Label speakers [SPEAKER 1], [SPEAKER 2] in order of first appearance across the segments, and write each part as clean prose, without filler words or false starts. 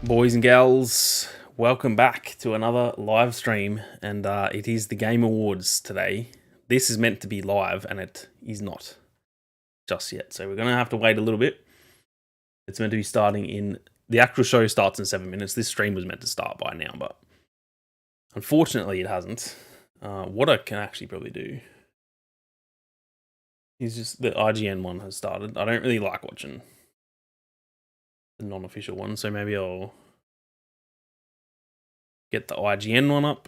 [SPEAKER 1] Boys and gals, welcome back to another live stream, and it is the Game Awards today. This is meant to be live, and it is not just yet, so we're going to have to wait a little bit. It's meant to be starting in... The actual show starts in 7 minutes. This stream was meant to start by now, but unfortunately it hasn't. What I can actually probably do is just... The IGN one has started. I don't really like watching the non-official one, so maybe I'll get the IGN one up,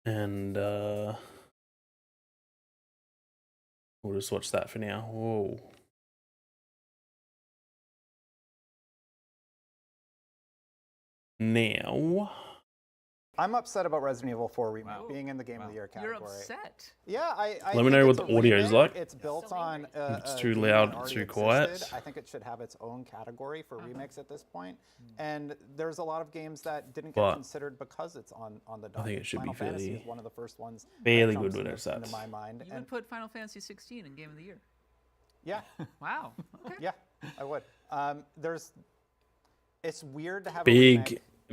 [SPEAKER 1] and we'll just watch that for now. Whoa. Now,
[SPEAKER 2] I'm upset about Resident Evil 4 Remake being in the Game of the Year category.
[SPEAKER 3] You're upset?
[SPEAKER 2] Yeah, I
[SPEAKER 1] let me know what the audio is like.
[SPEAKER 2] It's built on
[SPEAKER 1] if it's too loud, too quiet.
[SPEAKER 2] I think it should have its own category for remakes at this point. And there's a lot of games that didn't get considered because it's on the docket.
[SPEAKER 1] I think it should
[SPEAKER 2] Final
[SPEAKER 1] be
[SPEAKER 2] Fantasy
[SPEAKER 1] fairly,
[SPEAKER 2] is one of the first ones
[SPEAKER 1] fairly
[SPEAKER 2] that
[SPEAKER 1] good
[SPEAKER 2] jumps
[SPEAKER 1] with those
[SPEAKER 2] into
[SPEAKER 1] stats.
[SPEAKER 2] my mind.
[SPEAKER 3] You would put Final Fantasy 16 in Game of the Year.
[SPEAKER 2] Yeah.
[SPEAKER 3] Wow. Okay.
[SPEAKER 2] Yeah, I would. It's weird to have a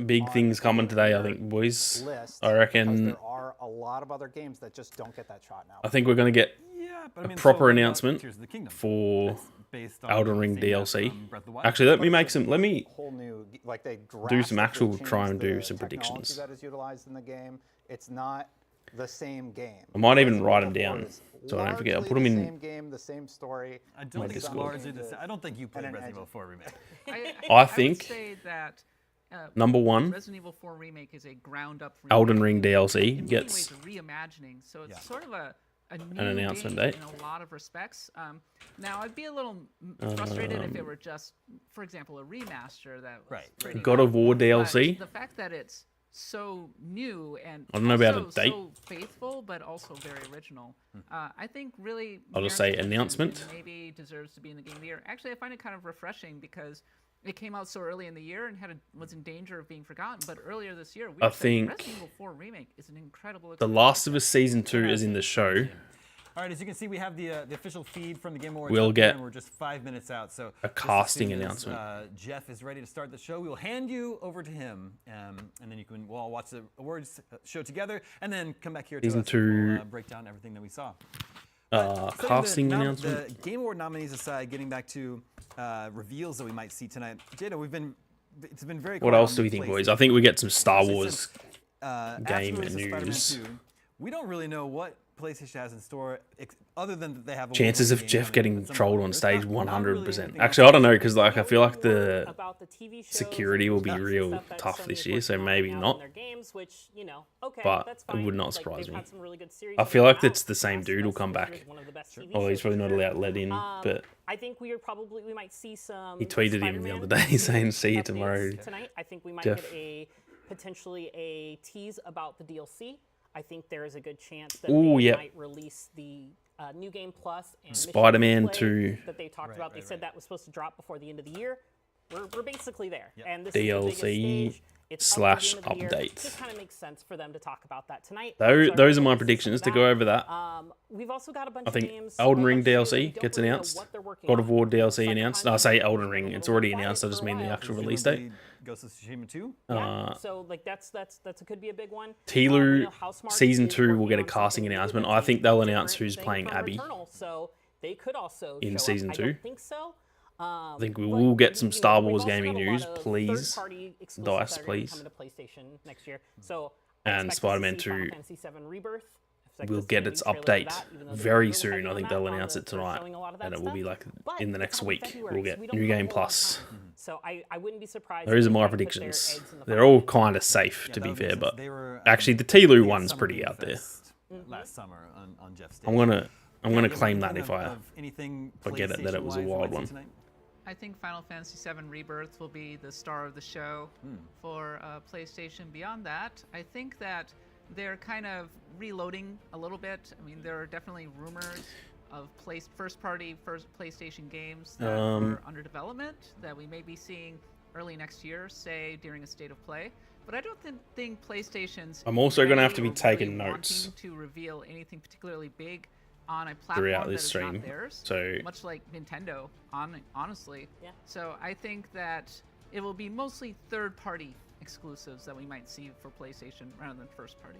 [SPEAKER 1] Big things coming today, I think, boys. I reckon.
[SPEAKER 2] There are a lot of other games that just don't get that shot now.
[SPEAKER 1] I think we're going to get a proper announcement for Elden Ring DLC. Actually, let me make some. Let me do some actual try and do some predictions.
[SPEAKER 2] That is utilized in the game. It's not the same game.
[SPEAKER 1] I might even write them down so I don't forget. I'll put them in.
[SPEAKER 2] The same game, the same story.
[SPEAKER 4] I don't think it's largely the same. I don't think you played Resident Evil 4 Remake.
[SPEAKER 1] I think.
[SPEAKER 3] would say that.
[SPEAKER 1] Number one,
[SPEAKER 3] Resident Evil 4 Remake is a ground-up
[SPEAKER 1] Elden Ring DLC
[SPEAKER 3] in
[SPEAKER 1] gets
[SPEAKER 3] many ways a reimagining, so it's sort of a new
[SPEAKER 1] an announcement
[SPEAKER 3] game
[SPEAKER 1] date.
[SPEAKER 3] in a lot of respects. Now, I'd be a little frustrated if it were just, for example, a remaster that was pretty
[SPEAKER 1] God of War DLC.
[SPEAKER 3] But the fact that it's so new and
[SPEAKER 1] I don't know about a date.
[SPEAKER 3] so faithful, but also very original, I think really
[SPEAKER 1] I'll just say
[SPEAKER 3] merits
[SPEAKER 1] announcement.
[SPEAKER 3] and maybe deserves to be in the Game of the Year. Actually, I find it kind of refreshing because it came out so early in the year and was in danger of being forgotten. But earlier this year,
[SPEAKER 1] I think
[SPEAKER 3] Resident Evil 4 Remake is an incredible.
[SPEAKER 1] The Last of Us Season 2 is in the show.
[SPEAKER 4] All right, as you can see, we have the official feed from the Game Awards.
[SPEAKER 1] We'll get
[SPEAKER 4] and we're just 5 minutes out, so
[SPEAKER 1] a casting
[SPEAKER 4] as
[SPEAKER 1] announcement.
[SPEAKER 4] Jeff is ready to start the show. We will hand you over to him, and then we'll all watch the awards show together, and then come back here to
[SPEAKER 1] Season
[SPEAKER 4] us
[SPEAKER 1] 2
[SPEAKER 4] and we'll, break down everything that we saw.
[SPEAKER 1] Casting announcement.
[SPEAKER 4] The Game Award nominees aside, getting back to reveals that we might see tonight. Jada, it's been very.
[SPEAKER 1] What else do we think, boys? I think we get some Star Wars game
[SPEAKER 4] news.
[SPEAKER 1] news.
[SPEAKER 4] We don't really know what PlayStation has in store, other than that they have a
[SPEAKER 1] Chances of
[SPEAKER 4] game
[SPEAKER 1] Jeff getting trolled on stage,
[SPEAKER 4] Not really
[SPEAKER 1] 100%.
[SPEAKER 4] anything
[SPEAKER 1] Actually, I don't know, because like I feel like the
[SPEAKER 5] about the TV shows
[SPEAKER 1] security will be
[SPEAKER 5] and
[SPEAKER 1] real
[SPEAKER 5] stuff that
[SPEAKER 1] tough
[SPEAKER 5] Sony
[SPEAKER 1] this
[SPEAKER 5] is
[SPEAKER 1] year, so
[SPEAKER 5] working on
[SPEAKER 1] maybe
[SPEAKER 5] now in
[SPEAKER 1] not.
[SPEAKER 5] their games, which, you know, okay,
[SPEAKER 1] But
[SPEAKER 5] that's
[SPEAKER 1] it
[SPEAKER 5] fine.
[SPEAKER 1] would not
[SPEAKER 5] Like,
[SPEAKER 1] surprise
[SPEAKER 5] they've
[SPEAKER 1] me.
[SPEAKER 5] had some really good series
[SPEAKER 1] I feel
[SPEAKER 5] come
[SPEAKER 1] like
[SPEAKER 5] out.
[SPEAKER 1] it's the same
[SPEAKER 5] Last
[SPEAKER 1] dude
[SPEAKER 5] of
[SPEAKER 1] will
[SPEAKER 5] Us
[SPEAKER 1] come
[SPEAKER 5] series
[SPEAKER 1] back.
[SPEAKER 5] is one of the best TV
[SPEAKER 1] Oh, he's
[SPEAKER 5] shows
[SPEAKER 1] probably
[SPEAKER 5] for
[SPEAKER 1] not
[SPEAKER 5] sure.
[SPEAKER 1] allowed let in, but
[SPEAKER 5] I think we might see some.
[SPEAKER 1] he tweeted him the
[SPEAKER 5] Spider-Man
[SPEAKER 1] other day saying, "See you
[SPEAKER 5] updates
[SPEAKER 1] tomorrow,
[SPEAKER 5] tonight. I think we might
[SPEAKER 1] Jeff."
[SPEAKER 5] get potentially a tease about the DLC. I think there is a good chance that
[SPEAKER 1] Ooh,
[SPEAKER 5] they
[SPEAKER 1] yep.
[SPEAKER 5] might release the New Game Plus and Mission
[SPEAKER 1] Spider-Man
[SPEAKER 5] Replay
[SPEAKER 1] 2
[SPEAKER 5] that they talked about. They said that was supposed to drop before the end of the year. We're basically there.
[SPEAKER 4] Yep.
[SPEAKER 5] And this is the biggest
[SPEAKER 1] DLC
[SPEAKER 5] stage. It's up
[SPEAKER 1] /
[SPEAKER 5] to the end of the year.
[SPEAKER 1] update.
[SPEAKER 5] It just kind of makes sense for them to talk about that tonight.
[SPEAKER 1] Those are my predictions to go over that.
[SPEAKER 5] We've also got a bunch
[SPEAKER 1] I think
[SPEAKER 5] of games.
[SPEAKER 1] Elden Ring
[SPEAKER 5] next year that we
[SPEAKER 1] DLC
[SPEAKER 5] don't
[SPEAKER 1] gets
[SPEAKER 5] really know
[SPEAKER 1] announced.
[SPEAKER 5] what they're working
[SPEAKER 1] God of
[SPEAKER 5] on.
[SPEAKER 1] War DLC
[SPEAKER 5] Cyberpunk
[SPEAKER 1] announced. No, I say Elden Ring.
[SPEAKER 5] been a
[SPEAKER 1] It's
[SPEAKER 5] little
[SPEAKER 1] already
[SPEAKER 5] quiet
[SPEAKER 1] announced. I
[SPEAKER 5] for
[SPEAKER 1] just
[SPEAKER 5] a
[SPEAKER 1] mean the
[SPEAKER 5] while.
[SPEAKER 1] actual release date.
[SPEAKER 4] Presumably Ghost of Tsushima 2.
[SPEAKER 5] Yeah, so like that could be a big one.
[SPEAKER 1] Tilu
[SPEAKER 5] Housemarque
[SPEAKER 1] Season
[SPEAKER 5] is
[SPEAKER 1] 2 will get a
[SPEAKER 5] working on
[SPEAKER 1] casting
[SPEAKER 5] something new
[SPEAKER 1] announcement.
[SPEAKER 5] that's
[SPEAKER 1] I think they'll
[SPEAKER 5] a
[SPEAKER 1] announce
[SPEAKER 5] different
[SPEAKER 1] who's
[SPEAKER 5] thing
[SPEAKER 1] playing
[SPEAKER 5] from
[SPEAKER 1] Abby
[SPEAKER 5] Returnal, so they could also
[SPEAKER 1] in
[SPEAKER 5] show up.
[SPEAKER 1] Season
[SPEAKER 5] I
[SPEAKER 1] 2.
[SPEAKER 5] don't think so.
[SPEAKER 1] I think we
[SPEAKER 5] But,
[SPEAKER 1] will get some
[SPEAKER 5] you know,
[SPEAKER 1] Star
[SPEAKER 5] we've
[SPEAKER 1] Wars
[SPEAKER 5] also
[SPEAKER 1] gaming
[SPEAKER 5] got a lot
[SPEAKER 1] news,
[SPEAKER 5] of
[SPEAKER 1] please.
[SPEAKER 5] third-party exclusives
[SPEAKER 1] Dice,
[SPEAKER 5] that are gonna
[SPEAKER 1] please.
[SPEAKER 5] come to PlayStation next year. So I
[SPEAKER 1] And
[SPEAKER 5] expect us to
[SPEAKER 1] Spider-Man
[SPEAKER 5] see Final
[SPEAKER 1] 2
[SPEAKER 5] Fantasy VII Rebirth. Expect
[SPEAKER 1] will
[SPEAKER 5] to see
[SPEAKER 1] get
[SPEAKER 5] a
[SPEAKER 1] its
[SPEAKER 5] new trailer for
[SPEAKER 1] update
[SPEAKER 5] that, even though they're
[SPEAKER 1] very
[SPEAKER 5] really
[SPEAKER 1] soon.
[SPEAKER 5] heavy
[SPEAKER 1] I
[SPEAKER 5] on
[SPEAKER 1] think
[SPEAKER 5] that,
[SPEAKER 1] they'll
[SPEAKER 5] on
[SPEAKER 1] announce
[SPEAKER 5] the-
[SPEAKER 1] it
[SPEAKER 5] for
[SPEAKER 1] tonight,
[SPEAKER 5] showing a lot of that
[SPEAKER 1] and it will be
[SPEAKER 5] stuff.
[SPEAKER 1] like
[SPEAKER 5] But
[SPEAKER 1] in the
[SPEAKER 5] it's
[SPEAKER 1] next
[SPEAKER 5] coming
[SPEAKER 1] week.
[SPEAKER 5] February,
[SPEAKER 1] We'll
[SPEAKER 5] so
[SPEAKER 1] get
[SPEAKER 5] we don't
[SPEAKER 1] New
[SPEAKER 5] know
[SPEAKER 1] Game
[SPEAKER 5] a lot of
[SPEAKER 1] Plus.
[SPEAKER 5] time. So I wouldn't be surprised.
[SPEAKER 1] Those
[SPEAKER 5] if
[SPEAKER 1] are
[SPEAKER 5] they
[SPEAKER 1] my
[SPEAKER 5] try to put their
[SPEAKER 1] predictions.
[SPEAKER 5] eggs in the
[SPEAKER 1] They're
[SPEAKER 5] fire
[SPEAKER 1] all
[SPEAKER 5] and
[SPEAKER 1] kind of
[SPEAKER 5] see
[SPEAKER 1] safe,
[SPEAKER 5] what
[SPEAKER 1] to
[SPEAKER 5] they
[SPEAKER 1] be
[SPEAKER 5] do.
[SPEAKER 1] fair, but
[SPEAKER 4] They were,
[SPEAKER 1] actually the Tilu
[SPEAKER 4] at
[SPEAKER 1] one's
[SPEAKER 4] Summer
[SPEAKER 1] pretty
[SPEAKER 4] Game
[SPEAKER 1] out there.
[SPEAKER 4] Fest last summer on Jeff's stage.
[SPEAKER 1] I'm gonna
[SPEAKER 4] Yeah,
[SPEAKER 1] claim
[SPEAKER 4] anything
[SPEAKER 1] that if I
[SPEAKER 4] anything
[SPEAKER 1] forget it that it was a
[SPEAKER 4] PlayStation-wise
[SPEAKER 1] wild
[SPEAKER 4] we might
[SPEAKER 1] one.
[SPEAKER 4] see tonight?
[SPEAKER 3] I think Final Fantasy VII Rebirth will be the star of the show for PlayStation. Beyond that, I think that they're kind of reloading a little bit. I mean, there are definitely rumors of first-party PlayStation games that are under development that we may be seeing early next year, say during a state of play. But I don't think PlayStation's.
[SPEAKER 1] I'm also gonna have to be
[SPEAKER 3] ready or
[SPEAKER 1] taking
[SPEAKER 3] really
[SPEAKER 1] notes
[SPEAKER 3] wanting to reveal anything particularly big on a platform
[SPEAKER 1] throughout
[SPEAKER 3] that
[SPEAKER 1] this
[SPEAKER 3] is
[SPEAKER 1] stream.
[SPEAKER 3] not theirs.
[SPEAKER 1] So
[SPEAKER 3] Much like Nintendo, honestly.
[SPEAKER 5] Yeah.
[SPEAKER 3] So I think that it will be mostly third-party exclusives that we might see for PlayStation rather than first-party.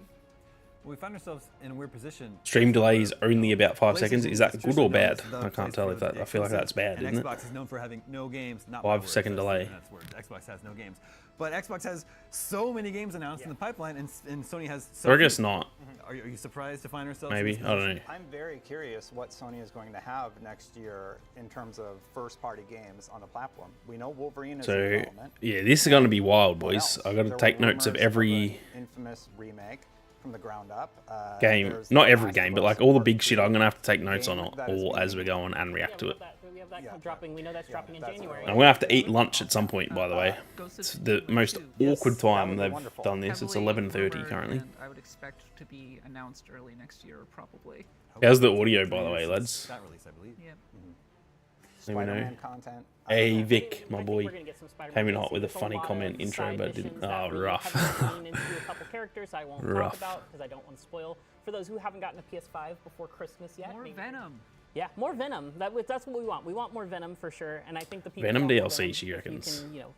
[SPEAKER 4] We find ourselves in a weird position.
[SPEAKER 1] Stream delay is only about 5 seconds. Is that good or
[SPEAKER 4] PlayStation
[SPEAKER 1] bad?
[SPEAKER 4] is the
[SPEAKER 1] I can't
[SPEAKER 4] place
[SPEAKER 1] tell
[SPEAKER 4] for
[SPEAKER 1] if that.
[SPEAKER 4] the
[SPEAKER 1] I feel like that's bad,
[SPEAKER 4] and
[SPEAKER 1] isn't it?
[SPEAKER 4] Xbox is known for having no games. Not
[SPEAKER 1] 5
[SPEAKER 4] my
[SPEAKER 1] second
[SPEAKER 4] words,
[SPEAKER 1] delay.
[SPEAKER 4] That's words. Xbox has no games, but Xbox has so many games announced in the pipeline, and Sony has. So
[SPEAKER 1] Or I guess
[SPEAKER 4] few.
[SPEAKER 1] not.
[SPEAKER 4] Are you surprised to find ourselves?
[SPEAKER 1] Maybe.
[SPEAKER 4] In this
[SPEAKER 1] I don't
[SPEAKER 4] position?
[SPEAKER 1] know.
[SPEAKER 2] I'm very curious what Sony is going to have next year in terms of first-party games on the platform. We know Wolverine is in
[SPEAKER 1] So
[SPEAKER 2] development.
[SPEAKER 1] yeah, this is going to be wild,
[SPEAKER 2] What
[SPEAKER 1] boys.
[SPEAKER 2] else?
[SPEAKER 1] I got to
[SPEAKER 2] There
[SPEAKER 1] take
[SPEAKER 2] were
[SPEAKER 1] notes of
[SPEAKER 2] rumors
[SPEAKER 1] every
[SPEAKER 2] an infamous remake from the ground up.
[SPEAKER 1] game.
[SPEAKER 2] There's
[SPEAKER 1] Not
[SPEAKER 2] The
[SPEAKER 1] every
[SPEAKER 2] Last
[SPEAKER 1] game,
[SPEAKER 2] of
[SPEAKER 1] but
[SPEAKER 2] Us
[SPEAKER 1] like all the
[SPEAKER 2] Part
[SPEAKER 1] big shit.
[SPEAKER 2] 2
[SPEAKER 1] I'm going to have to take notes on
[SPEAKER 2] game
[SPEAKER 1] it
[SPEAKER 2] that is
[SPEAKER 1] all as
[SPEAKER 2] being-
[SPEAKER 1] we go on and react to it.
[SPEAKER 5] We have that
[SPEAKER 2] Yeah.
[SPEAKER 5] dropping. We know that's dropping in
[SPEAKER 2] that's
[SPEAKER 5] January.
[SPEAKER 2] what
[SPEAKER 1] I'm going to have to eat lunch at some point, by the way.
[SPEAKER 3] Ghost of
[SPEAKER 1] It's the most
[SPEAKER 3] Tsushima
[SPEAKER 1] awkward
[SPEAKER 2] that
[SPEAKER 1] time
[SPEAKER 2] would be
[SPEAKER 1] they've
[SPEAKER 2] wonderful.
[SPEAKER 1] done this. It's
[SPEAKER 3] heavily
[SPEAKER 1] 11:30
[SPEAKER 3] rumored,
[SPEAKER 1] currently.
[SPEAKER 3] and I would expect to be announced early next year, probably.
[SPEAKER 1] How's the audio, by the way, lads?
[SPEAKER 4] That release, I believe.
[SPEAKER 3] Yep.
[SPEAKER 1] Let me know.
[SPEAKER 2] Spider-Man content.
[SPEAKER 1] Hey,
[SPEAKER 2] Uh,
[SPEAKER 1] Vic,
[SPEAKER 5] I
[SPEAKER 1] my
[SPEAKER 5] think
[SPEAKER 1] boy.
[SPEAKER 5] we're gonna get some Spider-Man
[SPEAKER 1] Came in
[SPEAKER 5] DLC.
[SPEAKER 1] hot with a
[SPEAKER 5] There's
[SPEAKER 1] funny
[SPEAKER 5] lot
[SPEAKER 1] comment
[SPEAKER 5] of
[SPEAKER 1] intro,
[SPEAKER 5] side
[SPEAKER 1] but didn't.
[SPEAKER 5] missions that
[SPEAKER 1] Oh,
[SPEAKER 5] really
[SPEAKER 1] rough.
[SPEAKER 5] heavily lean into a couple characters I won't
[SPEAKER 1] Rough.
[SPEAKER 5] talk about because I don't want to spoil. For those who haven't gotten a PS5 before Christmas yet,
[SPEAKER 3] More
[SPEAKER 5] maybe-
[SPEAKER 3] Venom.
[SPEAKER 5] Yeah, more Venom. That's what we want. We want more Venom for sure, and I think the people
[SPEAKER 1] Venom
[SPEAKER 5] want more
[SPEAKER 1] DLC,
[SPEAKER 5] Venom
[SPEAKER 1] she
[SPEAKER 5] if
[SPEAKER 1] reckons.
[SPEAKER 5] You can,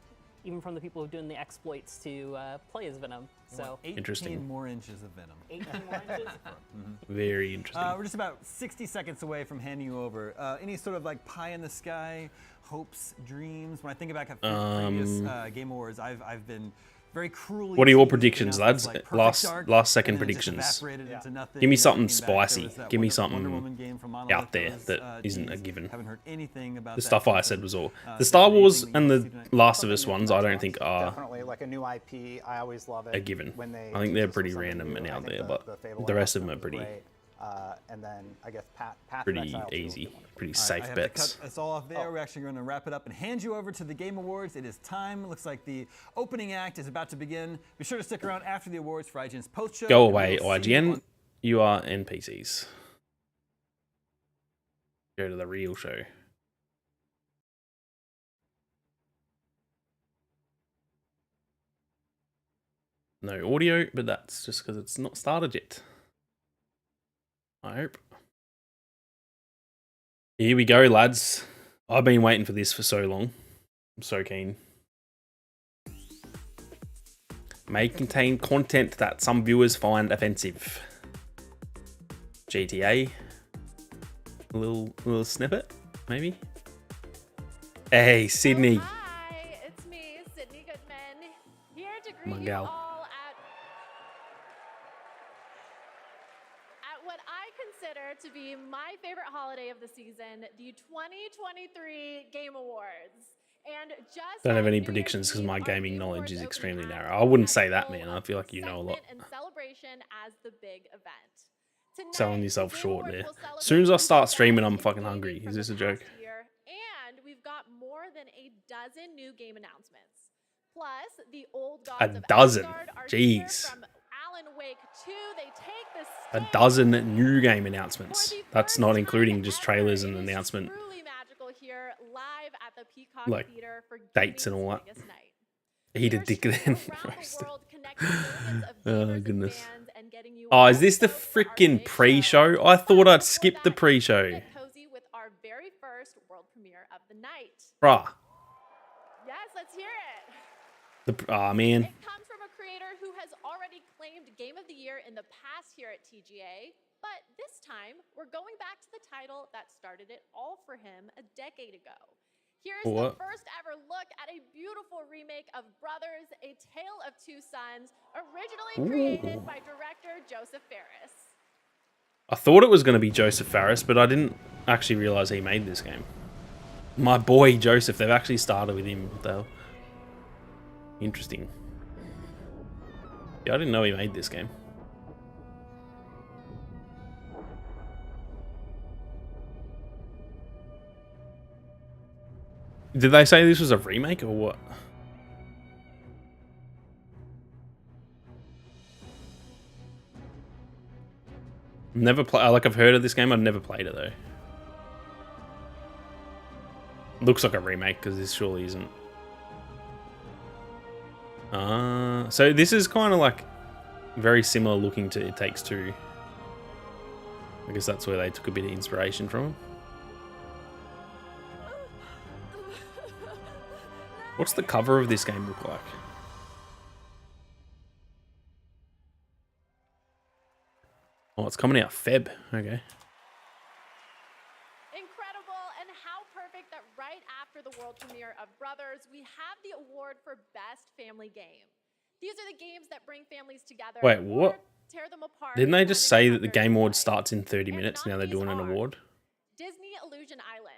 [SPEAKER 5] even from the people who are doing the exploits to play as Venom. So
[SPEAKER 4] 18
[SPEAKER 1] Interesting.
[SPEAKER 4] more inches of Venom.
[SPEAKER 5] 18 more inches.
[SPEAKER 1] Very interesting.
[SPEAKER 4] We're just about 60 seconds away from handing you over. Any sort of like pie in the sky, hopes, dreams? When I think about previous Game Awards, I've been very cruelly.
[SPEAKER 1] What are your
[SPEAKER 4] teased with
[SPEAKER 1] predictions,
[SPEAKER 4] announcements
[SPEAKER 1] lads?
[SPEAKER 4] like Perfect
[SPEAKER 1] Last
[SPEAKER 4] Dark,
[SPEAKER 1] second
[SPEAKER 4] and then it just
[SPEAKER 1] predictions.
[SPEAKER 4] evaporated into nothing,
[SPEAKER 1] Give me
[SPEAKER 4] and
[SPEAKER 1] something
[SPEAKER 4] then came back. There
[SPEAKER 1] spicy.
[SPEAKER 4] was that
[SPEAKER 1] Give me
[SPEAKER 4] Wonder
[SPEAKER 1] something
[SPEAKER 4] Woman game from Monolith
[SPEAKER 1] out there
[SPEAKER 4] was,
[SPEAKER 1] that isn't a
[SPEAKER 4] teased.
[SPEAKER 1] given.
[SPEAKER 4] Haven't heard anything about
[SPEAKER 1] The
[SPEAKER 4] that
[SPEAKER 1] stuff I
[SPEAKER 4] since
[SPEAKER 1] said
[SPEAKER 4] then.
[SPEAKER 1] was all.
[SPEAKER 4] So
[SPEAKER 1] The Star
[SPEAKER 4] anything
[SPEAKER 1] Wars
[SPEAKER 4] that you
[SPEAKER 1] and
[SPEAKER 4] wanna
[SPEAKER 1] the
[SPEAKER 4] see tonight?
[SPEAKER 1] Last of Us ones, I don't think are
[SPEAKER 2] Definitely like a new IP. I always love it.
[SPEAKER 1] a given.
[SPEAKER 2] When they
[SPEAKER 1] I think
[SPEAKER 2] tease
[SPEAKER 1] they're
[SPEAKER 2] us with
[SPEAKER 1] pretty
[SPEAKER 2] something
[SPEAKER 1] random
[SPEAKER 2] new.
[SPEAKER 1] and
[SPEAKER 2] I
[SPEAKER 1] out
[SPEAKER 2] think
[SPEAKER 1] there, but
[SPEAKER 2] Fable
[SPEAKER 1] the rest of them are
[SPEAKER 2] announcement was
[SPEAKER 1] pretty
[SPEAKER 2] great. And then I guess Path of
[SPEAKER 1] pretty
[SPEAKER 2] Exile 2 will be
[SPEAKER 1] easy,
[SPEAKER 2] wonderful.
[SPEAKER 1] pretty
[SPEAKER 4] All right, I
[SPEAKER 1] safe
[SPEAKER 4] have
[SPEAKER 1] bets.
[SPEAKER 4] to cut us all off there. We're actually going to wrap it up and hand you over to the Game Awards. It is time. Looks like the opening act is about to begin. Be sure to stick around after the awards for IGN's post show.
[SPEAKER 1] Go
[SPEAKER 4] and
[SPEAKER 1] away,
[SPEAKER 4] we'll see you
[SPEAKER 1] IGN.
[SPEAKER 4] on-
[SPEAKER 1] You are NPCs. Go to the real show. No audio, but that's just because it's not started yet. I hope. Here we go, lads. I've been waiting for this for so long. I'm so keen. May contain content that some viewers find offensive. GTA. A little snippet, maybe. Hey, Sydney.
[SPEAKER 6] Oh, hi, it's me, Sydney Goodman, here to
[SPEAKER 1] My
[SPEAKER 6] greet you
[SPEAKER 1] gal.
[SPEAKER 6] all at what I consider to be my favorite holiday of the season, the 2023 Game Awards. And just
[SPEAKER 1] Don't have
[SPEAKER 6] like
[SPEAKER 1] any
[SPEAKER 6] New Year's
[SPEAKER 1] predictions because
[SPEAKER 6] Eve,
[SPEAKER 1] my
[SPEAKER 6] our
[SPEAKER 1] gaming
[SPEAKER 6] Game
[SPEAKER 1] knowledge
[SPEAKER 6] Awards
[SPEAKER 1] is
[SPEAKER 6] opening
[SPEAKER 1] extremely
[SPEAKER 6] act
[SPEAKER 1] narrow. I wouldn't
[SPEAKER 6] is
[SPEAKER 1] say that,
[SPEAKER 6] full
[SPEAKER 1] man. I
[SPEAKER 6] of
[SPEAKER 1] feel like you know a lot.
[SPEAKER 6] excitement and celebration as the big event. Tonight,
[SPEAKER 1] Selling
[SPEAKER 6] the
[SPEAKER 1] yourself
[SPEAKER 6] Game
[SPEAKER 1] short
[SPEAKER 6] Awards
[SPEAKER 1] there.
[SPEAKER 6] will
[SPEAKER 1] As soon as I
[SPEAKER 6] celebrate
[SPEAKER 1] start streaming,
[SPEAKER 6] 2000
[SPEAKER 1] I'm fucking
[SPEAKER 6] gaming
[SPEAKER 1] hungry.
[SPEAKER 6] from
[SPEAKER 1] Is
[SPEAKER 6] the
[SPEAKER 1] this a joke?
[SPEAKER 6] past year, and we've got more than a dozen new game announcements. Plus, the old gods
[SPEAKER 1] A
[SPEAKER 6] of
[SPEAKER 1] dozen.
[SPEAKER 6] Asgard are here
[SPEAKER 1] Jeez.
[SPEAKER 6] from Alan Wake 2. They take the
[SPEAKER 1] A
[SPEAKER 6] stage
[SPEAKER 1] dozen new game
[SPEAKER 6] for
[SPEAKER 1] announcements.
[SPEAKER 6] the
[SPEAKER 1] That's
[SPEAKER 6] first
[SPEAKER 1] not
[SPEAKER 6] time
[SPEAKER 1] including just
[SPEAKER 6] ever.
[SPEAKER 1] trailers and
[SPEAKER 6] It is
[SPEAKER 1] announcement
[SPEAKER 6] truly magical here, live at the Peacock
[SPEAKER 1] Like,
[SPEAKER 6] Theater for
[SPEAKER 1] dates and
[SPEAKER 6] gaming's
[SPEAKER 1] all that.
[SPEAKER 6] biggest night.
[SPEAKER 1] Eat a
[SPEAKER 6] We are
[SPEAKER 1] dick
[SPEAKER 6] streaming
[SPEAKER 1] then.
[SPEAKER 6] around the
[SPEAKER 1] Roasted.
[SPEAKER 6] world, connecting millions of
[SPEAKER 1] Oh,
[SPEAKER 6] gamers and
[SPEAKER 1] goodness.
[SPEAKER 6] fans and getting you
[SPEAKER 1] Oh,
[SPEAKER 6] all
[SPEAKER 1] is this the
[SPEAKER 6] stoked for our
[SPEAKER 1] freaking
[SPEAKER 6] big
[SPEAKER 1] pre-show?
[SPEAKER 6] show.
[SPEAKER 1] I thought
[SPEAKER 6] But
[SPEAKER 1] I'd
[SPEAKER 6] before
[SPEAKER 1] skip the
[SPEAKER 6] that,
[SPEAKER 1] pre-show.
[SPEAKER 6] Get cozy with our very first world premiere of the night.
[SPEAKER 1] Bruh.
[SPEAKER 6] Yes, let's hear it.
[SPEAKER 1] Man.
[SPEAKER 6] It comes from a creator who has already claimed Game of the Year in the past here at TGA, but this time we're going back to the title that started it all for him a decade ago. Here's
[SPEAKER 1] What?
[SPEAKER 6] the first ever look at a beautiful remake of Brothers, A Tale of Two Sons, originally created
[SPEAKER 1] Ooh.
[SPEAKER 6] by director Joseph Fares.
[SPEAKER 1] I thought it was going to be Joseph Fares, but I didn't actually realize he made this game. My boy Joseph, they've actually started with him though. Interesting. Yeah, I didn't know he made this game. Did they say this was a remake or what? Never play. Like I've heard of this game. I've never played it though. Looks like a remake because this surely isn't. So this is kind of like very similar looking to It Takes Two. I guess that's where they took a bit of inspiration from. What's the cover of this game look like? Oh, it's coming out Feb. Okay.
[SPEAKER 6] Incredible, and how perfect that right after the world premiere of Brothers, we have the award for Best Family Game. These are the games that bring families together.
[SPEAKER 1] Wait,
[SPEAKER 6] or
[SPEAKER 1] what?
[SPEAKER 6] tear them apart.
[SPEAKER 1] Didn't they just say that the Game Award
[SPEAKER 6] Award
[SPEAKER 1] starts in 30 minutes? Now they're doing an award?
[SPEAKER 6] Disney Illusion Island,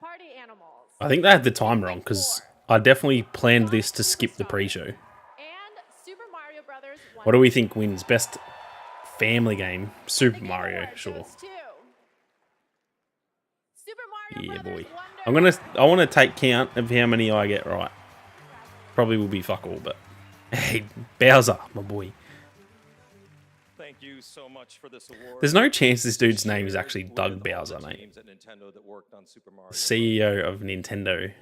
[SPEAKER 6] Party Animals,
[SPEAKER 1] I think they had the time wrong because I definitely planned this to skip the pre-show.
[SPEAKER 6] and Super Mario Brothers.
[SPEAKER 1] What do we think wins? Best family game? Super Mario, sure.
[SPEAKER 6] Super Mario
[SPEAKER 1] Yeah,
[SPEAKER 6] Brothers
[SPEAKER 1] boy.
[SPEAKER 6] Wonder.
[SPEAKER 1] I want to take count of how many I get right. Probably will be fuck all, but hey, Bowser, my boy.
[SPEAKER 7] Thank you so much for this award.
[SPEAKER 1] There's no chance this dude's name is actually Doug Bowser, mate. CEO of Nintendo.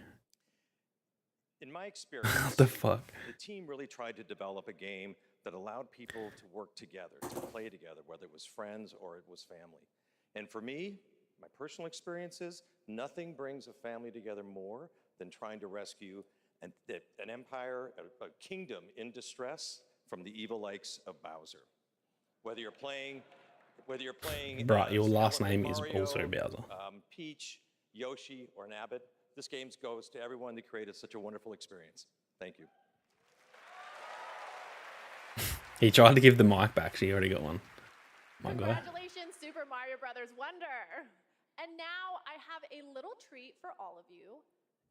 [SPEAKER 7] In my experience,
[SPEAKER 1] What the fuck?
[SPEAKER 7] the team really tried to develop a game that allowed people to work together, to play together, whether it was friends or it was family. And for me, my personal experience is nothing brings a family together more than trying to rescue an empire, a kingdom in distress from the evil likes of Bowser. Whether you're playing,
[SPEAKER 1] Right, your last
[SPEAKER 7] Super
[SPEAKER 1] name is
[SPEAKER 7] Mario,
[SPEAKER 1] also Bowser.
[SPEAKER 7] Peach, Yoshi, or an Abbott, this game goes to everyone that created such a wonderful experience. Thank you.
[SPEAKER 1] He tried to give the mic back. She already got one. My guy.
[SPEAKER 6] Congratulations, Super Mario Brothers Wonder. And now I have a little treat for all of you.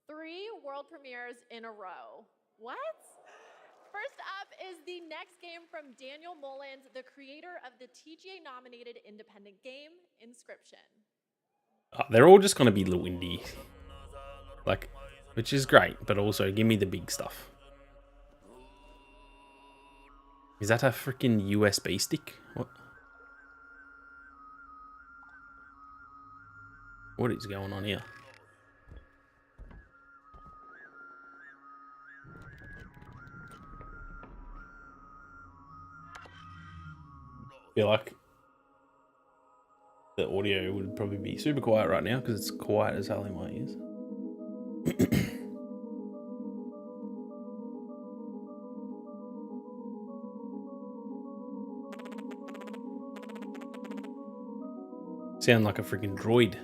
[SPEAKER 6] 3 world premieres in a row. What? First up is the next game from Daniel Mullins, the creator of the TGA-nominated independent game, Inscription.
[SPEAKER 1] They're all just going to be little indie. Like, which is great, but also give me the big stuff. Is that a freaking USB stick? What? What is going on here? Feel like the audio would probably be super quiet right now because it's quiet as hell in my ears. Sound like a freaking droid.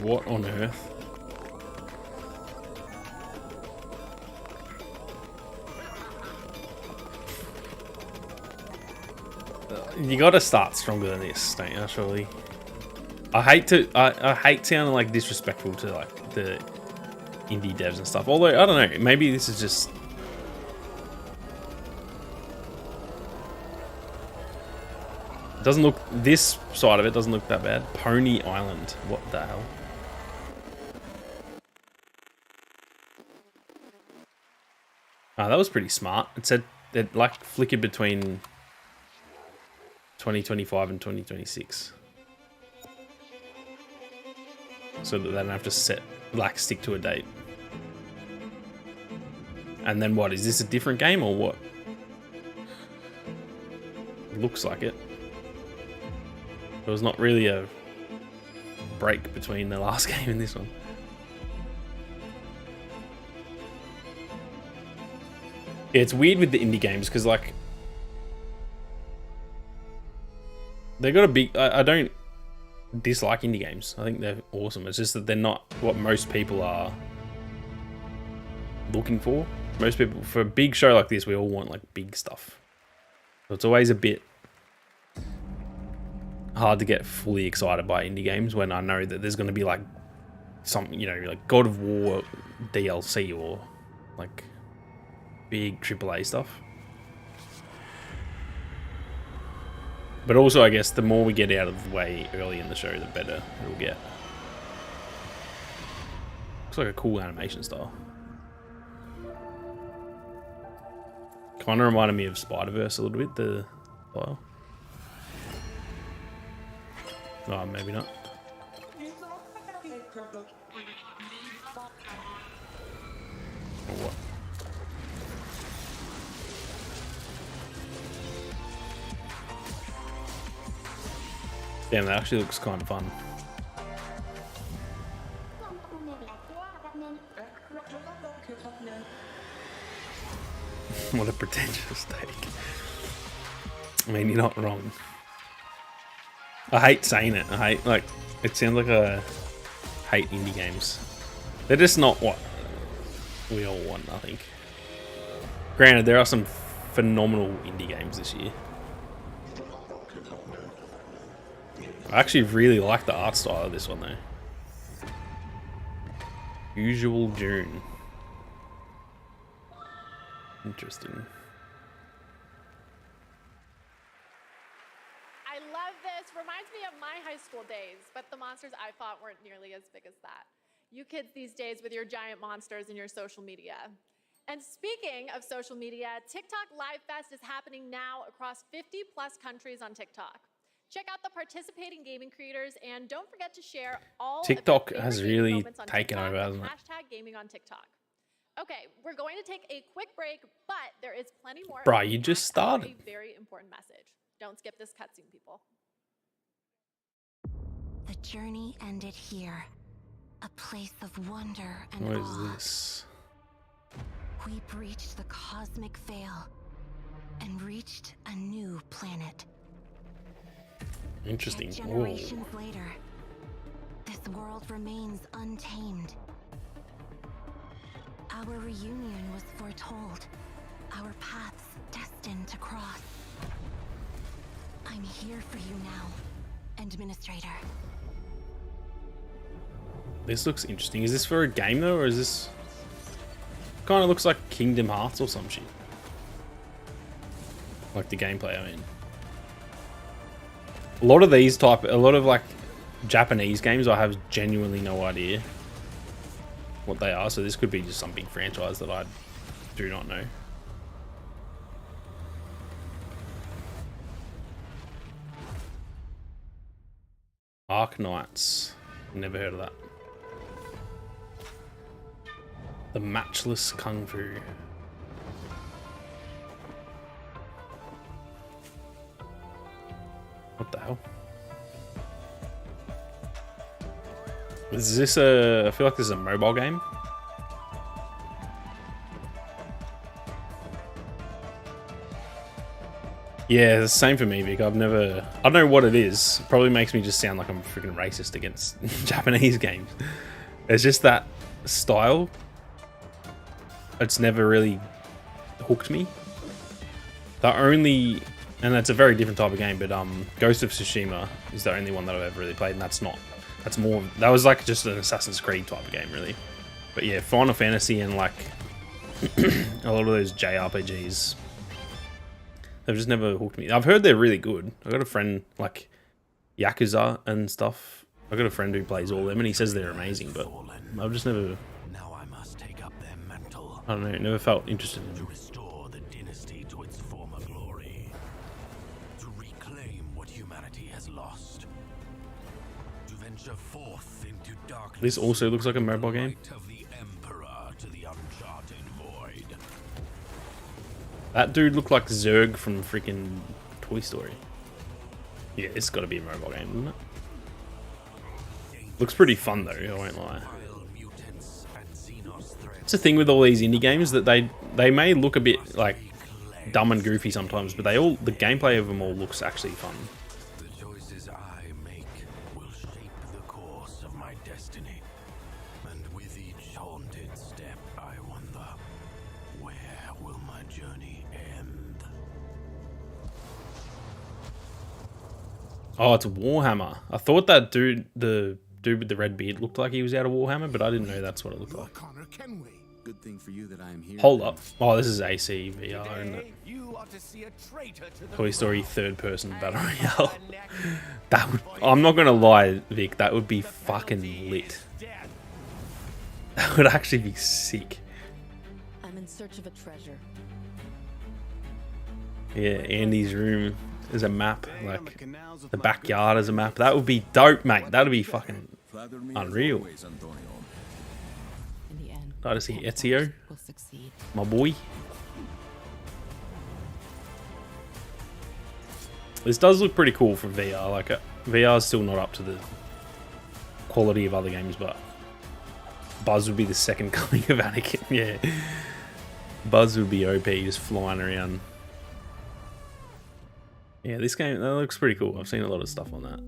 [SPEAKER 1] What on earth? You gotta start stronger than this, don't you, surely? I hate sounding like disrespectful to like the indie devs and stuff. Although, I don't know, maybe this is just... Doesn't look, this side of it doesn't look that bad. Pony Island, what the hell? Ah, that was pretty smart. It said it like flickered between 2025 and 2026. So that they don't have to stick to a date. And then what, is this a different game or what? Looks like it. There was not really a break between the last game and this one. Yeah, it's weird with the indie games because like they got a big... I don't dislike indie games. I think they're awesome. It's just that they're not what most people are looking for. Most people, for a big show like this, we all want like big stuff. So it's always a bit hard to get fully excited by indie games when I know that there's going to be like some, you know, like God of War DLC or like big AAA stuff. But also, I guess the more we get out of the way early in the show, the better it'll get. Looks like a cool animation style. Kind of reminded me of Spider-Verse a little bit, the style. Oh, maybe not. Or what? Damn, that actually looks kind of fun. What a pretentious take. I mean, you're not wrong. I hate saying it. I hate, like, it sounds like I hate indie games. They're just not what we all want, I think. Granted, there are some phenomenal indie games this year. I actually really like the art style of this one, though. Usual June. Interesting.
[SPEAKER 6] I love this. Reminds me of my high school days, but the monsters I fought weren't nearly as big as that. You kids these days with your giant monsters and your social media. And speaking of social media, TikTok Live Fest is happening now across 50+ countries on TikTok. Check out the participating gaming creators and don't forget to share all
[SPEAKER 1] TikTok
[SPEAKER 6] of your
[SPEAKER 1] has
[SPEAKER 6] favorite
[SPEAKER 1] really
[SPEAKER 6] moments on
[SPEAKER 1] taken
[SPEAKER 6] TikTok
[SPEAKER 1] over,
[SPEAKER 6] with
[SPEAKER 1] hasn't it?
[SPEAKER 6] Hashtag gaming on TikTok. Okay, we're going to take a quick break, but there is plenty more.
[SPEAKER 1] Bruh, you just started.
[SPEAKER 6] A very important message. Don't skip this cutscene, people.
[SPEAKER 8] The journey ended here. A place of wonder and
[SPEAKER 1] What is
[SPEAKER 8] awe.
[SPEAKER 1] this?
[SPEAKER 8] We breached the cosmic veil and reached a new planet.
[SPEAKER 1] Interesting.
[SPEAKER 8] Yet
[SPEAKER 1] Whoa.
[SPEAKER 8] generations later, this world remains untamed. Our reunion was foretold, our paths destined to cross. I'm here for you now, Administrator.
[SPEAKER 1] This looks interesting. Is this for a game though, or is this kind of looks like Kingdom Hearts or some shit? Like the gameplay, I mean. A lot of like Japanese games, I have genuinely no idea what they are. So this could be just some big franchise that I do not know. Ark Knights. Never heard of that. The Matchless Kung Fu. What the hell? Is this a... I feel like this is a mobile game. Yeah, the same for me, Vic. I don't know what it is. It probably makes me just sound like I'm freaking racist against Japanese games. It's just that style. It's never really hooked me. The only... And that's a very different type of game, but Ghost of Tsushima is the only one that I've ever really played, and that's not... That's more... That was like just an Assassin's Creed type of game, really. But yeah, Final Fantasy and like a lot of those JRPGs, they've just never hooked me. I've heard they're really good. I've got a friend, like Yakuza and stuff. I've got a friend who plays all them, and he says they're amazing, but I've just never...
[SPEAKER 9] Now I must take up their mantle.
[SPEAKER 1] I don't know, never felt interested in
[SPEAKER 9] To
[SPEAKER 1] them.
[SPEAKER 9] restore the dynasty to its former glory. To reclaim what humanity has lost. To venture forth into darkness.
[SPEAKER 1] This also looks like a mobile game.
[SPEAKER 9] Light of the Emperor to the uncharted void.
[SPEAKER 1] That dude looked like Zurg from freaking Toy Story. Yeah, it's got to be a mobile game, doesn't it? Looks pretty fun though, I won't lie. It's the thing with all these indie games that they may look a bit like dumb and goofy sometimes, but the gameplay of them all looks actually fun.
[SPEAKER 9] The choices I make will shape the course of my destiny. And with each haunted step, I wonder, where will my journey end?
[SPEAKER 1] Oh, it's Warhammer. I thought that dude, the dude with the red beard, looked like he was out of Warhammer, but I didn't know that's what it looked like.
[SPEAKER 10] Connor Kenway. Good thing for you that I am here.
[SPEAKER 1] Hold up. Oh, this is AC VR, isn't it?
[SPEAKER 10] You ought to see a traitor to the
[SPEAKER 1] Toy Story third-person battle royale. That would... I'm not gonna lie, Vic. That would be fucking lit. That would actually be sick.
[SPEAKER 11] I'm in search of a treasure.
[SPEAKER 1] Yeah, Andy's room is a map. Like, the backyard is a map. That would be dope, mate. That would be fucking unreal.
[SPEAKER 11] In the end,
[SPEAKER 1] Glad to see Ezio,
[SPEAKER 11] will succeed.
[SPEAKER 1] my boy. This does look pretty cool for VR. Like, VR is still not up to the quality of other games, but Buzz would be the second coming of Anakin. Yeah, Buzz would be OP, just flying around. Yeah, this game, that looks pretty cool. I've seen a lot of stuff on that.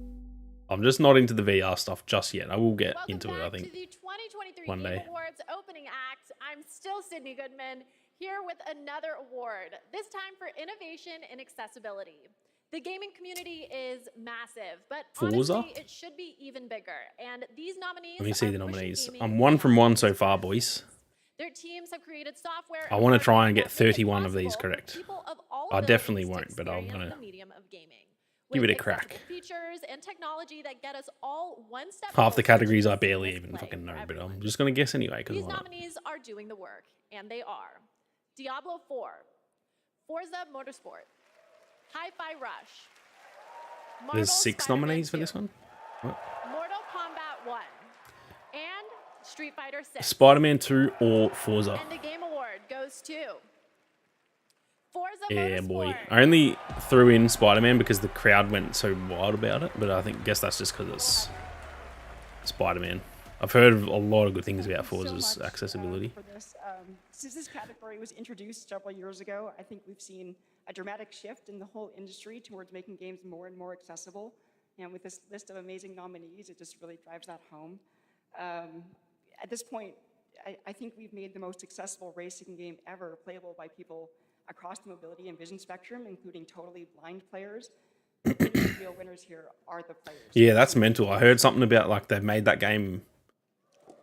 [SPEAKER 1] I'm just not into the VR stuff just yet. I will get into it, I think,
[SPEAKER 6] to the 2023
[SPEAKER 1] one day.
[SPEAKER 6] Game Awards opening act. I'm still Sydney Goodman, here with another award, this time for innovation in accessibility. The gaming community is massive, but
[SPEAKER 1] Forza?
[SPEAKER 6] honestly, it should be even bigger. And these nominees
[SPEAKER 1] Let me see
[SPEAKER 6] are
[SPEAKER 1] the
[SPEAKER 6] pushing
[SPEAKER 1] nominees.
[SPEAKER 6] gaming
[SPEAKER 1] I'm 1 from 1
[SPEAKER 6] beyond
[SPEAKER 1] so
[SPEAKER 6] its
[SPEAKER 1] far,
[SPEAKER 6] boundaries.
[SPEAKER 1] boys.
[SPEAKER 6] Their teams have created software
[SPEAKER 1] I want to try and
[SPEAKER 6] that
[SPEAKER 1] get
[SPEAKER 6] make it
[SPEAKER 1] 31 of these
[SPEAKER 6] possible for
[SPEAKER 1] correct.
[SPEAKER 6] people of all
[SPEAKER 1] I definitely
[SPEAKER 6] abilities to
[SPEAKER 1] won't, but I'm
[SPEAKER 6] experience
[SPEAKER 1] gonna
[SPEAKER 6] the medium of gaming.
[SPEAKER 1] give
[SPEAKER 6] With
[SPEAKER 1] it a crack.
[SPEAKER 6] accessible features and technology that get us all one step
[SPEAKER 1] Half the
[SPEAKER 6] closer to
[SPEAKER 1] categories I barely
[SPEAKER 6] seamless
[SPEAKER 1] even
[SPEAKER 6] play
[SPEAKER 1] fucking know,
[SPEAKER 6] for
[SPEAKER 1] but
[SPEAKER 6] everyone.
[SPEAKER 1] I'm just going to guess anyway, because
[SPEAKER 6] These
[SPEAKER 1] why not?
[SPEAKER 6] nominees are doing the work, and they are Diablo 4, Forza Motorsport, Hi-Fi Rush, Marvel
[SPEAKER 1] There's 6
[SPEAKER 6] Spider-Man
[SPEAKER 1] nominees for
[SPEAKER 6] 2,
[SPEAKER 1] this one? What?
[SPEAKER 6] Mortal Kombat 1, and Street Fighter 6.
[SPEAKER 1] Spider-Man 2 or Forza?
[SPEAKER 6] And the Game Award goes to Forza
[SPEAKER 1] Yeah,
[SPEAKER 6] Motorsport.
[SPEAKER 1] boy. I only threw in Spider-Man because the crowd went so wild about it, but I guess that's just because it's Spider-Man. I've heard a lot of good things about Forza's accessibility.
[SPEAKER 12] For this. Since this category was introduced several years ago, I think we've seen a dramatic shift in the whole industry towards making games more and more accessible. And with this list of amazing nominees, it just really drives that home. At this point, I think we've made the most accessible racing game ever playable by people across the mobility and vision spectrum, including totally blind players. The real winners here are the players.
[SPEAKER 1] Yeah, that's mental. I heard something about, like, they've made that game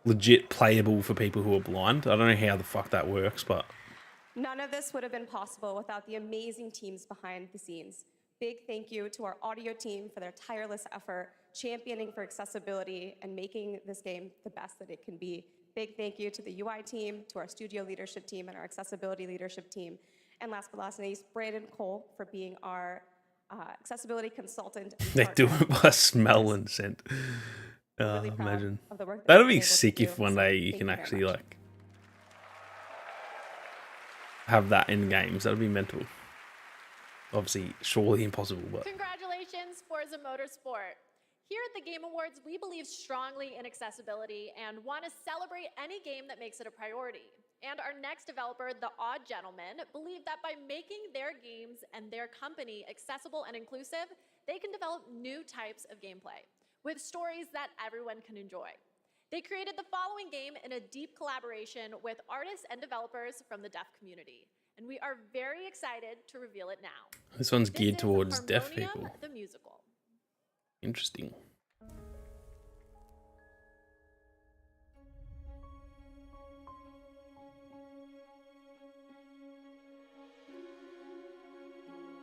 [SPEAKER 1] legit playable for people who are blind. I don't know how the fuck that works, but
[SPEAKER 13] None of this would have been possible without the amazing teams behind the scenes. Big thank you to our audio team for their tireless effort, championing for accessibility and making this game the best that it can be. Big thank you to the UI team, to our studio leadership team, and our accessibility leadership team. And last but not least, Brandon Cole for being our accessibility consultant. And
[SPEAKER 1] they do
[SPEAKER 13] partner.
[SPEAKER 1] it by smell and scent.
[SPEAKER 13] Really proud
[SPEAKER 1] Imagine.
[SPEAKER 13] of the work that
[SPEAKER 1] That'll
[SPEAKER 13] we've been
[SPEAKER 1] be
[SPEAKER 13] able to
[SPEAKER 1] sick
[SPEAKER 13] do.
[SPEAKER 1] if one
[SPEAKER 13] So
[SPEAKER 1] day you
[SPEAKER 13] thank
[SPEAKER 1] can
[SPEAKER 13] very
[SPEAKER 1] actually,
[SPEAKER 13] much.
[SPEAKER 1] like, have that in games. That'll be mental. Obviously, surely impossible, but
[SPEAKER 6] Congratulations, Forza Motorsport. Here at the Game Awards, we believe strongly in accessibility and want to celebrate any game that makes it a priority. And our next developer, The Odd Gentleman, believe that by making their games and their company accessible and inclusive, they can develop new types of gameplay with stories that everyone can enjoy. They created the following game in a deep collaboration with artists and developers from the deaf community. And we are very excited to reveal it now.
[SPEAKER 1] this one's
[SPEAKER 6] This
[SPEAKER 1] geared
[SPEAKER 6] is
[SPEAKER 1] towards deaf
[SPEAKER 6] Harmonium,
[SPEAKER 1] people.
[SPEAKER 6] the musical.
[SPEAKER 1] Interesting.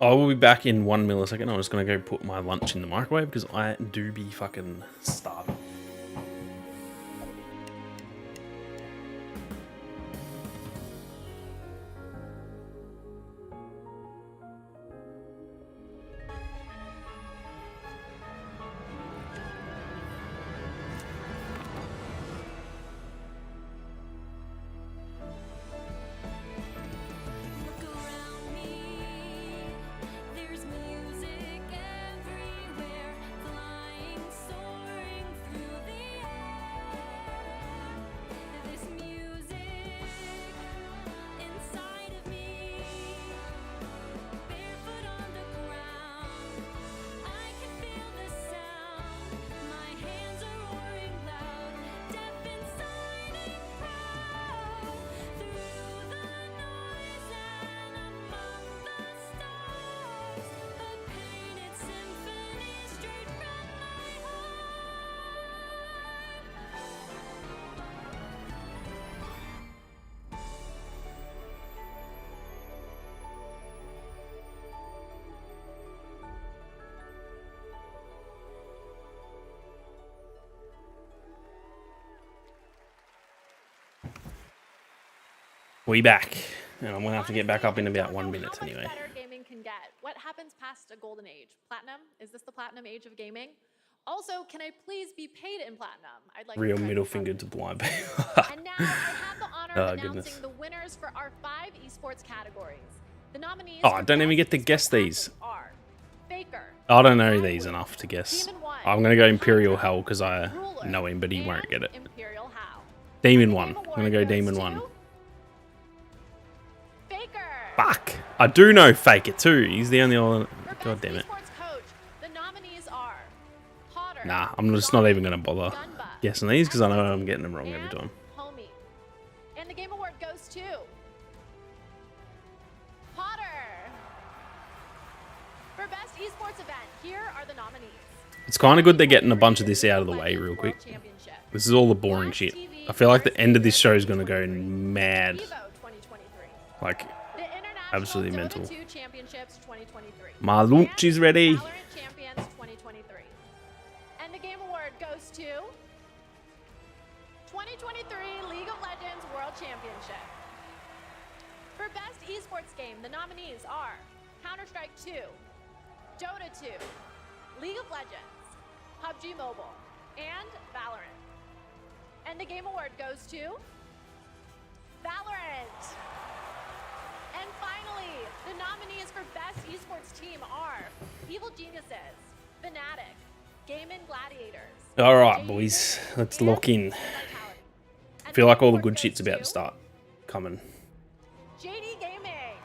[SPEAKER 1] I will be back in 1 millisecond. I'm just going to go put my lunch in the microwave because I do be fucking starving.
[SPEAKER 8] There's music everywhere, flying, soaring through the air. This music inside of me, barefoot on the ground. I can feel the sound. My hands are roaring loud, deaf inside and proud. Through the noise and among the stars, a painted symphony straight from my heart.
[SPEAKER 1] We back. And I'm going to have to get back up in about 1 minute
[SPEAKER 6] How much
[SPEAKER 1] anyway.
[SPEAKER 6] better gaming can get? What happens past a golden age? Platinum? Is this the platinum age of gaming? Also, can I please be paid in platinum? I'd like
[SPEAKER 1] Real
[SPEAKER 6] to try
[SPEAKER 1] middle
[SPEAKER 6] this
[SPEAKER 1] finger
[SPEAKER 6] out.
[SPEAKER 1] to blind people.
[SPEAKER 6] And now I have the honor
[SPEAKER 1] Oh,
[SPEAKER 6] of announcing
[SPEAKER 1] goodness.
[SPEAKER 6] the winners for our 5 esports categories. The nominees
[SPEAKER 1] Oh,
[SPEAKER 6] for
[SPEAKER 1] I don't even
[SPEAKER 6] Best
[SPEAKER 1] get to
[SPEAKER 6] Esports
[SPEAKER 1] guess these.
[SPEAKER 6] Athlete are Faker.
[SPEAKER 1] I don't know these enough to guess. I'm gonna go Imperial Hell because I know him, but he won't get it.
[SPEAKER 6] Imperial Hal.
[SPEAKER 1] Demon 1. I'm gonna go Demon 1.
[SPEAKER 6] Faker.
[SPEAKER 1] Fuck. I do know Faker too. He's the only one. God damn it.
[SPEAKER 6] Esports coach, the nominees are Potter.
[SPEAKER 1] Nah, I'm just not even gonna bother guessing these because I know I'm getting them wrong every time.
[SPEAKER 6] Homie. And the Game Award goes to Potter. For best esports event, here are the nominees.
[SPEAKER 1] It's kind of good they're getting a bunch of this out of the way real quick. This is all the boring shit. I feel like the end of this show is gonna go mad. Like, absolutely mental. My lunch is ready.
[SPEAKER 6] Valorant Champions 2023. And the Game Award goes to 2023 League of Legends World Championship. For best esports game, the nominees are Counter-Strike 2, Dota 2, League of Legends, PUBG Mobile, and Valorant. And the Game Award goes to Valorant. And finally, the nominees for Best Esports Team are Evil Geniuses, Fnatic, Gaming Gladiators.
[SPEAKER 1] All right, boys, let's lock in. I feel like all the good shit's about to start coming.
[SPEAKER 6] JD Gaming.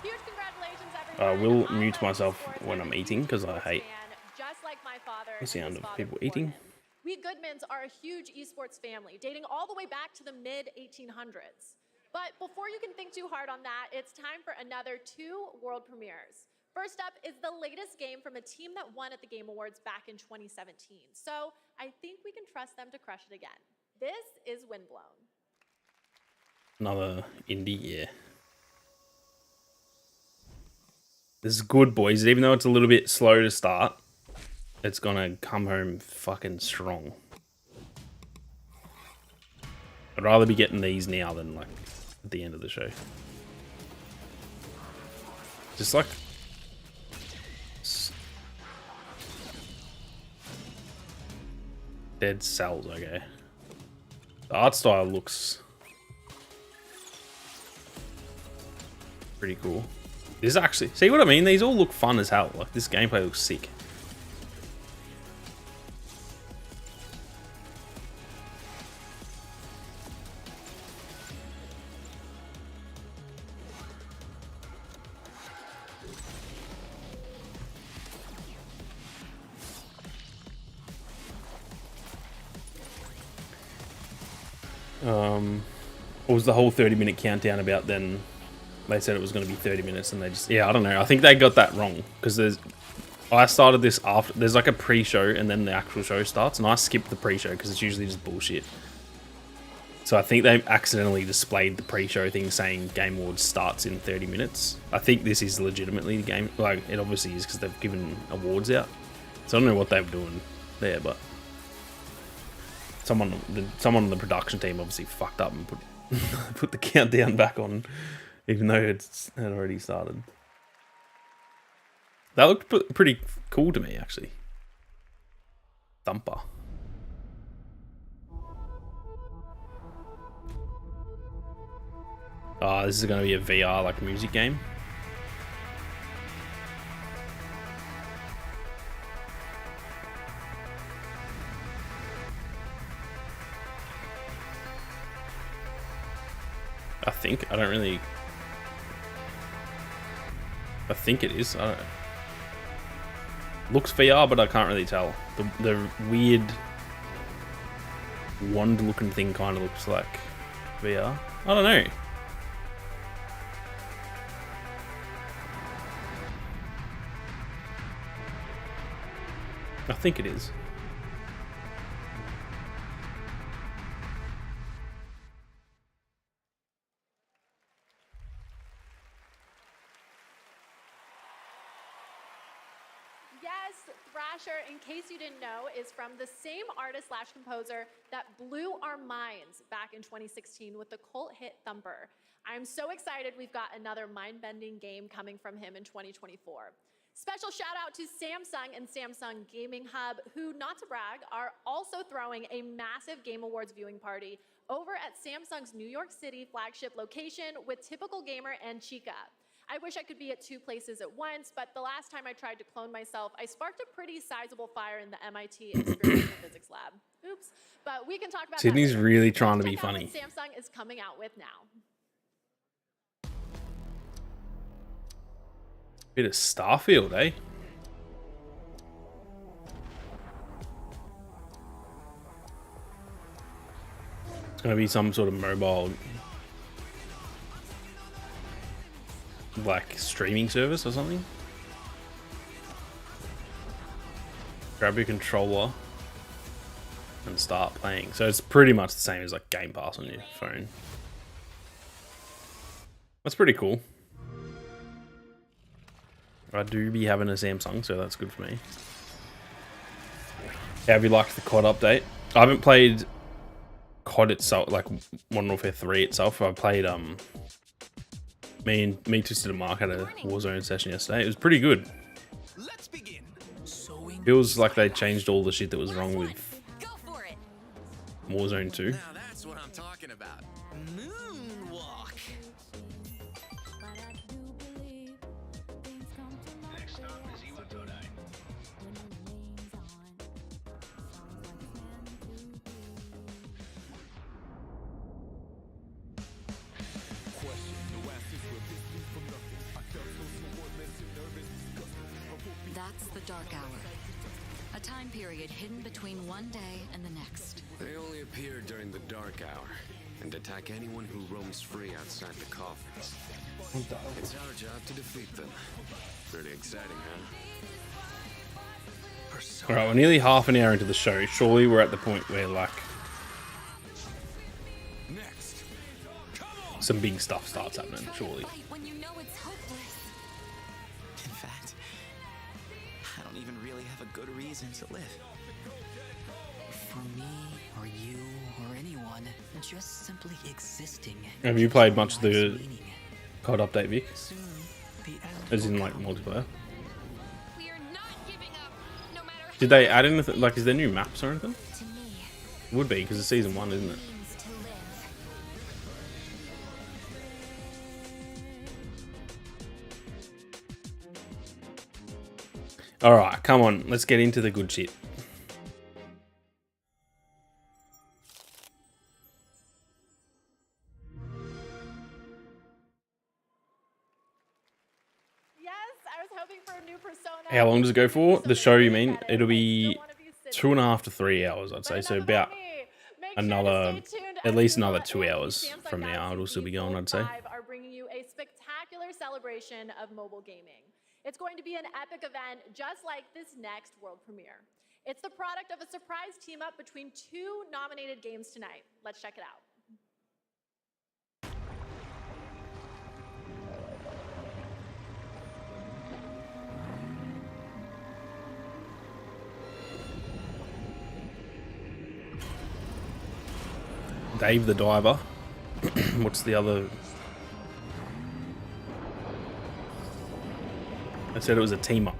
[SPEAKER 6] Huge congratulations,
[SPEAKER 1] I
[SPEAKER 6] everyone.
[SPEAKER 1] will mute myself when I'm eating because I hate
[SPEAKER 6] Just like my father
[SPEAKER 1] the sound
[SPEAKER 6] and his
[SPEAKER 1] of
[SPEAKER 6] father
[SPEAKER 1] people
[SPEAKER 6] before
[SPEAKER 1] eating.
[SPEAKER 6] him. We Goodmans are a huge esports family, dating all the way back to the mid-1800s. But before you can think too hard on that, it's time for another 2 world premieres. First up is the latest game from a team that won at the Game Awards back in 2017. So I think we can trust them to crush it again. This is Windblown.
[SPEAKER 1] Another indie, yeah. This is good, boys. Even though it's a little bit slow to start, it's gonna come home fucking strong. I'd rather be getting these now than like at the end of the show. Just like Dead Cells, okay. The art style looks pretty cool. This is actually, see what I mean? These all look fun as hell. Like, this gameplay looks sick. What was the whole 30-minute countdown about then? They said it was going to be 30 minutes and they just, yeah, I don't know. I think they got that wrong because I started this after, there's like a pre-show and then the actual show starts and I skipped the pre-show because it's usually just bullshit. So I think they accidentally displayed the pre-show thing saying Game Awards starts in 30 minutes. I think this is legitimately the game, like it obviously is because they've given awards out. So I don't know what they're doing there, but someone on the production team obviously fucked up and put the countdown back on, even though it had already started. That looked pretty cool to me, actually. Thumper. Oh, this is going to be a VR like music game. I think. I don't really... I think it is. I don't know. Looks VR, but I can't really tell. The weird wand looking thing kind of looks like VR. I don't know. I think it is.
[SPEAKER 6] Yes, Thrasher, in case you didn't know, is from the same artist/composer that blew our minds back in 2016 with the cult hit Thumper. I'm so excited we've got another mind-bending game coming from him in 2024. Special shout out to Samsung and Samsung Gaming Hub, who, not to brag, are also throwing a massive Game Awards viewing party over at Samsung's New York City flagship location with Typical Gamer and Chica. I wish I could be at 2 places at once, but the last time I tried to clone myself, I sparked a pretty sizable fire in the MIT Experimental Physics Lab. Oops. But we can talk about
[SPEAKER 1] Sydney's
[SPEAKER 6] that later.
[SPEAKER 1] really trying to
[SPEAKER 6] Let's
[SPEAKER 1] be
[SPEAKER 6] check out
[SPEAKER 1] funny.
[SPEAKER 6] what Samsung is coming out with now.
[SPEAKER 1] Bit of Starfield, eh? It's gonna be some sort of mobile, like, streaming service or something. Grab your controller and start playing. So it's pretty much the same as like Game Pass on your phone. That's pretty cool. I do be having a Samsung, so that's good for me. How have you liked the COD update? I haven't played COD itself, like Modern Warfare 3 itself. I played me, Twisted and Mark had a Warzone session yesterday. It was pretty good. Feels like they changed all the shit that was wrong with Warzone 2.
[SPEAKER 9] Now that's what I'm talking about. Moonwalk. Next stop is Iwatodai.
[SPEAKER 11] That's the Dark Hour. A time period hidden between one day and the next.
[SPEAKER 9] They only appear during the dark hour and attack anyone who roams free outside the coffins. It's our job to defeat them. Pretty exciting, huh?
[SPEAKER 1] Alright, we're nearly half an hour into the show. Surely we're at the point where, like, some big stuff starts happening, surely.
[SPEAKER 14] In fact, I don't even really have a good reason to live. For me, or you, or anyone, just simply existing.
[SPEAKER 1] Have you played much of the COD update, Vic? As in, like, multiplayer? Did they add anything? Like, is there new maps or anything? Would be, because it's season 1, isn't it? Alright, come on. Let's get into the good shit. How long does it go for? The show, you mean? It'll be 2.5 to 3 hours, I'd say. So about another, at least another 2 hours from now, it'll still be going, I'd say.
[SPEAKER 6] Are bringing you a spectacular celebration of mobile gaming. It's going to be an epic event just like this next world premiere. It's the product of a surprise team up between 2 nominated games tonight. Let's check it out.
[SPEAKER 1] Dave the Diver. What's the other? I said it was a team up.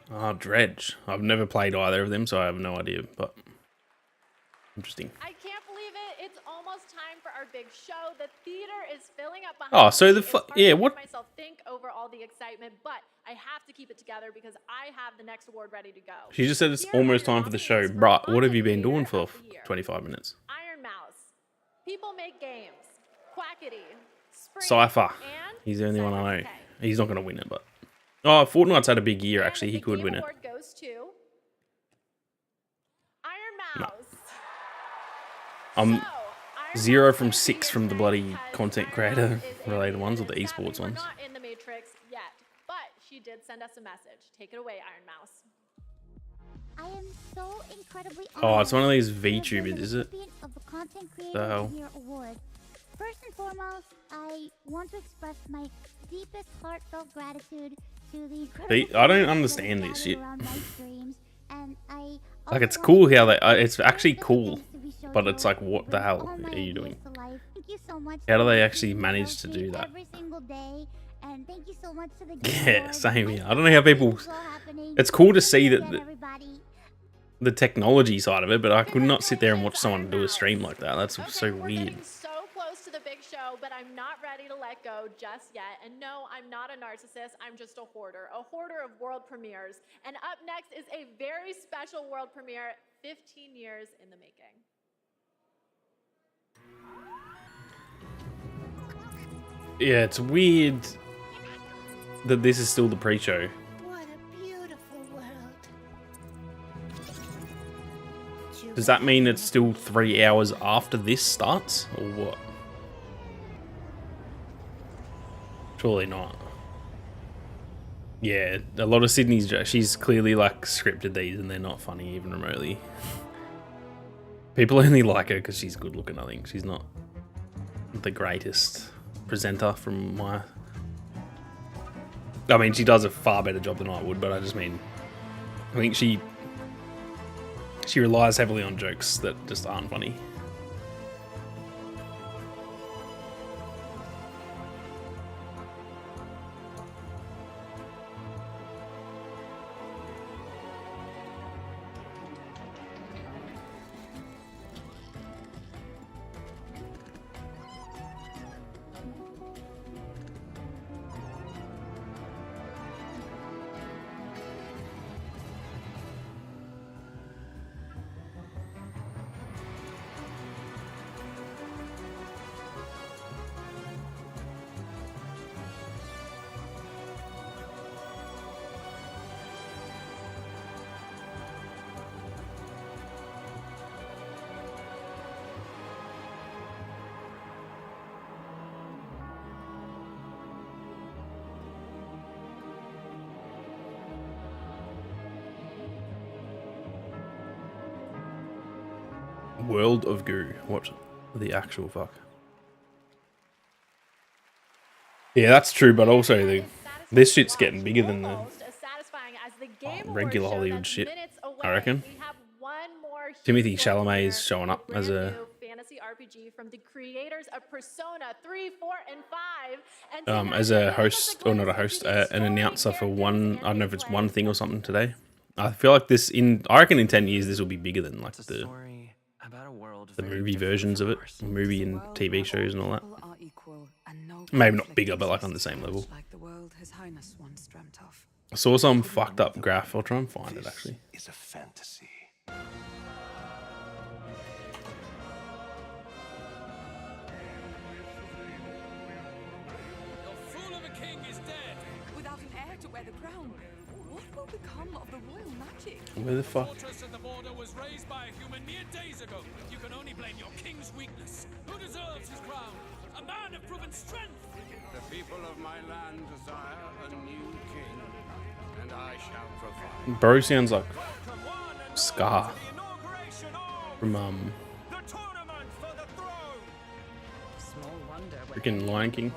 [SPEAKER 1] Ah, Dredge. I've never played either of them, so I have no idea, but interesting.
[SPEAKER 6] I can't believe it. It's almost time for our big show. The theater is filling up behind
[SPEAKER 1] Oh, so
[SPEAKER 6] me.
[SPEAKER 1] the
[SPEAKER 6] It's hard
[SPEAKER 1] yeah,
[SPEAKER 6] to
[SPEAKER 1] what?
[SPEAKER 6] make myself think over all the excitement, but I have to keep it together because I have the next award ready to go.
[SPEAKER 1] She just said it's almost time for the show. Bruh, what have you been doing for 25 minutes?
[SPEAKER 6] Iron Mouse, People Make Games, Quackity, Spring,
[SPEAKER 1] Cypher.
[SPEAKER 6] and
[SPEAKER 1] He's the only one I know. He's not going to win it, but... Oh, Fortnite's had a big year, actually. He could win it.
[SPEAKER 6] award goes to Iron Mouse.
[SPEAKER 1] I'm 0 from 6 from the bloody content creator related ones or the esports ones.
[SPEAKER 6] Not in the Matrix yet, but she did send us a message. Take it away, Iron Mouse.
[SPEAKER 15] I am so incredibly
[SPEAKER 1] Oh, it's one of these
[SPEAKER 15] honored to be
[SPEAKER 1] VTubers,
[SPEAKER 15] the
[SPEAKER 1] is it?
[SPEAKER 15] recipient of the Content
[SPEAKER 1] The
[SPEAKER 15] Creator
[SPEAKER 1] hell?
[SPEAKER 15] of the Year award. First and foremost, I want to express my deepest heartfelt gratitude to the incredible
[SPEAKER 1] I don't
[SPEAKER 15] community
[SPEAKER 1] understand
[SPEAKER 15] that
[SPEAKER 1] this
[SPEAKER 15] gathered
[SPEAKER 1] shit.
[SPEAKER 15] around my streams, and I
[SPEAKER 1] Like, it's
[SPEAKER 15] also
[SPEAKER 1] cool
[SPEAKER 15] want to
[SPEAKER 1] how they...
[SPEAKER 15] thank
[SPEAKER 1] it's actually cool,
[SPEAKER 15] show
[SPEAKER 1] but it's
[SPEAKER 15] joy
[SPEAKER 1] like, what the
[SPEAKER 15] bring
[SPEAKER 1] hell
[SPEAKER 15] all my
[SPEAKER 1] are you
[SPEAKER 15] ideas
[SPEAKER 1] doing?
[SPEAKER 15] to life. Thank you so much
[SPEAKER 1] How do
[SPEAKER 15] for
[SPEAKER 1] they
[SPEAKER 15] making
[SPEAKER 1] actually
[SPEAKER 15] me
[SPEAKER 1] manage to
[SPEAKER 15] healthy
[SPEAKER 1] do that?
[SPEAKER 15] every single day And thank you so much to the Game
[SPEAKER 1] Yeah,
[SPEAKER 15] Awards.
[SPEAKER 1] same here. I don't know how people. It's cool to see that the technology side of it, but I could not sit there and watch someone do a stream like that. That's so weird.
[SPEAKER 6] So close to the big show, but I'm not ready to let go just yet. And no, I'm not a narcissist. I'm just a hoarder of world premieres. And up next is a very special world premiere, 15 years in the making.
[SPEAKER 1] Yeah, it's weird that this is still the pre-show.
[SPEAKER 15] What a beautiful world.
[SPEAKER 1] Does that mean it's still 3 hours after this starts, or what? Surely not. Yeah, a lot of Sydney's. She's clearly like scripted these, and they're not funny even remotely. People only like her because she's good looking. I think she's not the greatest presenter from my. I mean, she does a far better job than I would, but I just mean, I think she relies heavily on jokes that just aren't funny. World of Goo. What the actual fuck? Yeah, that's true, but also this shit's getting bigger than the regular Hollywood shit, I reckon. Timothy Chalamet is showing up as a
[SPEAKER 6] fantasy RPG from the creators of Persona 3, 4, and 5. And
[SPEAKER 1] as a host, or not a host, an announcer for one. I don't know if it's one thing or something today. I feel like this I reckon in 10 years this will be bigger than like the movie versions of it, movie and TV shows and all that. Maybe not bigger, but like on the same level. I saw some fucked up graph. I'll try and find it actually.
[SPEAKER 9] Is a fantasy.
[SPEAKER 16] Without an heir to wear the crown, what will become of the royal magic?
[SPEAKER 1] Where the fuck?
[SPEAKER 17] Fortress at the border was raised by a human mere days ago. You can only blame your king's weakness. Who deserves his crown? A man of proven strength.
[SPEAKER 9] The people of my land desire a new king, and I shall provide.
[SPEAKER 1] Bro sounds like Scar from freaking Lion King.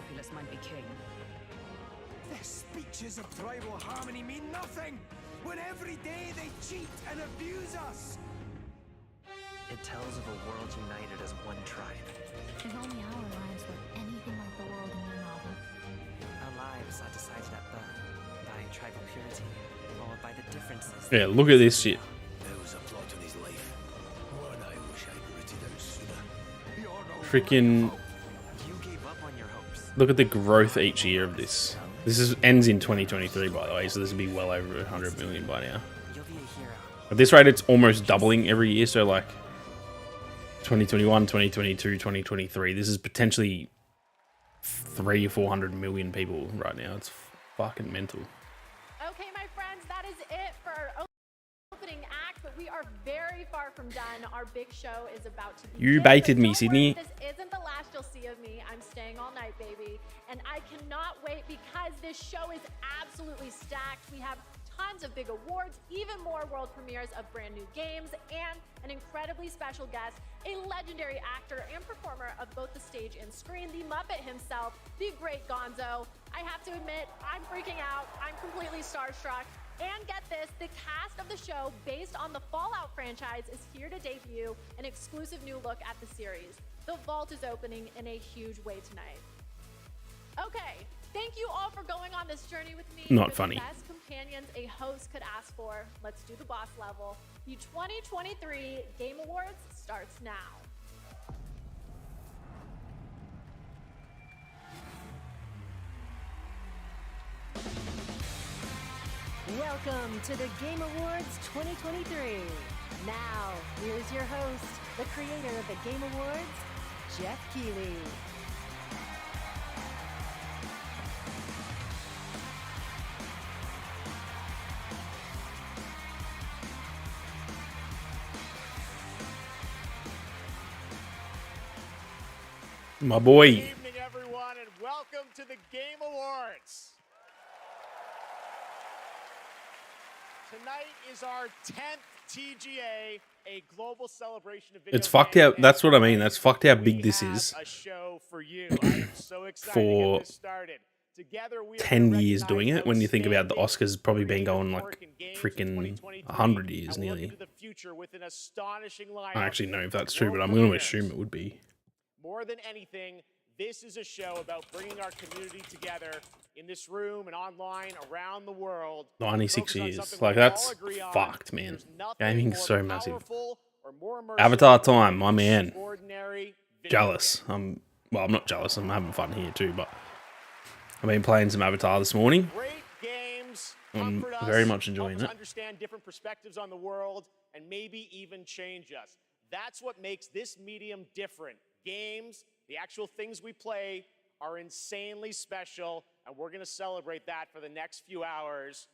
[SPEAKER 10] Their speeches of tribal harmony mean nothing when every day they cheat and abuse us.
[SPEAKER 18] It tells of a world united as one tribe.
[SPEAKER 15] If only our lives were anything like the world in your novel.
[SPEAKER 18] Our lives are decided at birth by tribal purity or by the differences.
[SPEAKER 1] Yeah, look at this shit.
[SPEAKER 9] There was a plot in his life. One I wish I'd written out sooner.
[SPEAKER 1] Freaking look at the growth each year of this. This ends in 2023, by the way, so this will be well over 100 million by now. At this rate, it's almost doubling every year, so like 2021, 2022, 2023. This is potentially 300 or 400 million people right now. It's fucking mental.
[SPEAKER 6] Okay, my friends, that is it for our opening act, but we are very far from done. Our big show is about to begin.
[SPEAKER 1] You baited me, Sydney.
[SPEAKER 6] This isn't the last you'll see of me. I'm staying all night, baby. And I cannot wait because this show is absolutely stacked. We have tons of big awards, even more world premieres of brand new games, and an incredibly special guest, a legendary actor and performer of both the stage and screen, the Muppet himself, the great Gonzo. I have to admit, I'm freaking out. I'm completely starstruck. And get this, the cast of the show, based on the Fallout franchise, is here to debut an exclusive new look at the series. The vault is opening in a huge way tonight. Okay, Thank you all for going on this journey with me.
[SPEAKER 1] Not
[SPEAKER 6] You're
[SPEAKER 1] funny.
[SPEAKER 6] The best companions a host could ask for. Let's do the boss level. The 2023 Game Awards starts now.
[SPEAKER 19] Welcome to the Game Awards 2023. Now, here's your host, the creator of the Game Awards, Jeff Keighley.
[SPEAKER 1] My boy.
[SPEAKER 20] Good evening, everyone, and welcome to the Game Awards. Tonight is our 10th TGA, a global celebration of video
[SPEAKER 1] It's fucked
[SPEAKER 20] games,
[SPEAKER 1] out. That's what I mean. That's fucked how big this is.
[SPEAKER 20] a show for you. I am so excited to
[SPEAKER 1] For
[SPEAKER 20] get this started. Together we are
[SPEAKER 1] 10 years doing it. When you think about the Oscars, probably been going like freaking 100 years nearly.
[SPEAKER 20] the future with an astonishing lineup.
[SPEAKER 1] I actually know if that's true, but I'm going to assume it would be.
[SPEAKER 20] More than anything, this is a show about bringing our community together in this room and online around the world.
[SPEAKER 1] 96
[SPEAKER 20] Focus on
[SPEAKER 1] years.
[SPEAKER 20] something
[SPEAKER 1] Like,
[SPEAKER 20] we all
[SPEAKER 1] that's
[SPEAKER 20] agree on.
[SPEAKER 1] fucked, man.
[SPEAKER 20] There's nothing
[SPEAKER 1] Gaming's
[SPEAKER 20] more
[SPEAKER 1] so massive.
[SPEAKER 20] powerful or more immersive
[SPEAKER 1] Avatar time, my man.
[SPEAKER 20] extraordinary video
[SPEAKER 1] Jealous. I'm not jealous. I'm having fun here too, but I've been playing some Avatar this morning.
[SPEAKER 20] Great games.
[SPEAKER 1] I'm
[SPEAKER 20] comfort us,
[SPEAKER 1] very much
[SPEAKER 20] help
[SPEAKER 1] enjoying
[SPEAKER 20] us
[SPEAKER 1] it.
[SPEAKER 20] understand different perspectives on the world and maybe even change us. That's what makes this medium different. Games, the actual things we play, are insanely special, and we're going to celebrate that for the next few hours.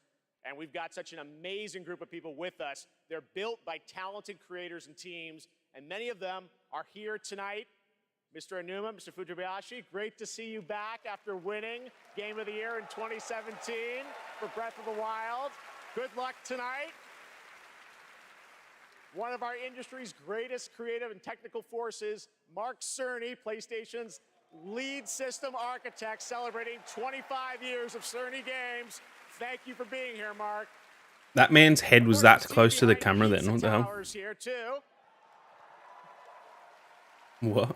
[SPEAKER 20] And we've got such an amazing group of people with us. They're built by talented creators and teams, and many of them are here tonight. Mr. Aonuma, Mr. Fujibayashi, great to see you back after winning Game of the Year in 2017 for Breath of the Wild. Good luck tonight. One of our industry's greatest creative and technical forces, Mark Cerny, PlayStation's lead system architect, celebrating 25 years of Cerny games. Thank you for being here, Mark.
[SPEAKER 1] That man's head was that close to the camera then. What the hell?
[SPEAKER 20] Towers here too.
[SPEAKER 1] What?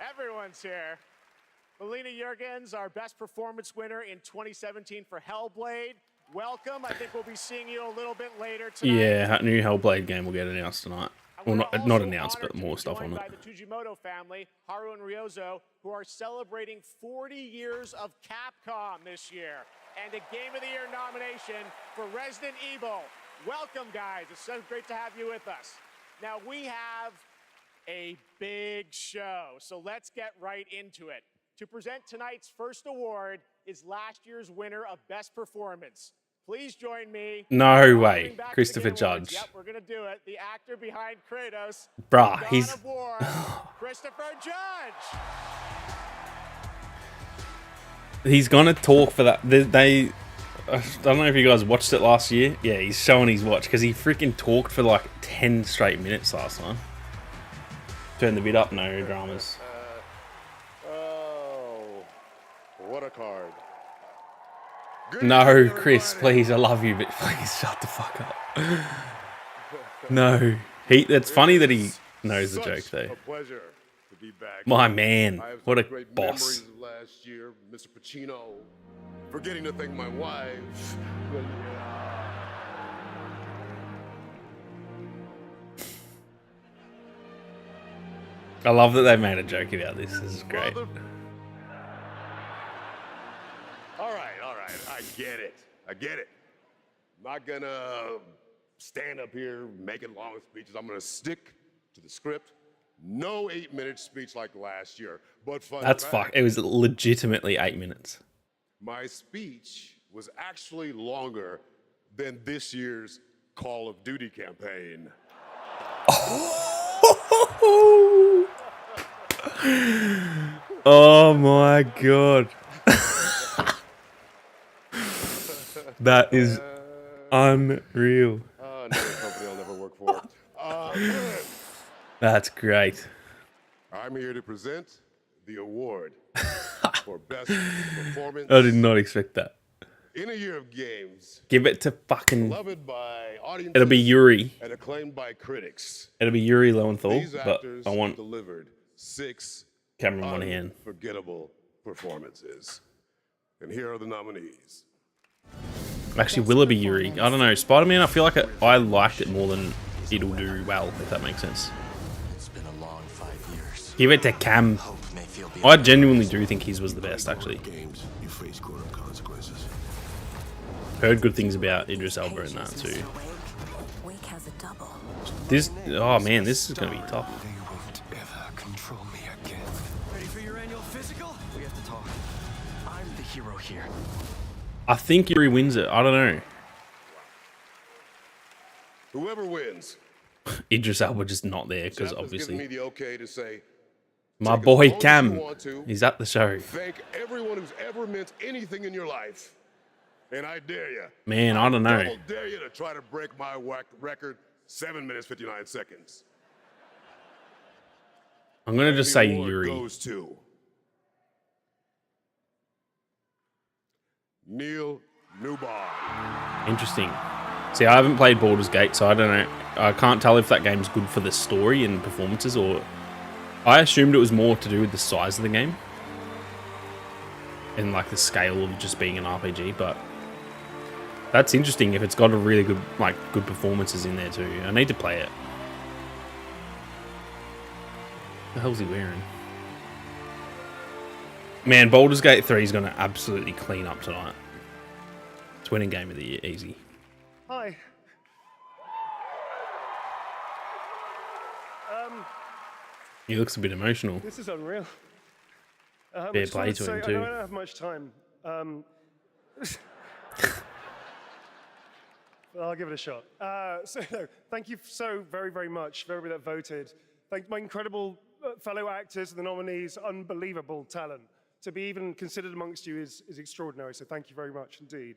[SPEAKER 20] Everyone's here. Melina Jurgens, our best performance winner in 2017 for Hellblade. Welcome. I think we'll be seeing you a little bit later tonight.
[SPEAKER 1] Yeah, a new Hellblade game will get announced tonight. Well, not announced, but more stuff on it.
[SPEAKER 20] By the Tujimoto family, Haru and Ryozo, who are celebrating 40 years of Capcom this year, and a Game of the Year nomination for Resident Evil. Welcome, guys. It's so great to have you with us. Now, we have a big show, so let's get right into it. To present tonight's first award is last year's winner of Best Performance. Please join me.
[SPEAKER 1] No way. Christopher Judge.
[SPEAKER 20] Yep, we're going to do it. The actor behind Kratos.
[SPEAKER 1] Bruh,
[SPEAKER 20] God
[SPEAKER 1] he's...
[SPEAKER 20] of War, Christopher Judge.
[SPEAKER 1] He's going to talk for that. I don't know if you guys watched it last year. Yeah, he's showing his watch because he freaking talked for like 10 straight minutes last time. Turn the bit up, no dramas.
[SPEAKER 21] Oh, what a card.
[SPEAKER 1] No, Chris, please, I love you, but please shut the fuck up. No. It's funny that he knows the joke, though.
[SPEAKER 21] A pleasure to be back.
[SPEAKER 1] My man,
[SPEAKER 21] I have
[SPEAKER 1] what a
[SPEAKER 21] some great
[SPEAKER 1] boss.
[SPEAKER 21] memories of last year, Mr. Pacino. Forgetting to thank my wife.
[SPEAKER 1] I love that they made a joke about this. This is great.
[SPEAKER 21] All right, I get it. I'm not gonna stand up here making long speeches. I'm gonna stick to the script. No 8-minute speech like last year, but fun
[SPEAKER 1] That's
[SPEAKER 21] fact,
[SPEAKER 1] fuck. It was legitimately 8 minutes.
[SPEAKER 21] my speech was actually longer than this year's Call of Duty campaign.
[SPEAKER 1] Oh my god. That is unreal.
[SPEAKER 21] Another company I'll never work for.
[SPEAKER 1] That's great.
[SPEAKER 21] I'm here to present the award for best performance.
[SPEAKER 1] I did not expect that.
[SPEAKER 21] In a year of games.
[SPEAKER 1] Give it to fucking...
[SPEAKER 21] Beloved by audiences.
[SPEAKER 1] It'll be Yuri.
[SPEAKER 21] And acclaimed by critics.
[SPEAKER 1] It'll be Yuri Lowenthal,
[SPEAKER 21] These
[SPEAKER 1] but
[SPEAKER 21] actors
[SPEAKER 1] I want
[SPEAKER 21] delivered 6
[SPEAKER 1] Cameron Monaghan.
[SPEAKER 21] Unforgettable performances. And here are the nominees.
[SPEAKER 1] Actually, will it be Yuri? I don't know. Spider-Man, I feel like I liked it more than it'll do well, if that makes sense.
[SPEAKER 9] It's been a long 5 years.
[SPEAKER 1] Give it to Cam. I genuinely do think his was the best, actually.
[SPEAKER 9] Games, you face grown-up consequences.
[SPEAKER 1] Heard good things about Idris Elba in that too.
[SPEAKER 11] Wake has a double.
[SPEAKER 1] This, oh man, this is gonna be tough.
[SPEAKER 9] They won't ever control me again.
[SPEAKER 10] Ready for your annual physical?
[SPEAKER 18] We have to talk. I'm the hero here.
[SPEAKER 1] I think Yuri wins it. I don't know.
[SPEAKER 21] Whoever wins.
[SPEAKER 1] Idris Elba just not there because
[SPEAKER 21] Jeff has
[SPEAKER 1] obviously
[SPEAKER 21] given me the okay to say,
[SPEAKER 1] my
[SPEAKER 21] take
[SPEAKER 1] boy
[SPEAKER 21] as long as you
[SPEAKER 1] Cam,
[SPEAKER 21] want to.
[SPEAKER 1] he's at the show.
[SPEAKER 21] Thank everyone who's ever meant anything in your life. And I dare you.
[SPEAKER 1] Man, I don't know.
[SPEAKER 21] Double dare you to try to break my record, 7 minutes, 59 seconds.
[SPEAKER 1] I'm gonna just say
[SPEAKER 21] The award
[SPEAKER 1] Yuri.
[SPEAKER 21] goes to Neil Newbar.
[SPEAKER 1] Interesting. See, I haven't played Baldur's Gate, so I don't know. I can't tell if that game's good for the story and performances, or I assumed it was more to do with the size of the game and like the scale of just being an RPG. But that's interesting if it's got a really good, like, good performances in there too. I need to play it. What the hell's he wearing? Man, Baldur's Gate 3 is gonna absolutely clean up tonight. It's winning game of the year, easy.
[SPEAKER 3] Hi.
[SPEAKER 1] He looks a bit emotional.
[SPEAKER 3] This is unreal.
[SPEAKER 1] Fair
[SPEAKER 3] I just
[SPEAKER 1] play
[SPEAKER 3] wanted
[SPEAKER 1] to
[SPEAKER 3] say,
[SPEAKER 1] him
[SPEAKER 3] I
[SPEAKER 1] too.
[SPEAKER 3] don't have much time. Well, I'll give it a shot. No, thank you so very, very much for everybody that voted. Thank my incredible fellow actors and the nominees. Unbelievable talent. To be even considered amongst you is extraordinary, so thank you very much indeed.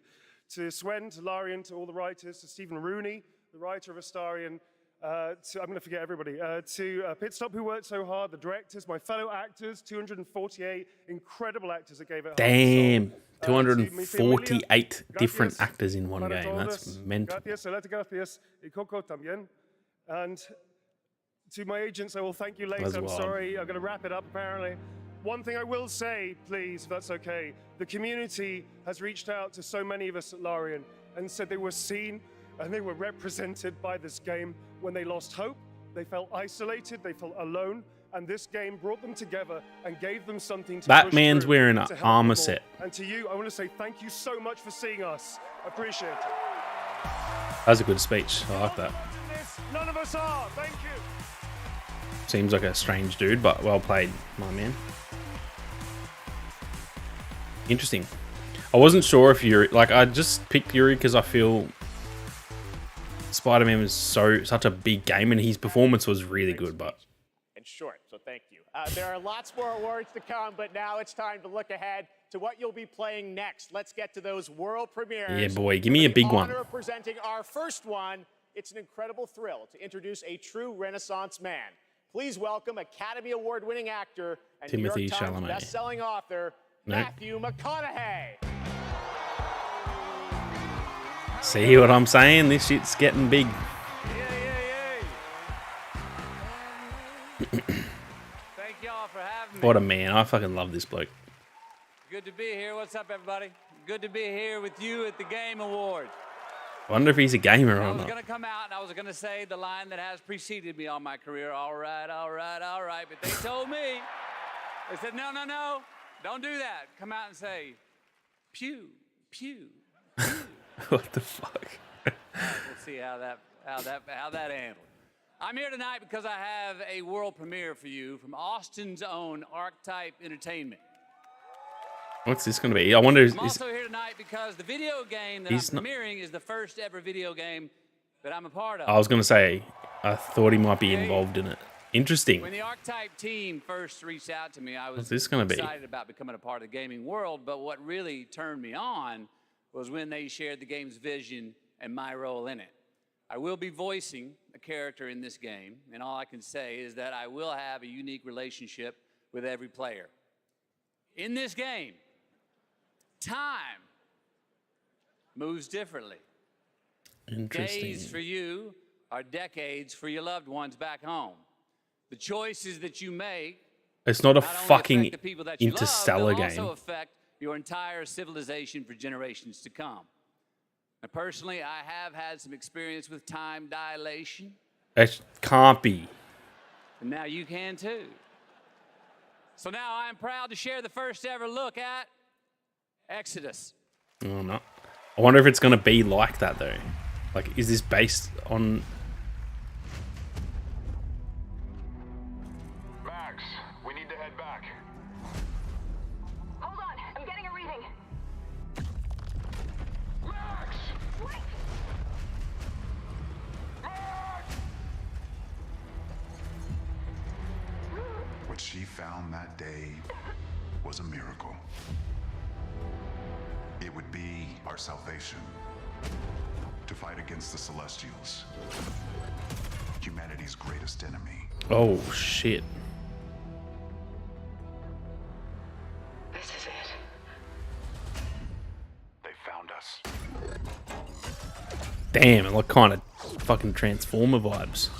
[SPEAKER 3] To Swen, to Larian, to all the writers, to Stephen Rooney, the writer of Astarion, I'm going to forget everybody, to Pitstop, who worked so hard, the directors, my fellow actors, 248 incredible actors that gave it
[SPEAKER 1] Damn,
[SPEAKER 3] to Emilia,
[SPEAKER 1] 248 different
[SPEAKER 3] gracias
[SPEAKER 1] actors in one
[SPEAKER 3] para
[SPEAKER 1] game. That's
[SPEAKER 3] todos,
[SPEAKER 1] mental.
[SPEAKER 3] gracias, gracias, y Coco también. And to my agents, I will thank you later.
[SPEAKER 1] As
[SPEAKER 3] I'm
[SPEAKER 1] well.
[SPEAKER 3] sorry, I'm going to wrap it up apparently. One thing I will say, please, if that's okay, the community has reached out to so many of us at Larian and said they were seen and they were represented by this game. When they lost hope, they felt isolated, they felt alone, and this game brought them together and gave them something to
[SPEAKER 1] Batman's
[SPEAKER 3] push through
[SPEAKER 1] wearing an
[SPEAKER 3] to help
[SPEAKER 1] armor
[SPEAKER 3] them all.
[SPEAKER 1] set.
[SPEAKER 3] And to you, I want to say thank you so much for seeing us. I appreciate it.
[SPEAKER 1] That's a good speech. I like that.
[SPEAKER 3] None of us are. Thank you.
[SPEAKER 1] Seems like a strange dude, but well played, my man. Interesting. I wasn't sure if Yuri, like, I just picked Yuri because I feel Spider-Man was such a big game and his performance was really good, but
[SPEAKER 20] And short, so thank you. There are lots more awards to come, but now it's time to look ahead to what you'll be playing next. Let's get to those world premieres.
[SPEAKER 1] yeah, boy, give me a big one.
[SPEAKER 20] Honor of presenting our first one. It's an incredible thrill to introduce a true Renaissance man. Please welcome Academy Award-winning actor and
[SPEAKER 1] Timothy
[SPEAKER 20] New York Times
[SPEAKER 1] Chalamet.
[SPEAKER 20] best-selling author
[SPEAKER 1] Nope.
[SPEAKER 20] Matthew McConaughey.
[SPEAKER 1] See what I'm saying? This shit's getting big.
[SPEAKER 22] Thank y'all for having me.
[SPEAKER 1] What a man. I fucking love this bloke.
[SPEAKER 22] Good to be here. What's up, everybody? Good to be here with you at the Game Awards.
[SPEAKER 1] I wonder if he's a gamer
[SPEAKER 22] I
[SPEAKER 1] or
[SPEAKER 22] was
[SPEAKER 1] not.
[SPEAKER 22] going to come out and I was going to say the line that has preceded me all my career. All right, all right, all right. But they told me, they said, no, no, no, don't do that. Come out and say, pew, pew.
[SPEAKER 1] What the fuck?
[SPEAKER 22] We'll see how that handles. I'm here tonight because I have a world premiere for you from Austin's own Archetype Entertainment.
[SPEAKER 1] What's this going to be? I wonder.
[SPEAKER 22] I'm also here tonight because the video game that I'm
[SPEAKER 1] He's not-
[SPEAKER 22] premiering is the first ever video game that I'm a part of.
[SPEAKER 1] I was going to say, I thought he might be involved in it. Interesting.
[SPEAKER 22] When the Archetype team first reached out to me, I was
[SPEAKER 1] What's this gonna be?
[SPEAKER 22] excited about becoming a part of the gaming world, but what really turned me on was when they shared the game's vision and my role in it. I will be voicing a character in this game, and all I can say is that I will have a unique relationship with every player. In this game, time moves differently.
[SPEAKER 1] Interesting.
[SPEAKER 22] Days for you are decades for your loved ones back home. The choices that you make
[SPEAKER 1] It's not a
[SPEAKER 22] not only
[SPEAKER 1] fucking
[SPEAKER 22] affect the people that you
[SPEAKER 1] Interstellar
[SPEAKER 22] love, they'll
[SPEAKER 1] game.
[SPEAKER 22] also affect your entire civilization for generations to come. And personally, I have had some experience with time dilation,
[SPEAKER 1] It can't be.
[SPEAKER 22] and now you can too. So now I am proud to share the first ever look at Exodus.
[SPEAKER 1] Oh, no. I wonder if it's going to be like that, though. Like, is this based on...
[SPEAKER 9] Max, we need to head back.
[SPEAKER 8] Hold on, I'm getting a reading.
[SPEAKER 9] Max!
[SPEAKER 8] Wait!
[SPEAKER 2] What she found that day was a miracle. It would be our salvation to fight against the Celestials, humanity's greatest enemy.
[SPEAKER 1] Oh, shit.
[SPEAKER 8] This is it.
[SPEAKER 2] They found us.
[SPEAKER 1] Damn, like kind of fucking Transformer vibes.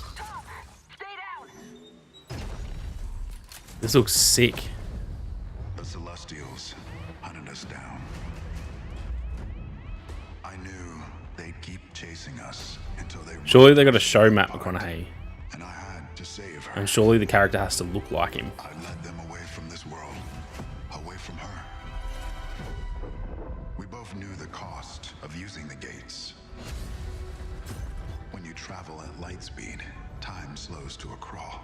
[SPEAKER 8] Stay down.
[SPEAKER 1] This looks sick.
[SPEAKER 2] The Celestials hunted us down. I knew they'd keep chasing us until they...
[SPEAKER 1] Surely they got to show Matt McConaughey.
[SPEAKER 2] And I had to save her.
[SPEAKER 1] And surely the character has to look like him.
[SPEAKER 2] I led them away from this world, away from her. We both knew the cost of using the gates. When you travel at light speed, time slows to a crawl.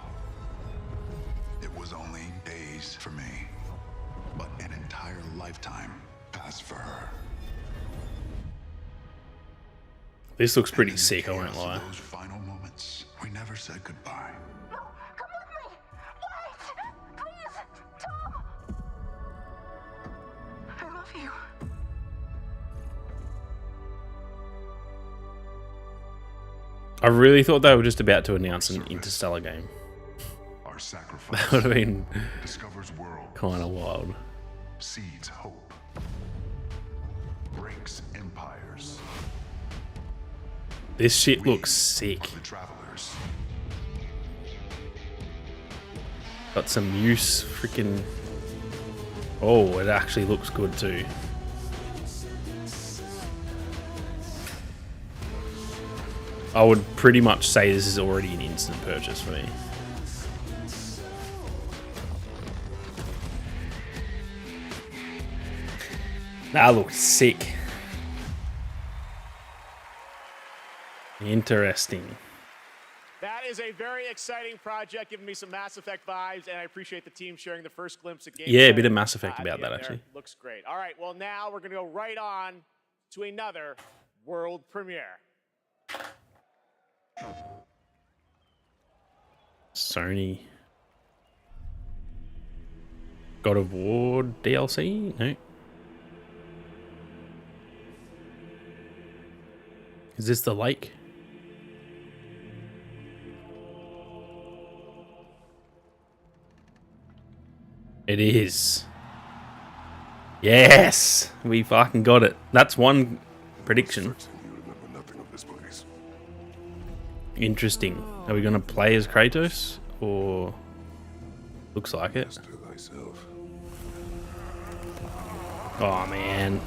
[SPEAKER 2] It was only days for me, but an entire lifetime passed for her.
[SPEAKER 1] This looks pretty sick, I won't lie.
[SPEAKER 2] Those final moments, we never said goodbye.
[SPEAKER 8] No, come with me. Wait, please, Tom. I love you.
[SPEAKER 1] I really thought they were just about to announce an Interstellar game.
[SPEAKER 2] Our sacrifice
[SPEAKER 1] That would have been
[SPEAKER 2] discovers worlds,
[SPEAKER 1] kind of wild.
[SPEAKER 2] seeds hope, breaks empires.
[SPEAKER 1] This shit looks sick.
[SPEAKER 2] The travelers.
[SPEAKER 1] Got some use freaking... Oh, it actually looks good too. I would pretty much say this is already an instant purchase for me. That looks sick. Interesting.
[SPEAKER 20] That is a very exciting project, giving me some Mass Effect vibes, and I appreciate the team sharing the first glimpse of gameplay.
[SPEAKER 1] Yeah, a bit of Mass Effect
[SPEAKER 20] at
[SPEAKER 1] about
[SPEAKER 20] the end
[SPEAKER 1] that,
[SPEAKER 20] there.
[SPEAKER 1] actually.
[SPEAKER 20] Looks great. All right, well, now we're going to go right on to another world premiere.
[SPEAKER 1] Sony. God of War DLC? No. Is this the lake? It is. Yes! We fucking got it. That's one prediction. Interesting. Are we going to play as Kratos? Or... Looks like it. Oh, man.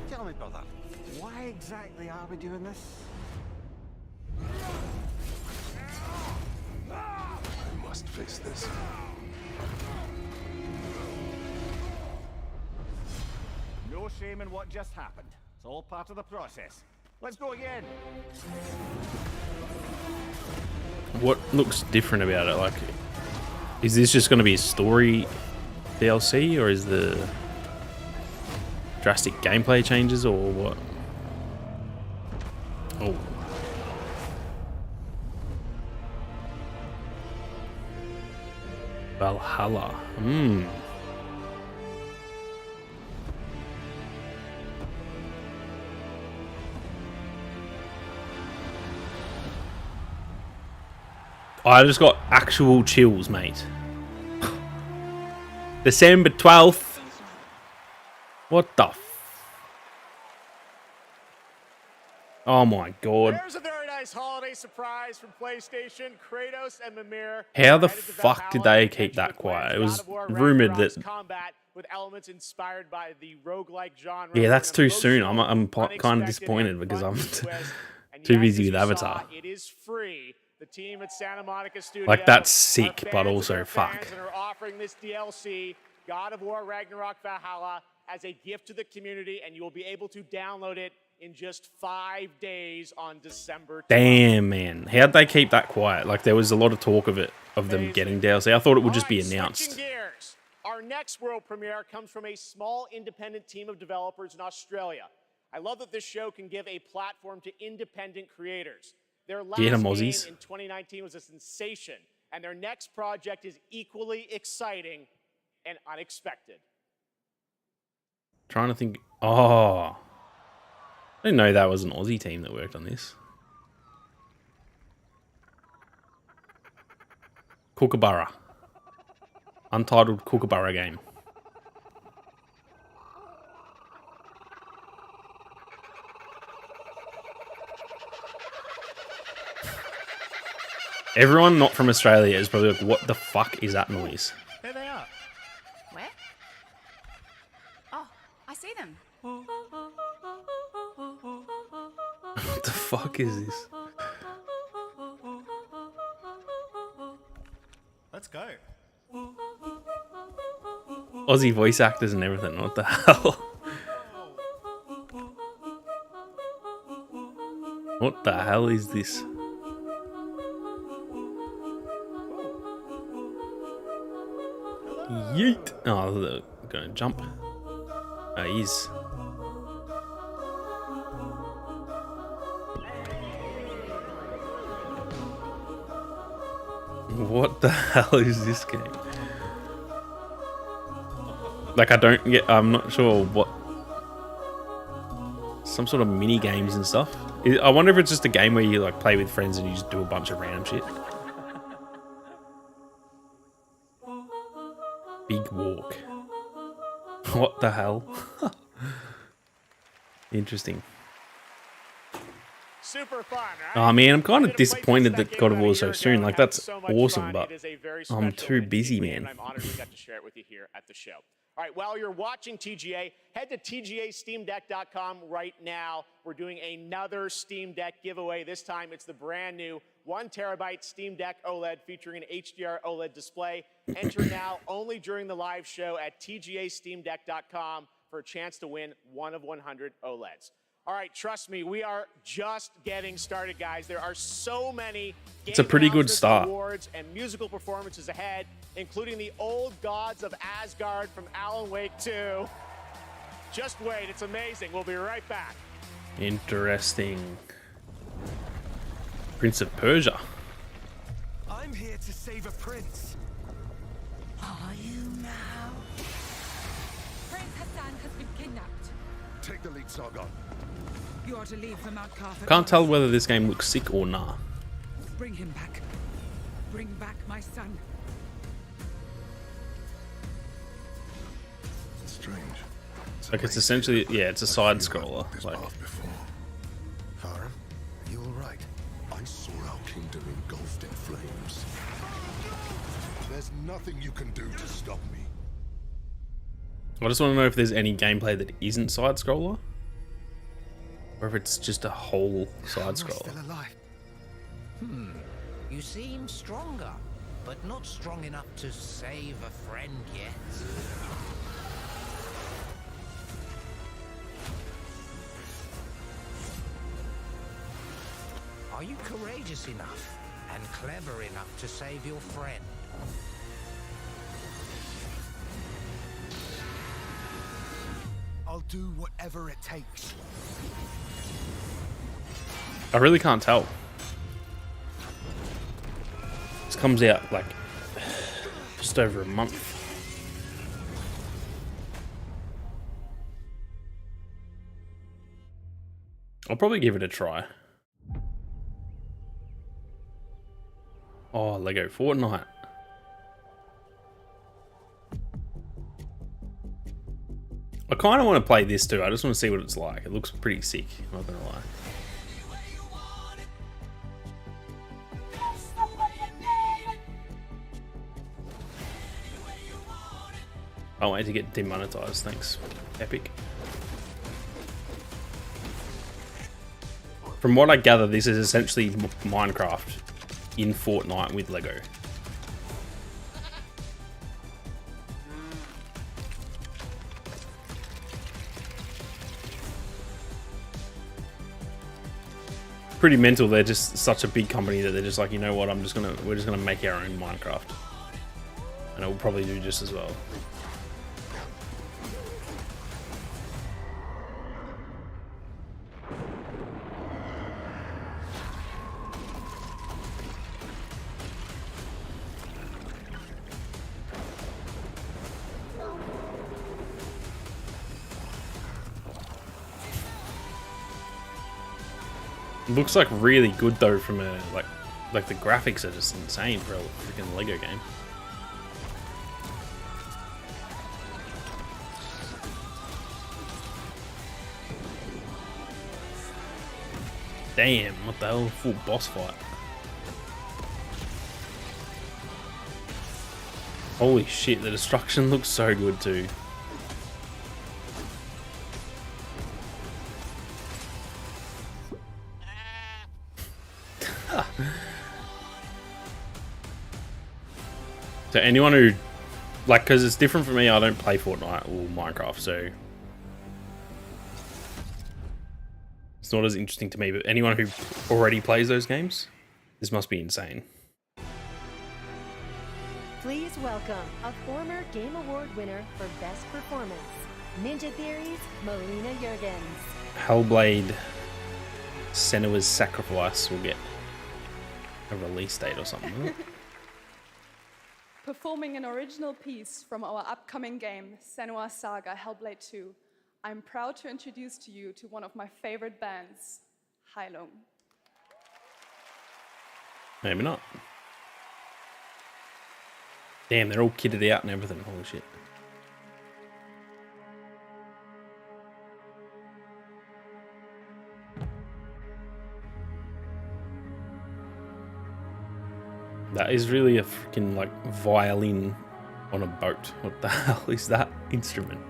[SPEAKER 10] Tell me, brother, why exactly are we doing this?
[SPEAKER 21] I must face this.
[SPEAKER 10] No shame in what just happened. It's all part of the process. Let's go again.
[SPEAKER 1] What looks different about it? Like, is this just going to be a story DLC, or is the drastic gameplay changes, or what? Oh. Valhalla. Hmm. I just got actual chills, mate. December 12th. What the f... Oh my god.
[SPEAKER 20] There's a very nice holiday surprise from PlayStation. Kratos and Mimir.
[SPEAKER 1] How the fuck did they keep that quiet? It was rumored that.
[SPEAKER 20] Combat with elements inspired by the roguelike genre.
[SPEAKER 1] Yeah, that's too soon. I'm kind of disappointed because I'm too busy with Avatar.
[SPEAKER 20] It is free. The team at Santa Monica Studios.
[SPEAKER 1] Like, that's sick, but also fuck.
[SPEAKER 20] And are offering this DLC, God of War Ragnarok Valhalla, as a gift to the community, and you will be able to download it in just 5 days on December 12th.
[SPEAKER 1] Damn, man. How'd they keep that quiet? Like, there was a lot of talk of them getting DLC. I thought it would just be announced.
[SPEAKER 20] Switching gears. Our next world premiere comes from a small independent team of developers in Australia. I love that this show can give a platform to independent creators. Their last game in 2019 was a sensation, and their next project is equally exciting and unexpected.
[SPEAKER 1] Trying to think. Oh. I didn't know that was an Aussie team that worked on this. Kookaburra. Untitled Kookaburra game. Everyone not from Australia is probably like, what the fuck is that noise?
[SPEAKER 4] There they are.
[SPEAKER 16] Where? Oh, I see them.
[SPEAKER 1] What the fuck is this?
[SPEAKER 4] Let's go.
[SPEAKER 1] Aussie voice actors and everything. What the hell? What the hell is this? Yeet! Oh, they're gonna jump. Oh, he is. What the hell is this game? Like, I'm not sure what. Some sort of mini games and stuff. I wonder if it's just a game where you like play with friends and you just do a bunch of random shit. Big walk. What the hell? Interesting.
[SPEAKER 20] Super fun, right?
[SPEAKER 1] Oh man, I'm kind of disappointed that God of War is so soon. Like, that's awesome, but I'm too busy, man.
[SPEAKER 20] I'm honored we got to share it with you here at the show. All right, while you're watching TGA, head to TGASteamDeck.com right now. We're doing another Steam Deck giveaway. This time it's the brand new 1 terabyte Steam Deck OLED featuring an HDR OLED display. Enter now only during the live show at TGASteamDeck.com for a chance to win 1 of 100 OLEDs. All right, trust me, we are just getting started, guys. There are so many
[SPEAKER 1] It's a pretty good start.
[SPEAKER 20] Awards and musical performances ahead, including the Old Gods of Asgard from Alan Wake 2. Just wait, it's amazing. We'll be right back.
[SPEAKER 1] Interesting. Prince of Persia.
[SPEAKER 10] I'm here to save a prince.
[SPEAKER 16] Are you now?
[SPEAKER 5] Prince Hassan has been kidnapped.
[SPEAKER 10] Take the lead, Sargon.
[SPEAKER 5] You are to leave for Mount Carthage.
[SPEAKER 1] Can't tell whether this game looks sick or nah.
[SPEAKER 5] Bring him back. Bring back my son.
[SPEAKER 2] Strange.
[SPEAKER 1] Like, it's essentially, yeah, it's a side scroller. Like,
[SPEAKER 2] Farum, are you all right? I saw our kingdom engulfed in flames. There's nothing you can do to stop me.
[SPEAKER 1] I just want to know if there's any gameplay that isn't side scroller, or if it's just a whole side scroller.
[SPEAKER 14] You seem stronger, but not strong enough to save a friend yet. Are you courageous enough and clever enough to save your friend?
[SPEAKER 10] I'll do whatever it takes.
[SPEAKER 1] I really can't tell. This comes out like just over a month. I'll probably give it a try. Oh, Lego Fortnite. I kind of want to play this too. I just want to see what it's like. It looks pretty sick, not gonna lie. I'll wait to get demonetized. Thanks, Epic. From what I gather, this is essentially Minecraft in Fortnite with Lego. Pretty mental. They're just such a big company that they're just like, you know what? We're just gonna make our own Minecraft, and it will probably do just as well. Looks like really good though from a like the graphics are just insane for a freaking Lego game. Damn, what the hell? Full boss fight. Holy shit, the destruction looks so good too. So anyone who, like, because it's different for me, I don't play Fortnite or Minecraft, so it's not as interesting to me, but anyone who already plays those games, this must be insane.
[SPEAKER 19] Please welcome a former Game Award winner for Best Performance, Ninja Theory's Melina Juergens.
[SPEAKER 1] Hellblade Senua's Sacrifice will get a release date or something, won't it?
[SPEAKER 4] Performing an original piece from our upcoming game, Senua's Saga Hellblade 2, I'm proud to introduce to you to one of my favorite bands, Heilung.
[SPEAKER 1] Maybe not. Damn, they're all kitted out and everything. Holy shit. That is really a freaking like violin on a boat. What the hell is that instrument?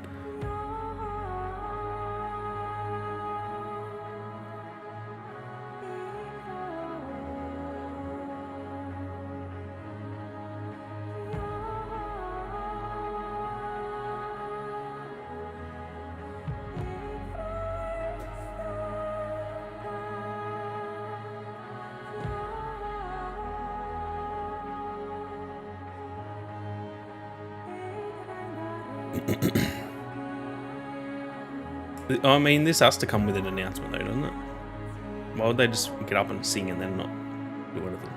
[SPEAKER 1] I mean, this has to come with an announcement though, doesn't it? Why would they just get up and sing and then not do anything?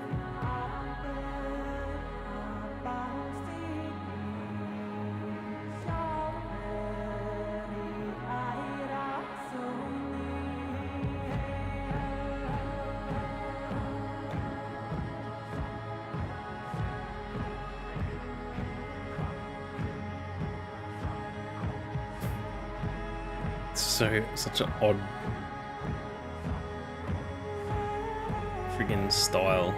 [SPEAKER 1] Such an odd friggin' style.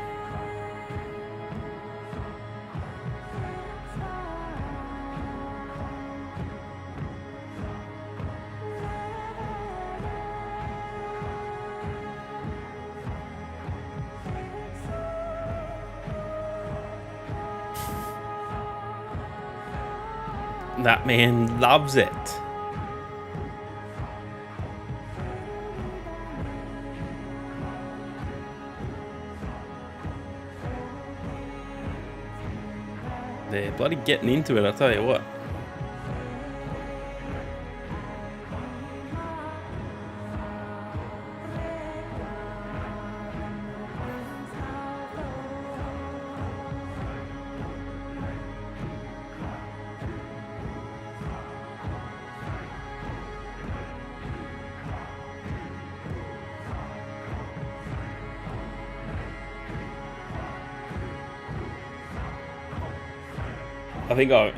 [SPEAKER 1] That man loves it. They're bloody getting into it, I'll tell you what. I think I've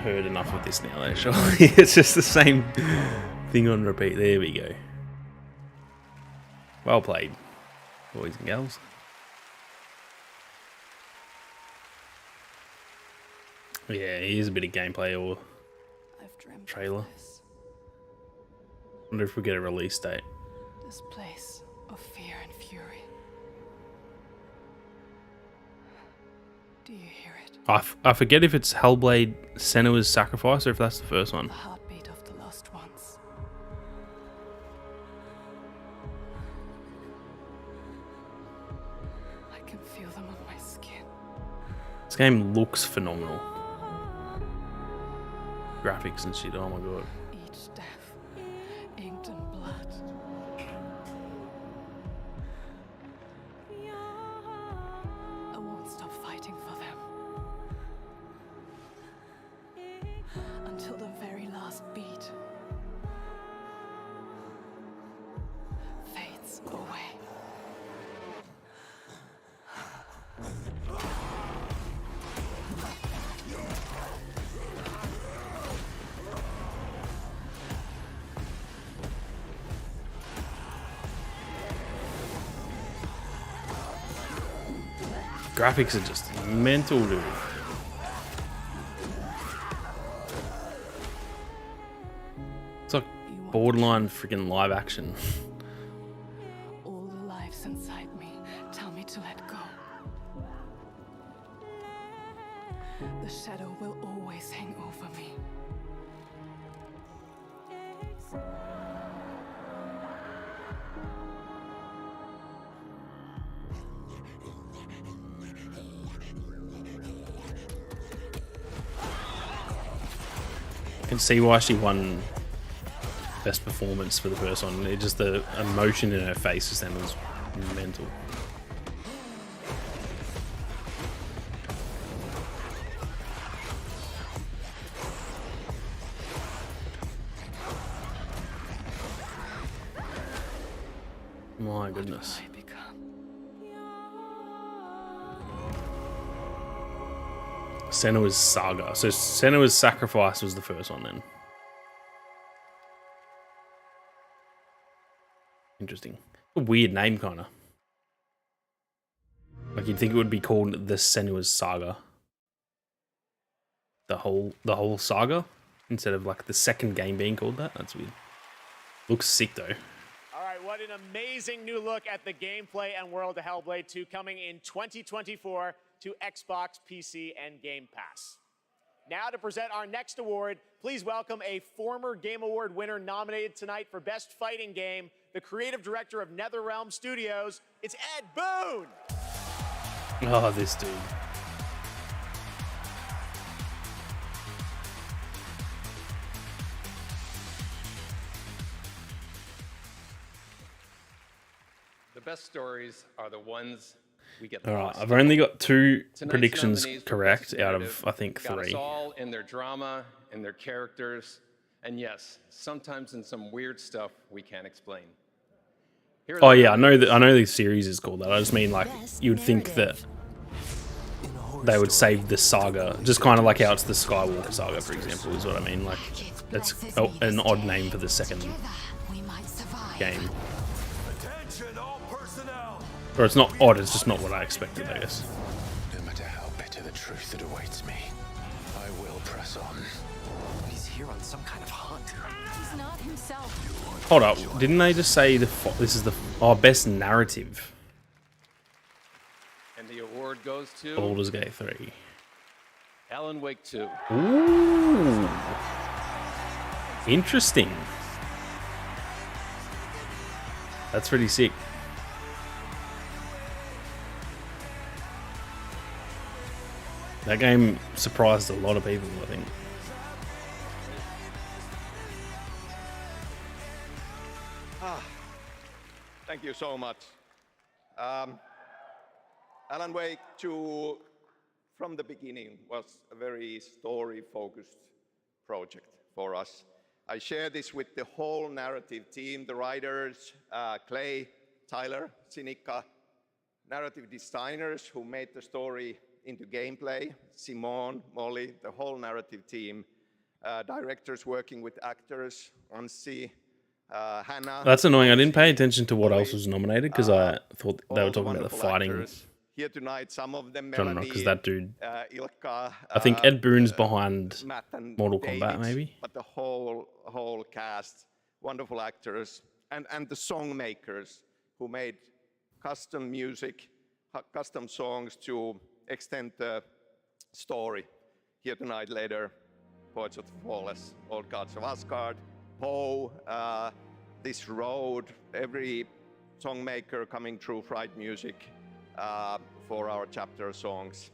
[SPEAKER 1] heard enough of this now, though, surely. It's just the same thing on repeat. There we go. Well played, boys and girls. Yeah, here's a bit of gameplay or
[SPEAKER 16] dreamt
[SPEAKER 1] trailer.
[SPEAKER 16] of this.
[SPEAKER 1] Wonder if we get a release date.
[SPEAKER 16] This place of fear and fury. Do you hear it?
[SPEAKER 1] I forget if it's Hellblade Senua's Sacrifice or if that's the first one.
[SPEAKER 16] The heartbeat of the lost ones. I can feel them on my skin.
[SPEAKER 1] This game looks phenomenal. Graphics and shit, oh my god.
[SPEAKER 16] Each death, inked in blood. I won't stop fighting for them. Until the very last beat fades away.
[SPEAKER 1] Graphics are just mental, dude. It's like borderline freaking live action.
[SPEAKER 16] All the lives inside me tell me to let go. The shadow will always hang over me.
[SPEAKER 1] I can see why she won best performance for the first one. It just the emotion in her face just then was mental. My goodness. Senua's Saga. So Senua's Sacrifice was the first one then. Interesting. A weird name, kind of. Like you'd think it would be called the Senua's Saga. The whole saga instead of like the second game being called that. That's weird. Looks sick though.
[SPEAKER 20] All right, what an amazing new look at the gameplay and world of Hellblade 2 coming in 2024 to Xbox, PC, and Game Pass. Now to present our next award, please welcome a former Game Award winner nominated tonight for Best Fighting Game, the creative director of NetherRealm Studios. It's Ed Boon.
[SPEAKER 1] Oh, this dude.
[SPEAKER 7] The best stories are the ones we get.
[SPEAKER 1] All right, I've only got two
[SPEAKER 7] Tonight's
[SPEAKER 1] predictions
[SPEAKER 7] nominees for
[SPEAKER 1] correct
[SPEAKER 7] Best
[SPEAKER 1] out
[SPEAKER 7] Narrative
[SPEAKER 1] of I think
[SPEAKER 7] got us
[SPEAKER 1] 3.
[SPEAKER 7] all in their drama, in their characters, and yes, sometimes in some weird stuff we can't explain. Here are
[SPEAKER 1] Oh
[SPEAKER 7] the
[SPEAKER 1] yeah, I know the series is called that. I just mean like you would think that they would save the saga, just kind of like how it's the Skywalker saga, for example, is what I mean. Like that's an odd name for the second game. Or it's not odd, it's just not what I expected, I guess.
[SPEAKER 9] No matter how bitter the truth that awaits me, I will press on.
[SPEAKER 14] He's here on some kind of hunt.
[SPEAKER 8] He's not himself.
[SPEAKER 1] Hold up, didn't they just say this is the best narrative?
[SPEAKER 7] And the award goes to
[SPEAKER 1] Baldur's Gate 3.
[SPEAKER 7] Alan Wake 2.
[SPEAKER 1] Ooh. Interesting. That's pretty sick. That game surprised a lot of people, I think.
[SPEAKER 12] Thank you so much. Alan Wake 2, from the beginning, was a very story-focused project for us. I share this with the whole narrative team, the writers, Clay, Tyler, Sinica, narrative designers who made the story into gameplay, Simone, Molly, the whole narrative team, directors working with actors, Ansi, Hannah.
[SPEAKER 1] That's annoying. I didn't pay attention to what else was nominated because I thought they were talking about the fighting
[SPEAKER 12] here tonight. Some of them,
[SPEAKER 1] Don't know,
[SPEAKER 12] Melanie,
[SPEAKER 1] because that dude.
[SPEAKER 12] Ilkka,
[SPEAKER 1] I think Ed Boon's behind
[SPEAKER 12] Matt and
[SPEAKER 1] Mortal
[SPEAKER 12] David,
[SPEAKER 1] Kombat, maybe.
[SPEAKER 12] But the whole cast, wonderful actors, and the song makers who made custom music, custom songs to extend the story. Here tonight, later, Poets of the Flawless, Old Gods of Asgard, Poe, This Road, every song maker coming through Fright Music for our chapter songs.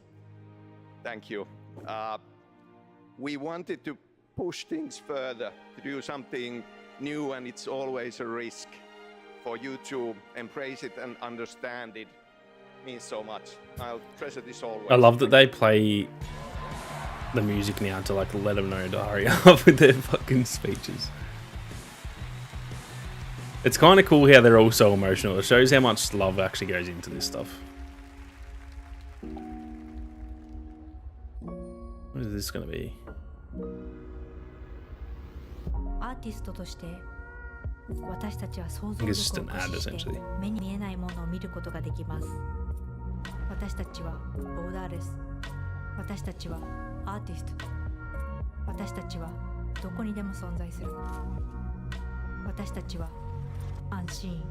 [SPEAKER 12] Thank you. We wanted to push things further, to do something new, and it's always a risk. For you to embrace it and understand it means so much. I'll treasure this always.
[SPEAKER 1] I love that they play the music now to like let them know to hurry up with their fucking speeches. It's kind of cool how they're all so emotional. It shows how much love actually goes into this stuff. What is this going to be?
[SPEAKER 13] アーティストとして私たちは想像
[SPEAKER 1] I think it's just
[SPEAKER 13] 力を
[SPEAKER 1] an
[SPEAKER 13] 駆
[SPEAKER 1] ad
[SPEAKER 13] 使して
[SPEAKER 1] essentially.
[SPEAKER 13] 目に見えないものを見ることができます。私たちはボーダーレス。私たちはアーティスト。私たちはどこにでも存在する。私たちは安心。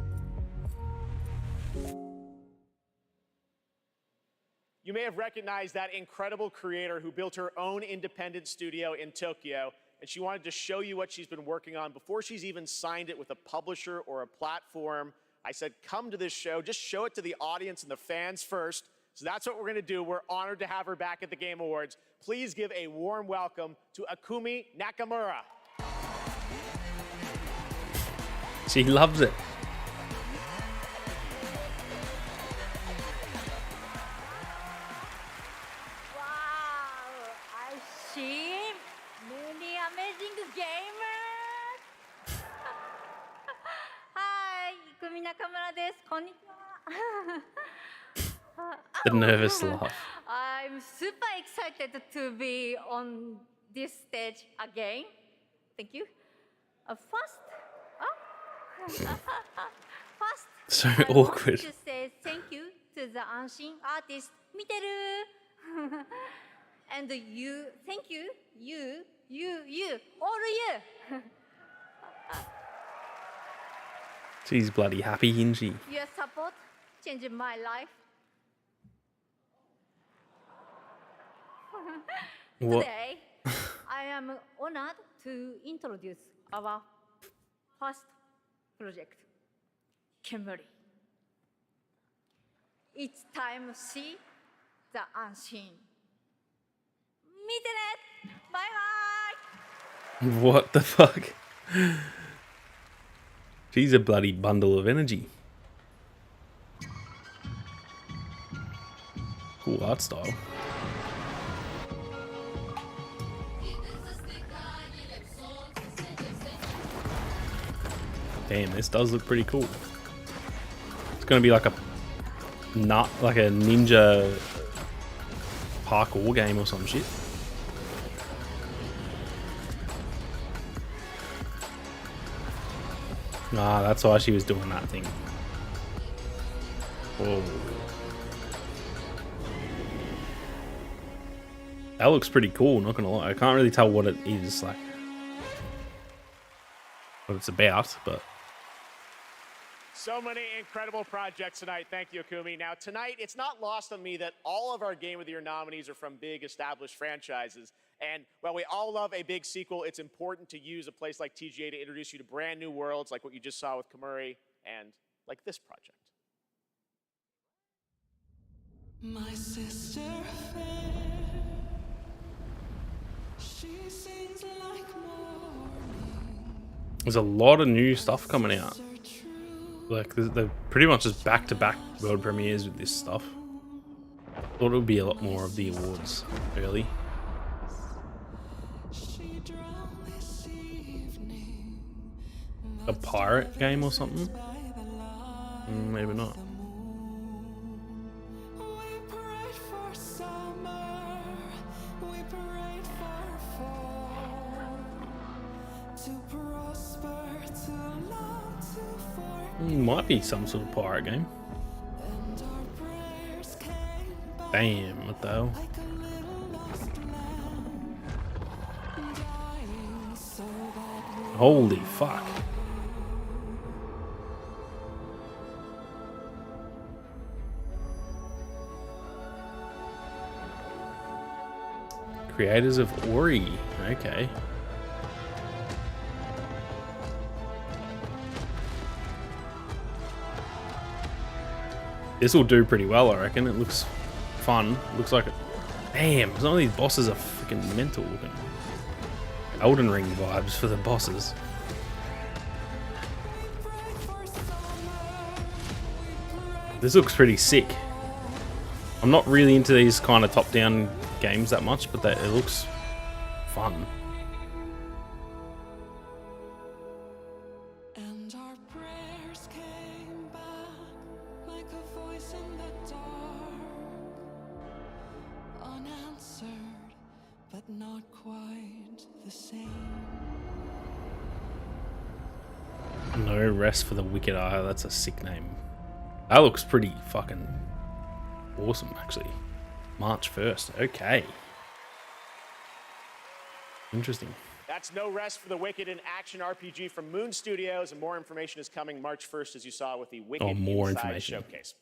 [SPEAKER 20] You may have recognized that incredible creator who built her own independent studio in Tokyo, and she wanted to show you what she's been working on before she's even signed it with a publisher or a platform. I said, come to this show, just show it to the audience and the fans first. So that's what we're gonna do. We're honored to have her back at the Game Awards. Please give a warm welcome to Akumi Nakamura.
[SPEAKER 1] She loves it.
[SPEAKER 13] I see many amazing gamers. Hi, Ikumi Nakamura です。こんにちは。
[SPEAKER 1] The nervous laugh.
[SPEAKER 13] I'm super excited to be on this stage again. Thank you. First,
[SPEAKER 1] So
[SPEAKER 13] I
[SPEAKER 1] awkward.
[SPEAKER 13] want to say thank you to the Anshin artist, Miteru. And you, thank you, all you.
[SPEAKER 1] She's bloody happy, isn't she?
[SPEAKER 13] Your support changed my life.
[SPEAKER 1] What?
[SPEAKER 13] Today, I am honored to introduce our first project, Kemuri. It's time to see the unseen. Meet it! Bye bye!
[SPEAKER 1] What the fuck? She's a bloody bundle of energy. Cool art style. Damn, this does look pretty cool. It's gonna be like a ninja parkour game or some shit. Ah, that's why she was doing that thing. Whoa. That looks pretty cool, not gonna lie. I can't really tell what it is, like what it's about, but
[SPEAKER 20] So many incredible projects tonight. Thank you, Akumi. Now, tonight, it's not lost on me that all of our Game of the Year nominees are from big established franchises. And while we all love a big sequel, it's important to use a place like TGA to introduce you to brand new worlds like what you just saw with Kemuri and like this project.
[SPEAKER 8] My sister fair, she sings like morning.
[SPEAKER 1] there's a lot of new stuff coming out. Like, they're pretty much just back-to-back world premieres with this stuff. Thought it would be a lot more of the awards early. A pirate game or something? Maybe not. Might be some sort of pirate game. Damn, what the hell? Holy fuck. Creators of Ori. Okay. This will do pretty well, I reckon. It looks fun. Looks like it. Damn, some of these bosses are freaking mental looking. Elden Ring vibes for the bosses. This looks pretty sick. I'm not really into these kind of top-down games that much, but it looks fun.
[SPEAKER 8] And our prayers came back like a voice in the dark, unanswered, but not quite the same.
[SPEAKER 1] No Rest for the Wicked Eye. That's a sick name. That looks pretty fucking awesome, actually. March 1st. Okay. Interesting.
[SPEAKER 20] That's No Rest for the Wicked, an action RPG from Moon Studios, and more information is coming March 1st, as you saw with the Wicked
[SPEAKER 1] more
[SPEAKER 20] Inside
[SPEAKER 1] information.
[SPEAKER 20] Showcase.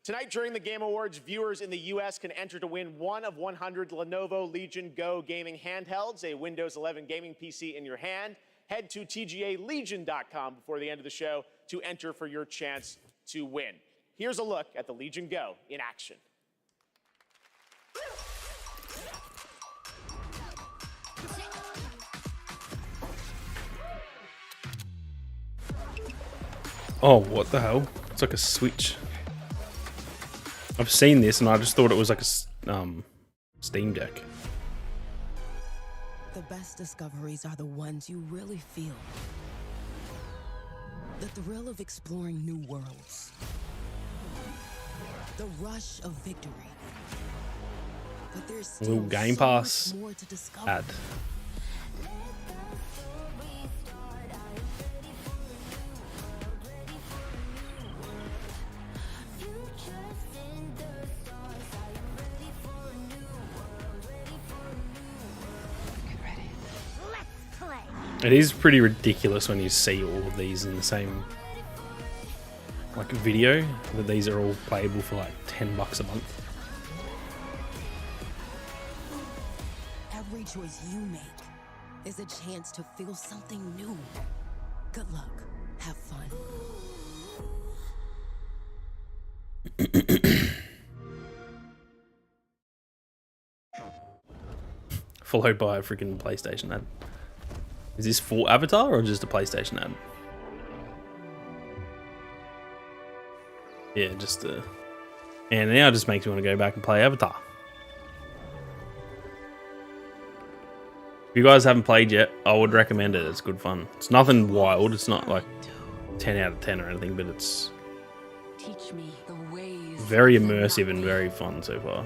[SPEAKER 20] Tonight, during the Game Awards, viewers in the U.S. can enter to win one of 100 Lenovo Legion Go gaming handhelds, a Windows 11 gaming PC in your hand. Head to TGALegion.com before the end of the show to enter for your chance to win. Here's a look at the Legion Go in action.
[SPEAKER 1] Oh, what the hell? It's like a Switch. I've seen this and I just thought it was like a Steam Deck.
[SPEAKER 15] The best discoveries are the ones you really feel. The thrill of exploring new worlds. The rush of victory. But there's
[SPEAKER 1] A little
[SPEAKER 15] still
[SPEAKER 1] Game
[SPEAKER 15] so
[SPEAKER 1] Pass
[SPEAKER 15] much more to discover.
[SPEAKER 1] ad. It is pretty ridiculous when you see all of these in the same like video, that these are all playable for like $10 a month.
[SPEAKER 15] Every choice you make is a chance to feel something new. Good luck. Have fun.
[SPEAKER 1] Followed by a freaking PlayStation ad. Is this for Avatar or just a PlayStation ad? Yeah, just and now it just makes me want to go back and play Avatar. If you guys haven't played yet, I would recommend it. It's good fun. It's nothing wild. It's not like 10 out of 10 or anything, but it's
[SPEAKER 11] Teach me the ways.
[SPEAKER 1] very immersive and very fun so far.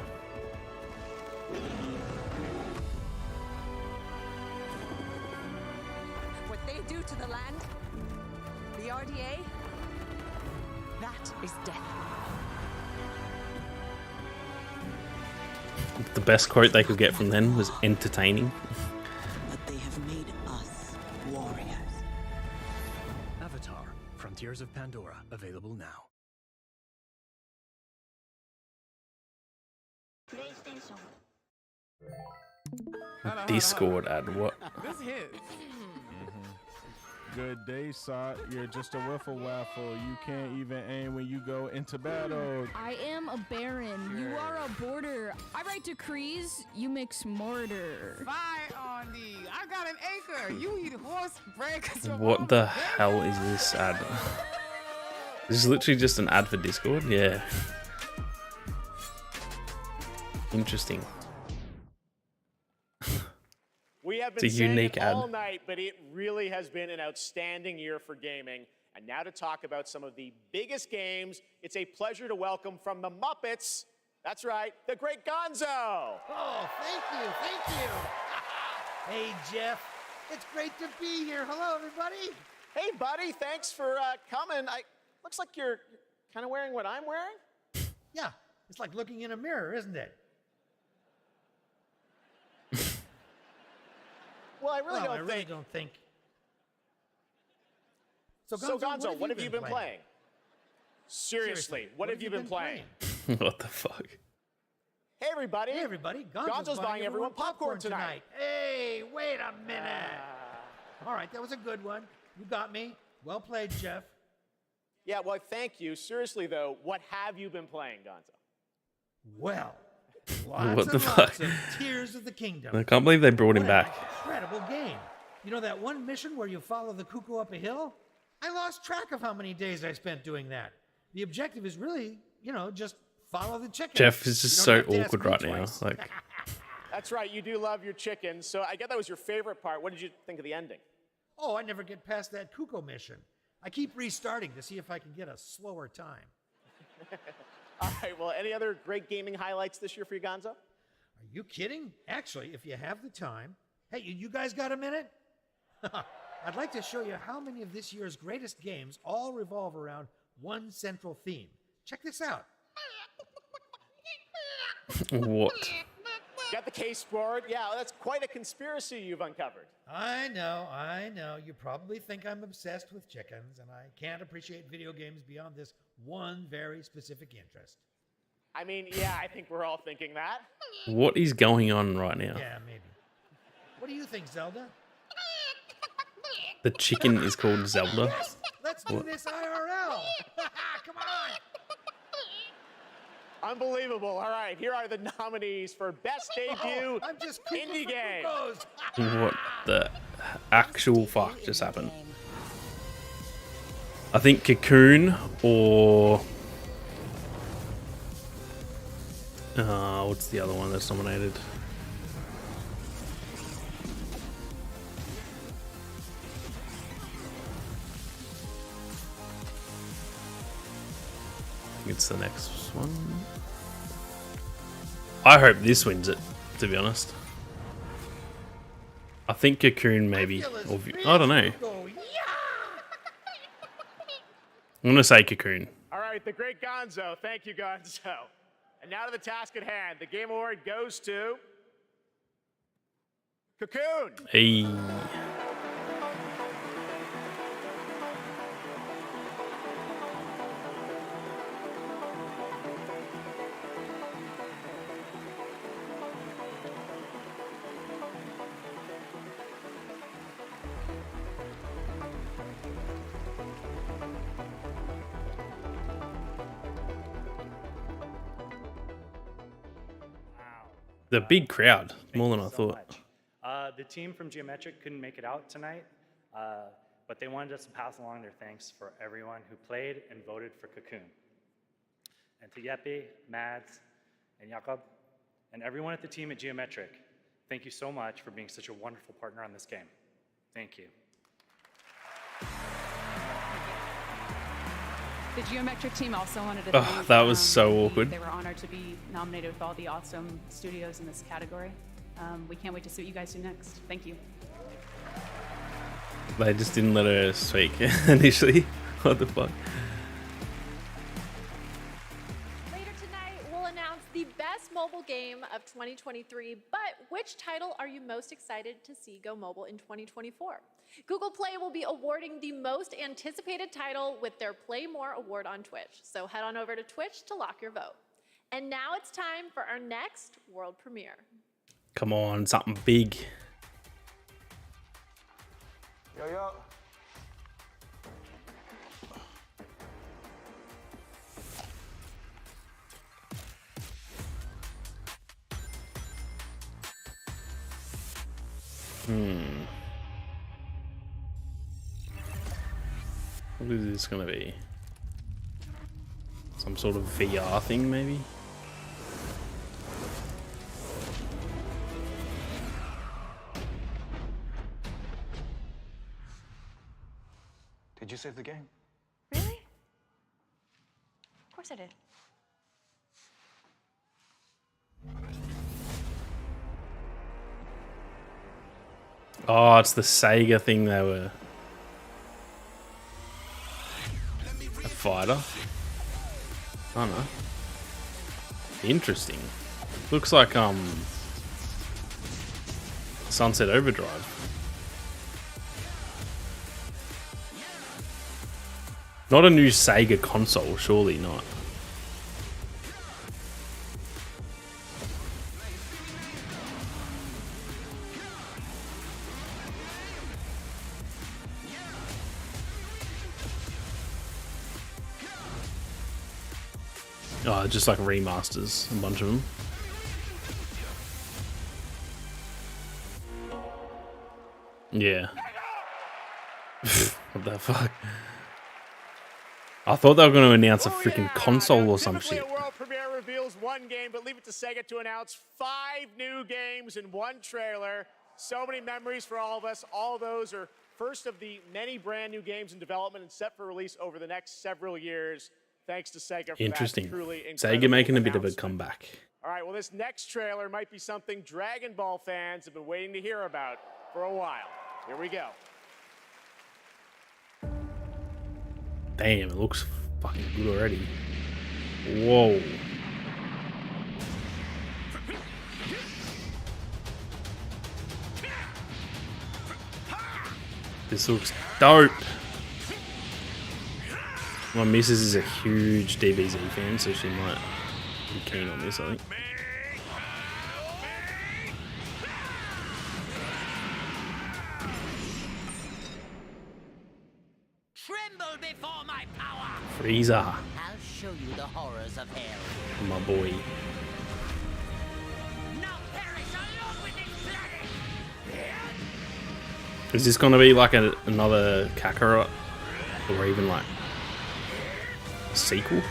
[SPEAKER 17] What they do to the land, the RDA, that is death.
[SPEAKER 1] The best quote they could get from them was entertaining.
[SPEAKER 15] But they have made us warriors.
[SPEAKER 23] Avatar: Frontiers of Pandora, available now.
[SPEAKER 1] Discord ad, what?
[SPEAKER 24] This hits. Good day, Sot. You're just a wiffle waffle. You can't even aim when you go into battle.
[SPEAKER 25] I am a baron. You are a border. I write decrees. You mix mortar.
[SPEAKER 24] Fire on thee. I got an acre. You eat horse bread.
[SPEAKER 1] What the hell is this ad? This is literally just an ad for Discord? Yeah. Interesting.
[SPEAKER 20] We have
[SPEAKER 1] It's
[SPEAKER 20] been
[SPEAKER 1] a
[SPEAKER 20] saying
[SPEAKER 1] unique
[SPEAKER 20] it
[SPEAKER 1] ad.
[SPEAKER 20] all night, but it really has been an outstanding year for gaming. And now to talk about some of the biggest games, it's a pleasure to welcome from the Muppets, that's right, the great Gonzo.
[SPEAKER 26] Oh, thank you, thank you. Hey, Jeff. It's great to be here. Hello, everybody.
[SPEAKER 20] Hey, buddy, thanks for coming. Looks like you're kind of wearing what I'm wearing.
[SPEAKER 26] Yeah, It's like looking in a mirror, isn't it?
[SPEAKER 20] Well, I really
[SPEAKER 26] don't
[SPEAKER 20] don't
[SPEAKER 26] think.
[SPEAKER 20] So Gonzo, what have you been playing? Seriously, what have you been playing?
[SPEAKER 1] What the fuck?
[SPEAKER 20] Hey, everybody.
[SPEAKER 26] Hey, everybody.
[SPEAKER 20] Gonzo's buying everyone popcorn tonight.
[SPEAKER 26] Hey, wait a minute. All right, that was a good one. You got me. Well played, Jeff.
[SPEAKER 20] Yeah, well, thank you. Seriously, though, what have you been playing, Gonzo?
[SPEAKER 26] Well,
[SPEAKER 1] What
[SPEAKER 26] lots
[SPEAKER 1] the
[SPEAKER 26] and
[SPEAKER 1] fuck?
[SPEAKER 26] lots of Tears of the Kingdom.
[SPEAKER 1] I can't believe they brought him
[SPEAKER 26] What an
[SPEAKER 1] back.
[SPEAKER 26] incredible game. You know that one mission where you follow the cuckoo up a hill? I lost track of how many days I spent doing that. The objective is really, just follow the chicken.
[SPEAKER 1] Jeff is just
[SPEAKER 26] You
[SPEAKER 1] so
[SPEAKER 26] don't have to ask
[SPEAKER 1] awkward
[SPEAKER 26] me
[SPEAKER 1] right now.
[SPEAKER 26] twice.
[SPEAKER 1] Like,
[SPEAKER 20] That's right, you do love your chicken. So I get that was your favorite part. What did you think of the ending?
[SPEAKER 26] Oh, I never get past that cuckoo mission. I keep restarting to see if I can get a slower time.
[SPEAKER 20] All right, well, any other great gaming highlights this year for you, Gonzo?
[SPEAKER 26] Are you kidding? Actually, if you have the time. Hey, you guys got a minute? I'd like to show you how many of this year's greatest games all revolve around one central theme. Check this out.
[SPEAKER 1] what?
[SPEAKER 20] Got the case board. Yeah, that's quite a conspiracy you've uncovered.
[SPEAKER 26] I know. You probably think I'm obsessed with chickens, and I can't appreciate video games beyond this one very specific interest.
[SPEAKER 20] I mean, yeah, I think we're all thinking that.
[SPEAKER 1] What is going on right now?
[SPEAKER 26] Yeah, maybe. What do you think, Zelda?
[SPEAKER 1] The chicken is called Zelda.
[SPEAKER 26] Yes, let's do
[SPEAKER 1] What?
[SPEAKER 26] this IRL. Come on.
[SPEAKER 20] Unbelievable. All right, here are the nominees for Best Debut
[SPEAKER 26] I'm just
[SPEAKER 20] Indie Game.
[SPEAKER 1] What the actual fuck just happened? I think Cocoon or what's the other one that's nominated? I think it's the next one. I hope this wins it, to be honest. I think Cocoon maybe. Or, I don't know. I'm gonna say Cocoon.
[SPEAKER 20] All right, the great Gonzo. Thank you, Gonzo. And now to the task at hand. The Game Award goes to Cocoon.
[SPEAKER 1] Hey. The big crowd, more than I thought.
[SPEAKER 3] The team from Geometric couldn't make it out tonight, but they wanted us to pass along their thanks for everyone who played and voted for Cocoon. And to Yeppe, Mads, and Jakob, and everyone at the team at Geometric, thank you so much for being such a wonderful partner on this game. Thank you.
[SPEAKER 4] The Geometric team also wanted to
[SPEAKER 1] Oh,
[SPEAKER 4] thank,
[SPEAKER 1] that was so awkward.
[SPEAKER 4] They were honored to be nominated with all the awesome studios in this category. We can't wait to see what you guys do next. Thank you.
[SPEAKER 1] They just didn't let her speak initially. What the fuck?
[SPEAKER 5] Later tonight, we'll announce the best mobile game of 2023, but which title are you most excited to see go mobile in 2024? Google Play will be awarding the most anticipated title with their Play More award on Twitch, so head on over to Twitch to lock your vote. And now it's time for our next world premiere.
[SPEAKER 1] Come on, something big.
[SPEAKER 10] Yo.
[SPEAKER 1] What is this gonna be? Some sort of VR thing, maybe?
[SPEAKER 10] Did you save the game?
[SPEAKER 5] Really? Of course I did.
[SPEAKER 1] Oh, it's the Sega thing they were. A fighter? I don't know. Interesting. Looks like Sunset Overdrive. Not a new Sega console, surely not. Oh, just like remasters, a bunch of them. Yeah. What the fuck? I thought they were going to announce a freaking console or some shit.
[SPEAKER 20] A world premiere reveals one game, but leave it to Sega to announce 5 new games in one trailer. So many memories for all of us. All those are first of the many brand new games in development and set for release over the next several years. Thanks to Sega for
[SPEAKER 1] Interesting.
[SPEAKER 20] that truly
[SPEAKER 1] Sega making a bit of a
[SPEAKER 20] announcement.
[SPEAKER 1] comeback.
[SPEAKER 20] All right, well, this next trailer might be something Dragon Ball fans have been waiting to hear about for a while. Here we go.
[SPEAKER 1] Damn, it looks fucking good already. Whoa. This looks dope. My missus is a huge DBZ fan, so she might be keen on this, I think.
[SPEAKER 2] Tremble before my power.
[SPEAKER 1] Frieza,
[SPEAKER 2] I'll show you the horrors of hell.
[SPEAKER 1] my boy.
[SPEAKER 2] Now perish along with this planet.
[SPEAKER 1] Is this gonna be like another Kakarot? Or even like a sequel?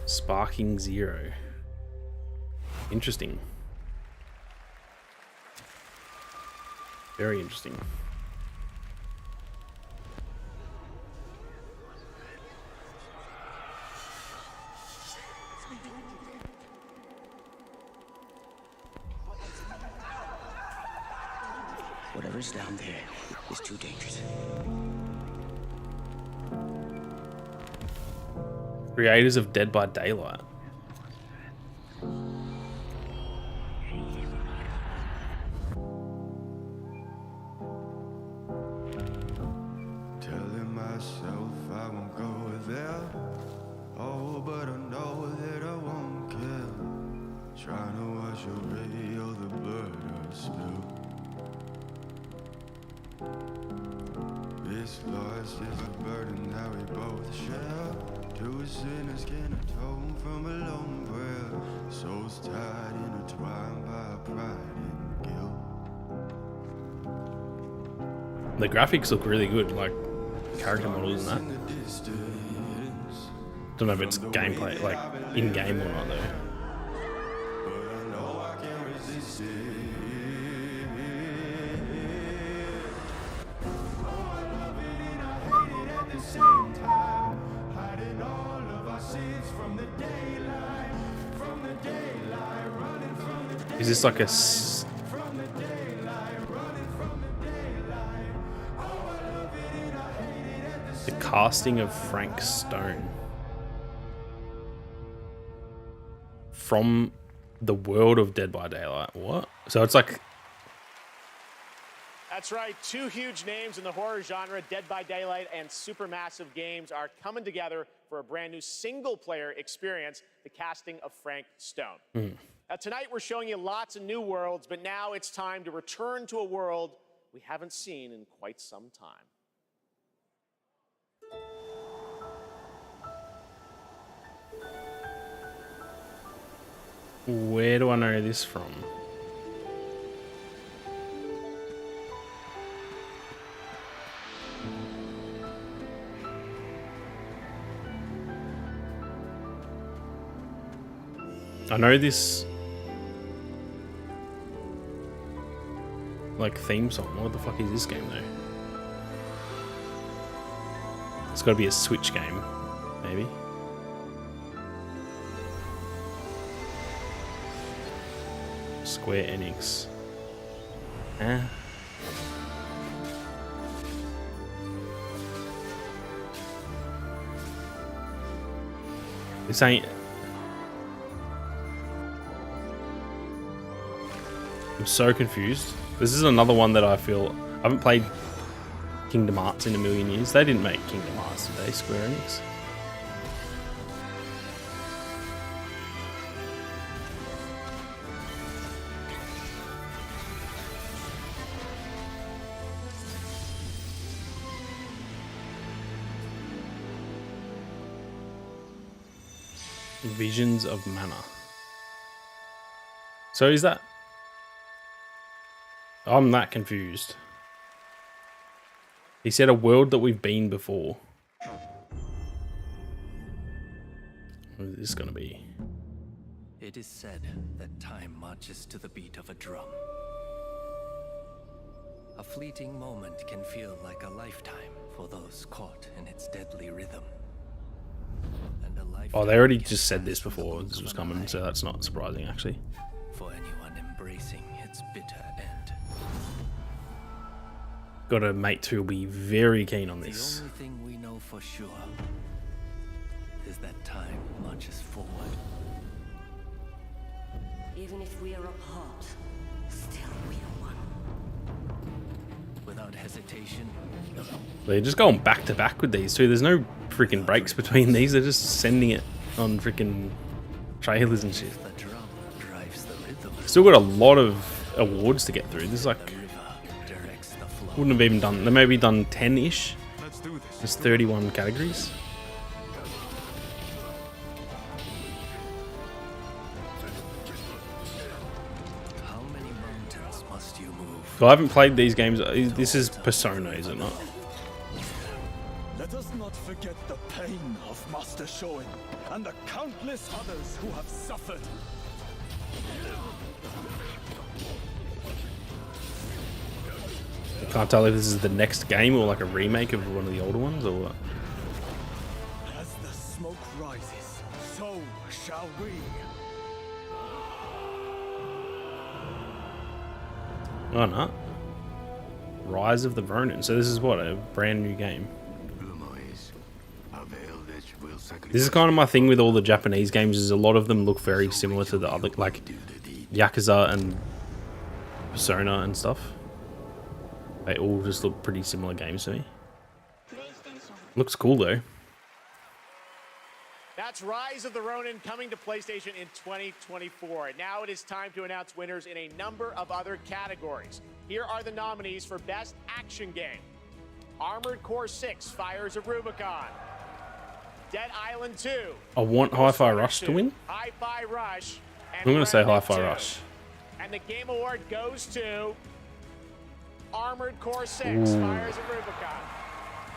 [SPEAKER 1] Sparking Zero. Interesting. Very interesting.
[SPEAKER 14] Whatever's down there is too dangerous.
[SPEAKER 1] Creators of Dead by Daylight.
[SPEAKER 9] Telling myself I won't go there. Oh, but I know that I won't care. Trying to wash away all the blood I've spilled. This loss is a burden that we both share. Two sinners can atone from a lone prayer. Souls tied, intertwined by pride and guilt.
[SPEAKER 1] The graphics look really good, like character models and that. Don't know if it's gameplay, like in game or not though. Is this like a the casting of Frank Stone from the world of Dead by Daylight? What? So it's like
[SPEAKER 20] That's right. 2 huge names in the horror genre, Dead by Daylight and Supermassive Games, are coming together for a brand new single-player experience, the casting of Frank Stone. Now, tonight we're showing you lots of new worlds, but now it's time to return to a world we haven't seen in quite some time.
[SPEAKER 1] where do I know this from? I know this like theme song. What the fuck is this game though? It's got to be a Switch game, maybe. Square Enix. This ain't. I'm so confused. This is another one that I feel I haven't played Kingdom Hearts in a million years. They didn't make Kingdom Hearts, did they, Square Enix? Visions of Mana. So is that... I'm that confused. He said a world that we've been before. What is this gonna be?
[SPEAKER 14] It is said that time marches to the beat of a drum. A fleeting moment can feel like a lifetime for those caught in its deadly rhythm. And a lifetime
[SPEAKER 1] Oh, they already just said this before this was coming, so that's not surprising actually.
[SPEAKER 14] for anyone embracing its bitter end.
[SPEAKER 1] Got a mate who'll be very keen on this.
[SPEAKER 14] The only thing we know for sure is that time marches forward.
[SPEAKER 6] Even if we are apart, still we are one.
[SPEAKER 14] Without hesitation,
[SPEAKER 1] They're just going back to back with these two. There's no freaking breaks between these. They're just sending it on freaking trailers and shit.
[SPEAKER 14] the drum drives the rhythm.
[SPEAKER 1] Still got a lot of awards to get through. This is like
[SPEAKER 14] Directs the flow.
[SPEAKER 1] wouldn't have even done. They maybe done 10-ish.
[SPEAKER 9] Let's do this.
[SPEAKER 1] There's 31 categories.
[SPEAKER 14] How many mountains must you move?
[SPEAKER 1] So I haven't played these games. This is Persona, is it not?
[SPEAKER 9] Let us not forget the pain of Master Shoin and the countless others who have suffered.
[SPEAKER 1] I can't tell if this is the next game or like a remake of one of the older ones or what.
[SPEAKER 9] As the smoke rises, so shall we.
[SPEAKER 1] Oh no. Rise of the Ronin. So this is what, a brand new game. This is kind of my thing with all the Japanese games, is a lot of them look very similar to the other, like Yakuza and Persona and stuff. They all just look pretty similar games to me. Looks cool though.
[SPEAKER 20] That's Rise of the Ronin coming to PlayStation in 2024. And now it is time to announce winners in a number of other categories. Here are the nominees for Best Action Game. Armored Core 6, Fires of Rubicon. Dead Island 2.
[SPEAKER 1] I want Hi-Fi Rush to win.
[SPEAKER 20] Hi-Fi Rush.
[SPEAKER 1] I'm going to say
[SPEAKER 20] Remnant
[SPEAKER 1] Hi-Fi
[SPEAKER 20] 2.
[SPEAKER 1] Rush.
[SPEAKER 20] And the Game Award goes to Armored Core 6,
[SPEAKER 1] Ooh.
[SPEAKER 20] Fires of Rubicon.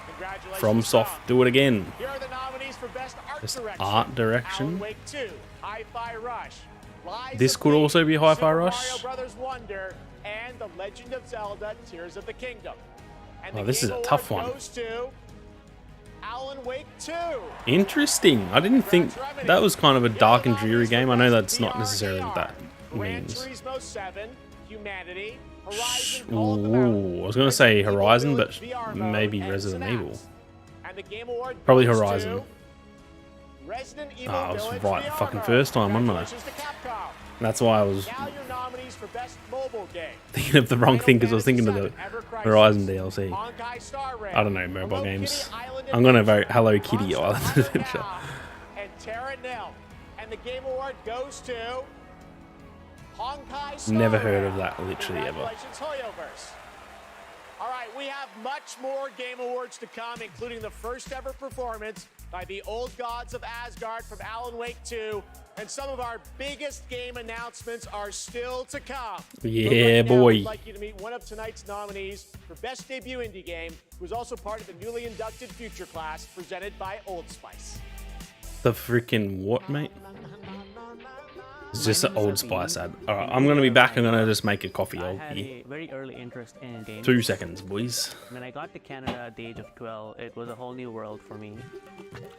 [SPEAKER 20] Congratulations.
[SPEAKER 1] FromSoft, do it again.
[SPEAKER 20] Here are the nominees for Best Art
[SPEAKER 1] Best
[SPEAKER 20] Direction.
[SPEAKER 1] art direction.
[SPEAKER 20] Alan Wake 2, Hi-Fi Rush. Lies
[SPEAKER 1] This
[SPEAKER 20] of
[SPEAKER 1] could
[SPEAKER 20] P,
[SPEAKER 1] also be Hi-Fi
[SPEAKER 20] Super
[SPEAKER 1] Rush.
[SPEAKER 20] Mario Brothers Wonder, and The Legend of Zelda: Tears of the Kingdom. And
[SPEAKER 1] Oh,
[SPEAKER 20] the
[SPEAKER 1] this is
[SPEAKER 20] Game
[SPEAKER 1] a tough
[SPEAKER 20] Award
[SPEAKER 1] one.
[SPEAKER 20] goes to Alan Wake 2.
[SPEAKER 1] Interesting. I didn't think that was kind of a dark and dreary game. I know that's not necessarily what that
[SPEAKER 20] Gran
[SPEAKER 1] means.
[SPEAKER 20] Turismo 7, Humanity, Horizon Call of the Mountain,
[SPEAKER 1] Ooh, I was going to say Horizon, but
[SPEAKER 20] VR mode,
[SPEAKER 1] maybe
[SPEAKER 20] and
[SPEAKER 1] Resident
[SPEAKER 20] Synapse.
[SPEAKER 1] Evil.
[SPEAKER 20] And the Game Award
[SPEAKER 1] Probably
[SPEAKER 20] goes
[SPEAKER 1] Horizon.
[SPEAKER 20] to Resident Evil
[SPEAKER 1] Ah, I was
[SPEAKER 20] Village
[SPEAKER 1] right the
[SPEAKER 20] VR
[SPEAKER 1] fucking
[SPEAKER 20] mode.
[SPEAKER 1] first time, wasn't I?
[SPEAKER 20] Congratulations to Capcom.
[SPEAKER 1] That's why I was
[SPEAKER 20] Now your nominees for Best Mobile Game.
[SPEAKER 1] thinking of the wrong thing, because I was thinking of the Horizon DLC.
[SPEAKER 20] Honkai Star Rail,
[SPEAKER 1] I don't know, mobile
[SPEAKER 20] Hello
[SPEAKER 1] games.
[SPEAKER 20] Kitty Island
[SPEAKER 1] I'm going to
[SPEAKER 20] Adventure,
[SPEAKER 1] vote Hello Kitty
[SPEAKER 20] Monster
[SPEAKER 1] Island
[SPEAKER 20] Hunter
[SPEAKER 1] Adventure.
[SPEAKER 20] Now, and Terra Nil. And the Game Award goes to Honkai Star
[SPEAKER 1] Never heard
[SPEAKER 20] Rail.
[SPEAKER 1] of that, literally ever.
[SPEAKER 20] Congratulations, Hoyoverse. All right, we have much more Game Awards to come, including the first ever performance by the Old Gods of Asgard from Alan Wake 2, and some of our biggest game announcements are still to come.
[SPEAKER 1] Yeah,
[SPEAKER 20] But right now,
[SPEAKER 1] boy.
[SPEAKER 20] I'd like you to meet one of tonight's nominees for Best Debut Indie Game, who is also part of the newly inducted Future Class presented by Old Spice.
[SPEAKER 1] The freaking what, mate? It's just an Old Spice ad. Alright, I'm going to be back. I'm going to just make a coffee.
[SPEAKER 16] I
[SPEAKER 1] I'll
[SPEAKER 16] had
[SPEAKER 1] be
[SPEAKER 16] a very early interest in games.
[SPEAKER 1] 2 seconds, boys.
[SPEAKER 16] When I got to Canada at the age of 12, it was a whole new world for me.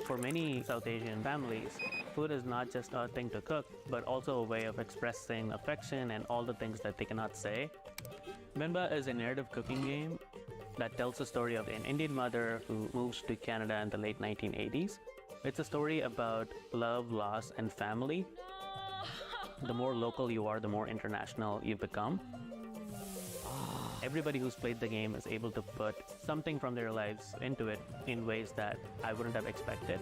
[SPEAKER 16] For many South Asian families, food is not just a thing to cook, but also a way of expressing affection and all the things that they cannot say. Minba is a narrative cooking game that tells the story of an Indian mother who moves to Canada in the late 1980s. It's a story about love, loss, and family. The more local you are, the more international you become. Everybody who's played the game is able to put something from their lives into it in ways that I wouldn't have expected.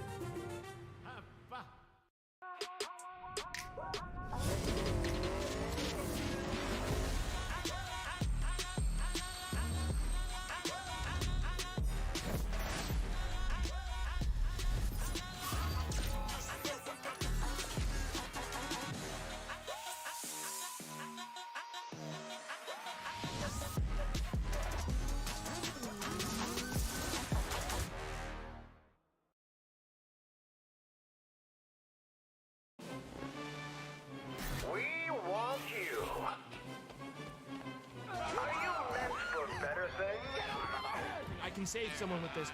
[SPEAKER 7] We want you. Are you meant for better things?
[SPEAKER 10] I can save someone with this.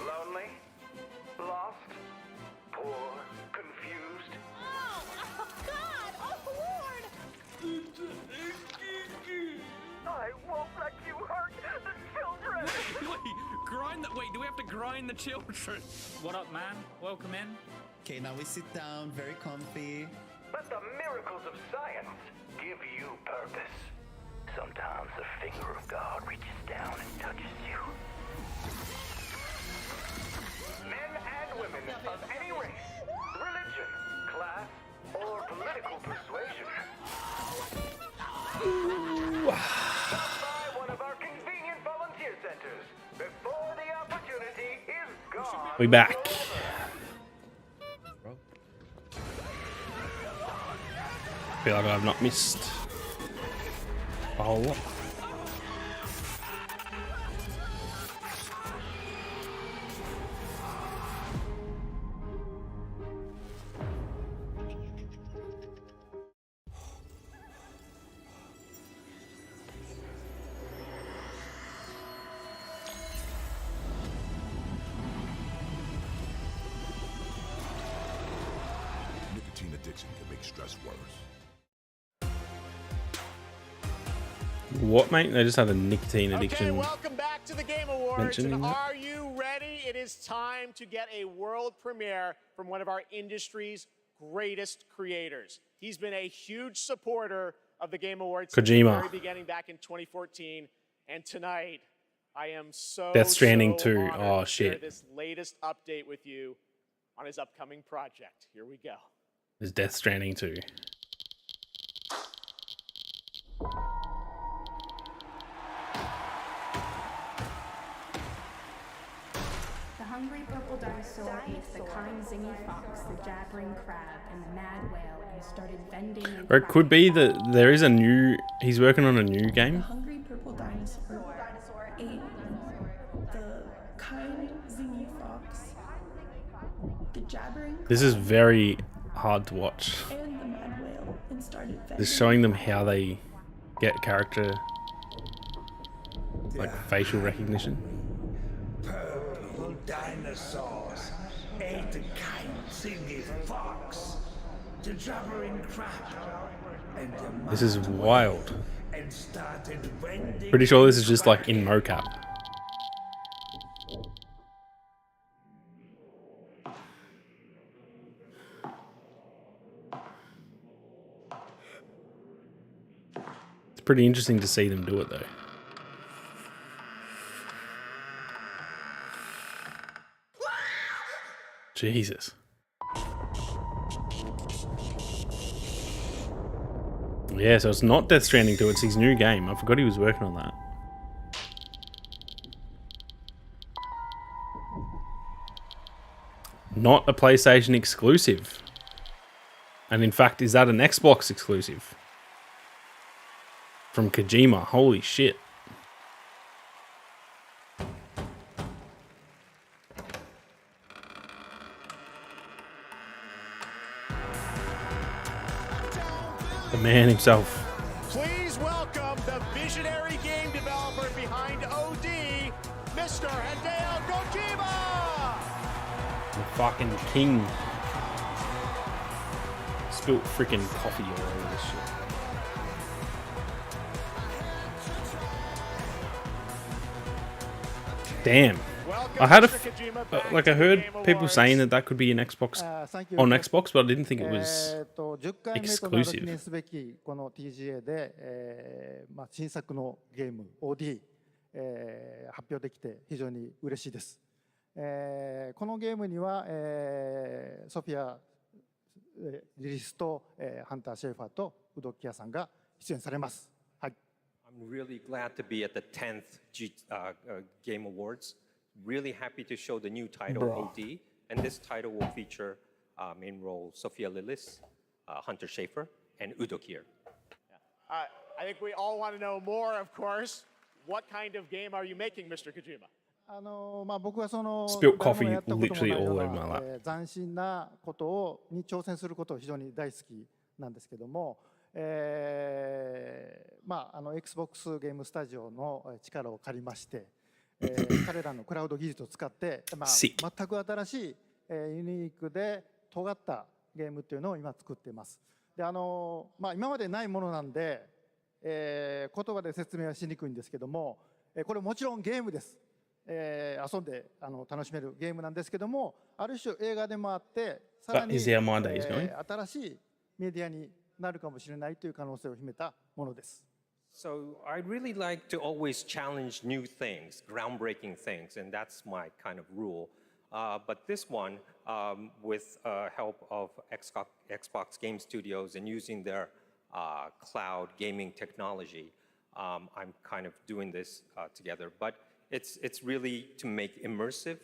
[SPEAKER 7] Lonely? Lost? Poor? Confused?
[SPEAKER 2] Oh, God! Oh, Lord!
[SPEAKER 7] I won't let you hurt the children!
[SPEAKER 12] Wait, do we have to grind the children? What up, man? Welcome in.
[SPEAKER 18] Okay, now we sit down, very comfy.
[SPEAKER 7] Let the miracles of science give you purpose. Sometimes the finger of God reaches down and touches you. Men and women of any race, religion, class, or political persuasion. Stop by one of our convenient volunteer centers before the opportunity is gone.
[SPEAKER 1] We back. Feel like I've not missed a whole lot.
[SPEAKER 19] Nicotine addiction can make stress worse.
[SPEAKER 1] What, mate? They just had a nicotine addiction.
[SPEAKER 20] Okay, welcome back to the Game Awards.
[SPEAKER 1] mentioning
[SPEAKER 20] And
[SPEAKER 1] that.
[SPEAKER 20] are you ready? It is time to get a world premiere from one of our industry's greatest creators. He's been a huge supporter of the Game Awards since the
[SPEAKER 1] Kojima.
[SPEAKER 20] very beginning back in 2014. And tonight, I am so
[SPEAKER 1] Death Stranding
[SPEAKER 20] so
[SPEAKER 1] 2.
[SPEAKER 20] honored
[SPEAKER 1] Oh,
[SPEAKER 20] to share
[SPEAKER 1] shit.
[SPEAKER 20] this latest update with you on his upcoming project. Here we go.
[SPEAKER 1] There's Death Stranding 2.
[SPEAKER 21] The hungry purple dinosaur ate the kind zingy fox, the jabbering crab, and the mad whale, and started bending and
[SPEAKER 1] Or it could be that there is a new. He's working on a new
[SPEAKER 21] The
[SPEAKER 1] game.
[SPEAKER 21] hungry purple dinosaur ate the kind zingy fox, the jabbering
[SPEAKER 1] This is very hard to watch.
[SPEAKER 21] and the mad whale, and started bending.
[SPEAKER 1] Just showing them how they get character, like facial recognition.
[SPEAKER 10] Purple dinosaurs ate the kind zingy fox, the jabbering crab, and the
[SPEAKER 1] This is wild.
[SPEAKER 10] and started bending.
[SPEAKER 1] Pretty sure this is just like in mocap. It's pretty interesting to see them do it though. Jesus. Yeah, so it's not Death Stranding 2, it's his new game. I forgot he was working on that. Not a PlayStation exclusive. And in fact, is that an Xbox exclusive? From Kojima, holy shit. The man himself.
[SPEAKER 20] Please welcome the visionary game developer behind OD, Mr. Hideo Kojima!
[SPEAKER 1] The fucking king. Spilt freaking coffee all over this shit. Damn. I had I heard people saying that could be an Xbox on Xbox, but I didn't think it was
[SPEAKER 8] 10回目となる記念すべきこの TGA で、新作のゲーム OD、発表できて非常に嬉しいです。このゲームには、ソフィア・リリスと、ハンター・シェーファーとウドキアさんが出演されます。はい。
[SPEAKER 11] I'm really glad to be at the 10th Game Awards. Really happy to show the new title, OD. And this title will feature main role Sophia Lillis, Hunter Schafer, and Udo Kier.
[SPEAKER 20] I think we all want to know more, of course. What kind of game are you making, Mr. Kojima?
[SPEAKER 8] 僕はその
[SPEAKER 1] Spilt coffee literally all over my lap.
[SPEAKER 8] 斬新なことに挑戦することを非常に大好きなんですけども、Xbox ゲームスタジオの力を借りまして、彼らのクラウド技術を使って、全く新しい、ユニークで尖ったゲームっていうのを今作っています。で今までないものなんで、言葉で説明はしにくいんですけども、これもちろんゲームです。遊んで楽しめるゲームなんですけども、ある種映画でもあって、さらに、新しいメディアになるかもしれないという可能性を秘めたものです。
[SPEAKER 11] So I really like to always challenge new things, groundbreaking things, and that's my kind of rule. But this one, with help of Xbox Game Studios and using their cloud gaming technology, I'm kind of doing this together. But it's really to make immersive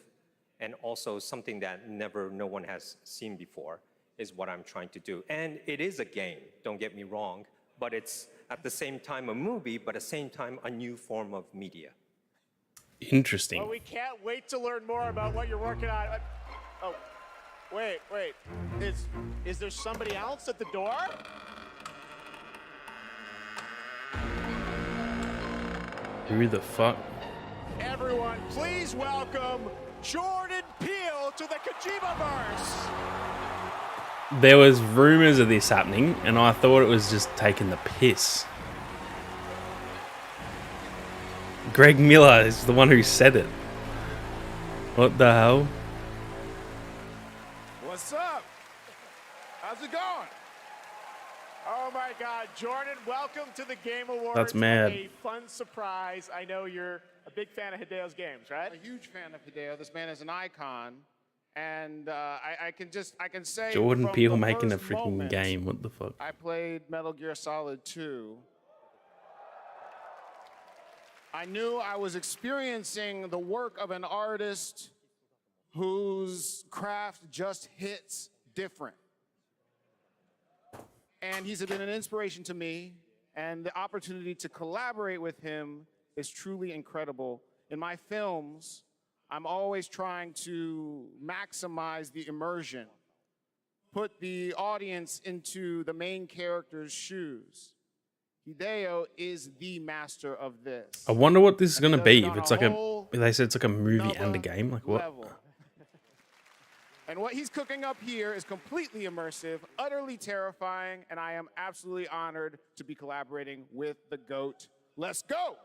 [SPEAKER 11] and also something that no one has seen before is what I'm trying to do. And it is a game, don't get me wrong, but it's at the same time a movie, but at the same time a new form of media.
[SPEAKER 1] Interesting.
[SPEAKER 20] Well, we can't wait to learn more about what you're working on. Oh, wait. Is there somebody else at the door?
[SPEAKER 1] Who the fuck?
[SPEAKER 20] Everyone, please welcome Jordan Peele to the Kojimaverse.
[SPEAKER 1] There was rumors of this happening, and I thought it was just taking the piss. Greg Miller is the one who said it. What the hell?
[SPEAKER 20] What's up? How's it going? Oh my God, Jordan, welcome to the Game Awards.
[SPEAKER 1] That's mad.
[SPEAKER 20] A fun surprise. I know you're a big fan of Hideo's games, right?
[SPEAKER 13] A huge fan of Hideo. This man is an icon. And I can say
[SPEAKER 1] Jordan
[SPEAKER 13] from
[SPEAKER 1] Peele
[SPEAKER 13] the
[SPEAKER 1] making a
[SPEAKER 13] first
[SPEAKER 1] freaking
[SPEAKER 13] moment
[SPEAKER 1] game. What the fuck?
[SPEAKER 13] I played Metal Gear Solid 2. I knew I was experiencing the work of an artist whose craft just hits different. And he's been an inspiration to me, and the opportunity to collaborate with him is truly incredible. In my films, I'm always trying to maximize the immersion, put the audience into the main character's shoes. Hideo is the master of this.
[SPEAKER 1] I wonder what this is going to be. If it's like they said it's like a movie and a game. Like what?
[SPEAKER 13] And what he's cooking up here is completely immersive, utterly terrifying, and I am absolutely honored to be collaborating with the GOAT. Let's go!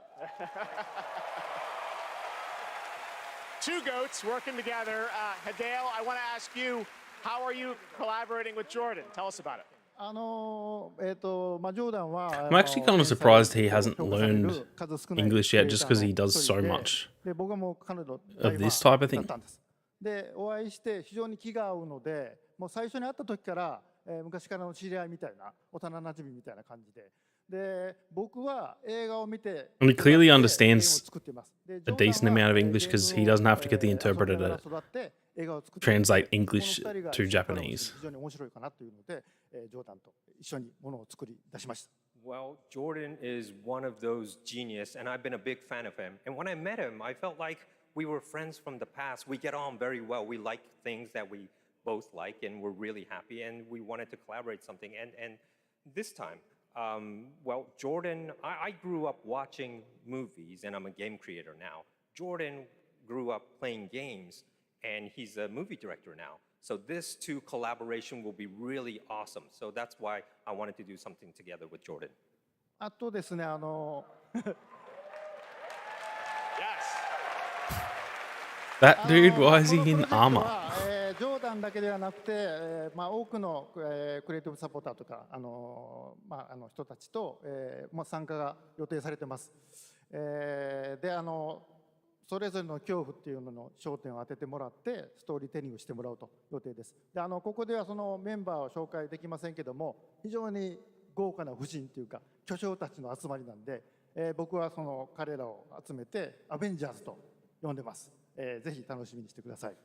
[SPEAKER 20] Two GOATs working together. Hideo, I want to ask you, how are you collaborating with Jordan? Tell us about it.
[SPEAKER 1] I'm actually kind of surprised he hasn't learned English yet, just because he does so much of this type of thing.
[SPEAKER 8] でお会いして非常に気が合うので、もう最初に会った時から、昔からの知り合いみたいな幼馴染みたいな感じで、で僕は映画を見て
[SPEAKER 1] And he clearly understands a decent amount of English because he doesn't have to get the interpreter to translate English to Japanese.
[SPEAKER 8] 非常に面白いかなというので、ジョーダンと一緒にものを作り出しました。
[SPEAKER 11] Well, Jordan is one of those genius, and I've been a big fan of him. And when I met him, I felt like we were friends from the past. We get on very well. We like things that we both like, and we're really happy, and we wanted to collaborate something. And this time, well, Jordan, I grew up watching movies, and I'm a game creator now. Jordan grew up playing games, and he's a movie director now. So this two collaboration will be really awesome. So that's why I wanted to do something together with Jordan.
[SPEAKER 8] あとですね、
[SPEAKER 20] Yes.
[SPEAKER 1] That dude, why is he in armor?
[SPEAKER 8] ジョーダンだけではなくて、多くの、クリエイティブサポーターとか人たちと、参加が予定されてます。でそれぞれの恐怖っていうのの焦点を当ててもらってストーリーテリングしてもらうと予定です。でここではそのメンバーを紹介できませんけども、非常に豪華な夫人というか巨匠たちの集まりなんで、僕はその彼らを集めてアベンジャーズと呼んでます。ぜひ楽しみにしてください。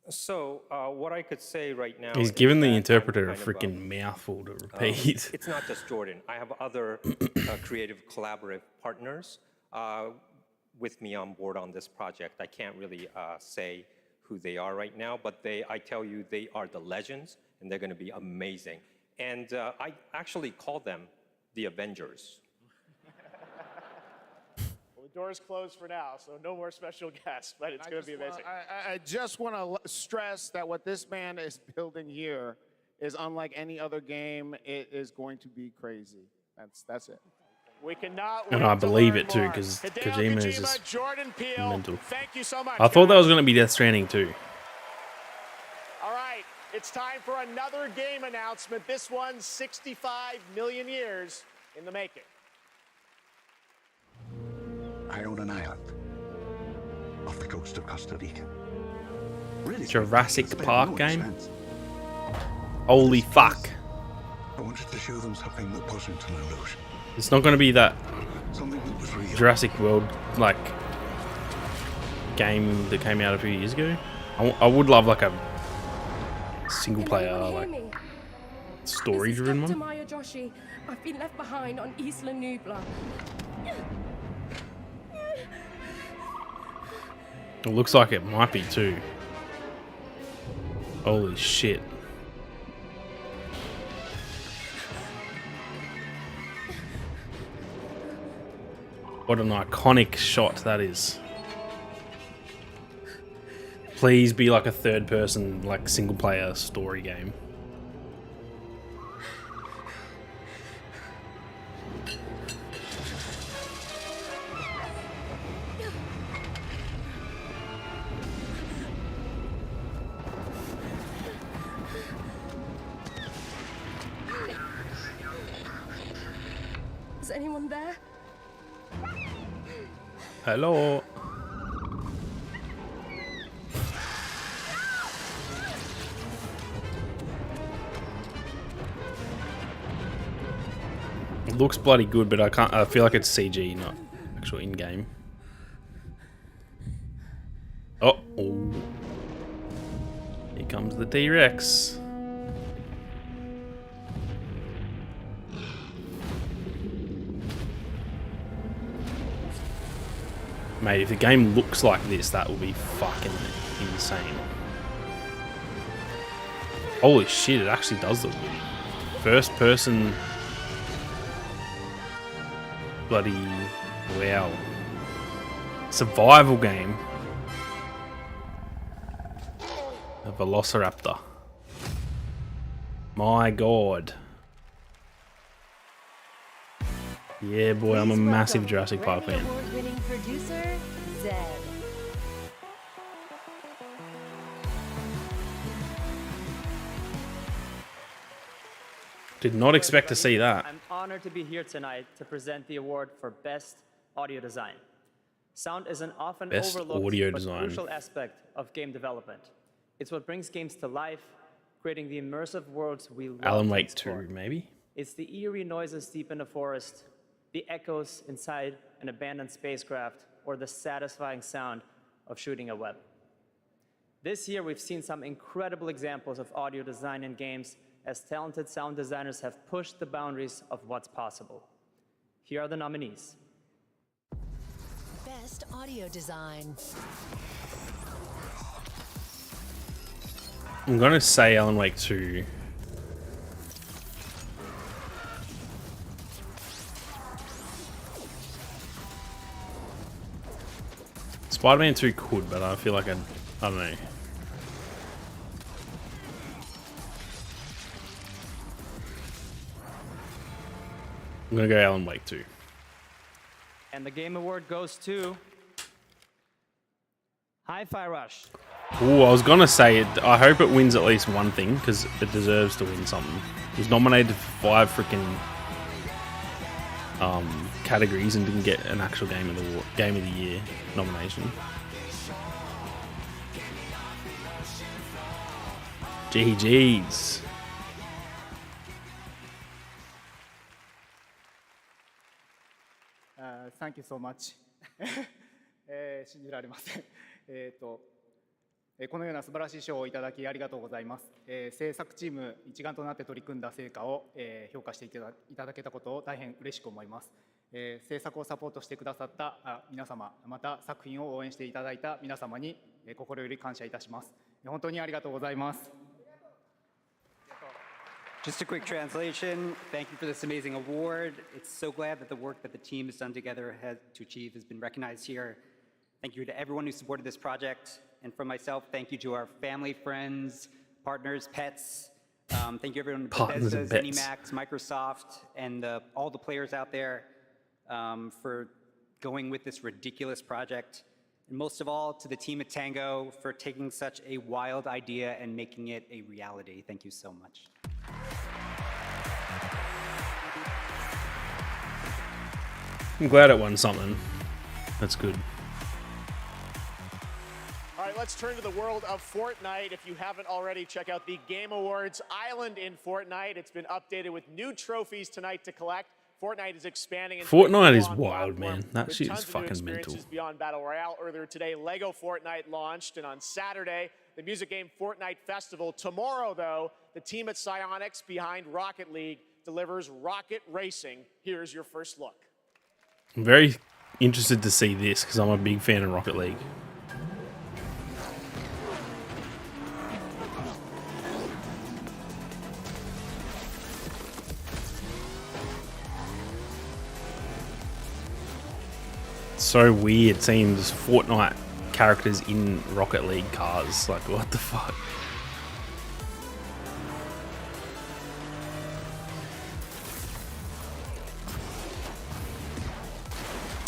[SPEAKER 11] So, what I could say right now
[SPEAKER 1] He's
[SPEAKER 11] is
[SPEAKER 1] given the
[SPEAKER 11] that
[SPEAKER 1] interpreter
[SPEAKER 11] I'm
[SPEAKER 1] a
[SPEAKER 11] kind of,
[SPEAKER 1] freaking mouthful to repeat.
[SPEAKER 11] It's not just Jordan. I have other creative collaborative partners with me on board on this project. I can't really say who they are right now, but I tell you, they are the legends, and they're going to be amazing. And I actually call them the Avengers.
[SPEAKER 20] Well, the door's closed for now, so no more special guests, but it's going to be amazing.
[SPEAKER 13] I just want to stress that what this man is building here is unlike any other game. It is going to be crazy. That's it.
[SPEAKER 20] We cannot
[SPEAKER 1] And
[SPEAKER 20] wait
[SPEAKER 1] I
[SPEAKER 20] to
[SPEAKER 1] believe
[SPEAKER 20] learn
[SPEAKER 1] it too,
[SPEAKER 20] more.
[SPEAKER 1] because
[SPEAKER 20] Hideo
[SPEAKER 1] Kojima is just
[SPEAKER 20] Jordan Peele,
[SPEAKER 1] mental.
[SPEAKER 20] thank you so much.
[SPEAKER 1] I thought that
[SPEAKER 20] guys.
[SPEAKER 1] was going to be Death Stranding too.
[SPEAKER 20] All right, it's time for another game announcement. This one's 65 million years in the making.
[SPEAKER 19] I own an island off the coast of Costa Rica. Really?
[SPEAKER 1] Jurassic Park game? Holy fuck.
[SPEAKER 19] I wanted to show them something that wasn't an illusion.
[SPEAKER 1] It's not going to be that
[SPEAKER 19] Something that was real.
[SPEAKER 1] Jurassic World like game that came out a few years ago. I would love like a single player like story driven
[SPEAKER 15] Dr.
[SPEAKER 1] one.
[SPEAKER 15] Maya Joshi. I've been left behind on Isla Nubla.
[SPEAKER 1] It looks like it might be too. Holy shit. What an iconic shot that is. Please be like a third person, like single player story game.
[SPEAKER 15] Is anyone there?
[SPEAKER 1] Hello. It looks bloody good, but I feel like it's CG, not actual in-game. Oh. Here comes the T-Rex. Mate, if the game looks like this, that will be fucking insane. Holy shit, it actually does look good. First person... Bloody... Wow. Survival game. A Velociraptor. My god. Yeah, boy, I'm a massive Jurassic Park fan.
[SPEAKER 21] Award-winning producer, Zed.
[SPEAKER 1] Did not expect to see that.
[SPEAKER 17] I'm honored to be here tonight to present the award for Best Audio Design. Sound is an often
[SPEAKER 1] Best
[SPEAKER 17] overlooked
[SPEAKER 1] audio
[SPEAKER 17] but
[SPEAKER 1] design.
[SPEAKER 17] crucial aspect of game development. It's what brings games to life, creating the immersive worlds we love
[SPEAKER 1] Alan
[SPEAKER 17] to
[SPEAKER 1] Wake
[SPEAKER 17] explore.
[SPEAKER 1] 2, maybe?
[SPEAKER 17] It's the eerie noises deep in the forest, the echoes inside an abandoned spacecraft, or the satisfying sound of shooting a web. This year, we've seen some incredible examples of audio design in games as talented sound designers have pushed the boundaries of what's possible. Here are the nominees.
[SPEAKER 21] Best audio design.
[SPEAKER 1] I'm gonna say Alan Wake 2. Spider-Man 2 could, but I feel like I don't know. I'm gonna go Alan Wake 2.
[SPEAKER 17] And the Game Award goes to Hi-Fi Rush.
[SPEAKER 1] Oh, I was gonna say it. I hope it wins at least one thing because it deserves to win something. It was nominated for 5 freaking categories and didn't get an actual game of the year nomination. GG's.
[SPEAKER 3] Thank you so much. 信じられません。このような素晴らしい賞をいただきありがとうございます。制作チーム一丸となって取り組んだ成果を評価していただけたことを大変嬉しく思います。制作をサポートしてくださった皆様、また作品を応援していただいた皆様に心より感謝いたします。本当にありがとうございます。
[SPEAKER 22] Just a quick translation. Thank you for this amazing award. It's so glad that the work that the team has done together to achieve has been recognized here. Thank you to everyone who supported this project. And from myself, thank you to our family, friends, partners, pets. Thank you everyone to Bethesda, ZeniMax, Microsoft, and all the players out there for going with this ridiculous project. And most of all, to the team at Tango for taking such a wild idea and making it a reality. Thank you so much.
[SPEAKER 1] I'm glad it won something. That's good.
[SPEAKER 20] All right, let's turn to the world of Fortnite. If you haven't already, check out the Game Awards Island in Fortnite. It's been updated with new trophies tonight to collect. Fortnite is expanding.
[SPEAKER 1] Fortnite is wild, man. That shit is fucking mental.
[SPEAKER 20] Beyond Battle Royale. Earlier today, Lego Fortnite launched, and on Saturday, the music game Fortnite Festival. Tomorrow, though, the team at Psyonix behind Rocket League delivers Rocket Racing. Here's your first look.
[SPEAKER 1] I'm very interested to see this because I'm a big fan of Rocket League. It's so weird seeing just Fortnite characters in Rocket League cars. Like, what the fuck?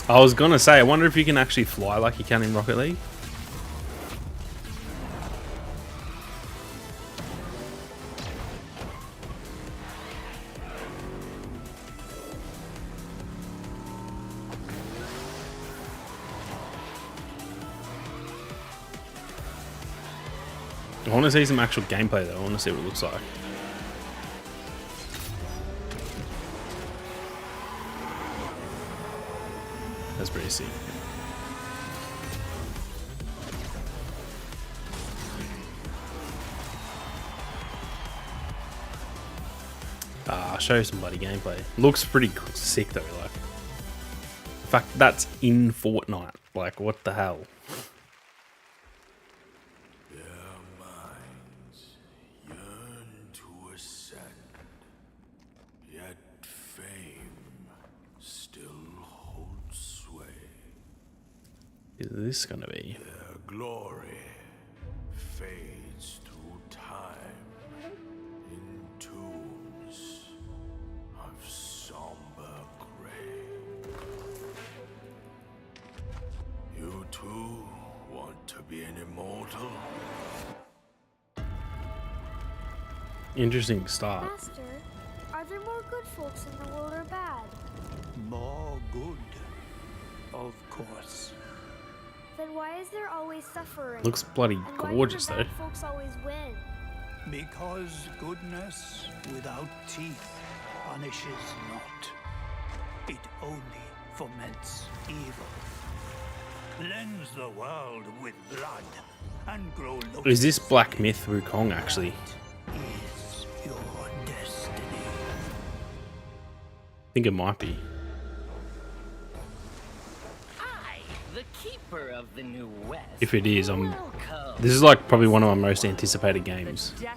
[SPEAKER 1] I was gonna say, I wonder if you can actually fly like you can in Rocket League. I want to see some actual gameplay though. I want to see what it looks like. That's pretty sick. I'll show you some bloody gameplay. Looks pretty sick though, like. In fact, that's in Fortnite. Like, what the hell?
[SPEAKER 9] Their minds yearn to ascend, yet fame still holds sway.
[SPEAKER 1] Is this gonna be?
[SPEAKER 9] Their glory fades through time in tombs of somber gray. You too want to be an immortal?
[SPEAKER 1] Interesting start.
[SPEAKER 23] Master, are there more good folks in the world or bad?
[SPEAKER 24] More good, of course.
[SPEAKER 23] Then why is there always suffering?
[SPEAKER 1] Looks bloody
[SPEAKER 23] And why
[SPEAKER 1] gorgeous
[SPEAKER 23] do the
[SPEAKER 1] though.
[SPEAKER 23] bad folks always win?
[SPEAKER 24] Because goodness without teeth punishes not. It only foments evil. Cleanse the world with blood and grow locusts.
[SPEAKER 1] Is this Black Myth Wukong actually?
[SPEAKER 24] Is your destiny.
[SPEAKER 1] I think it might be.
[SPEAKER 25] The keeper of the New West.
[SPEAKER 1] If it is, this is like probably one of my most anticipated games. I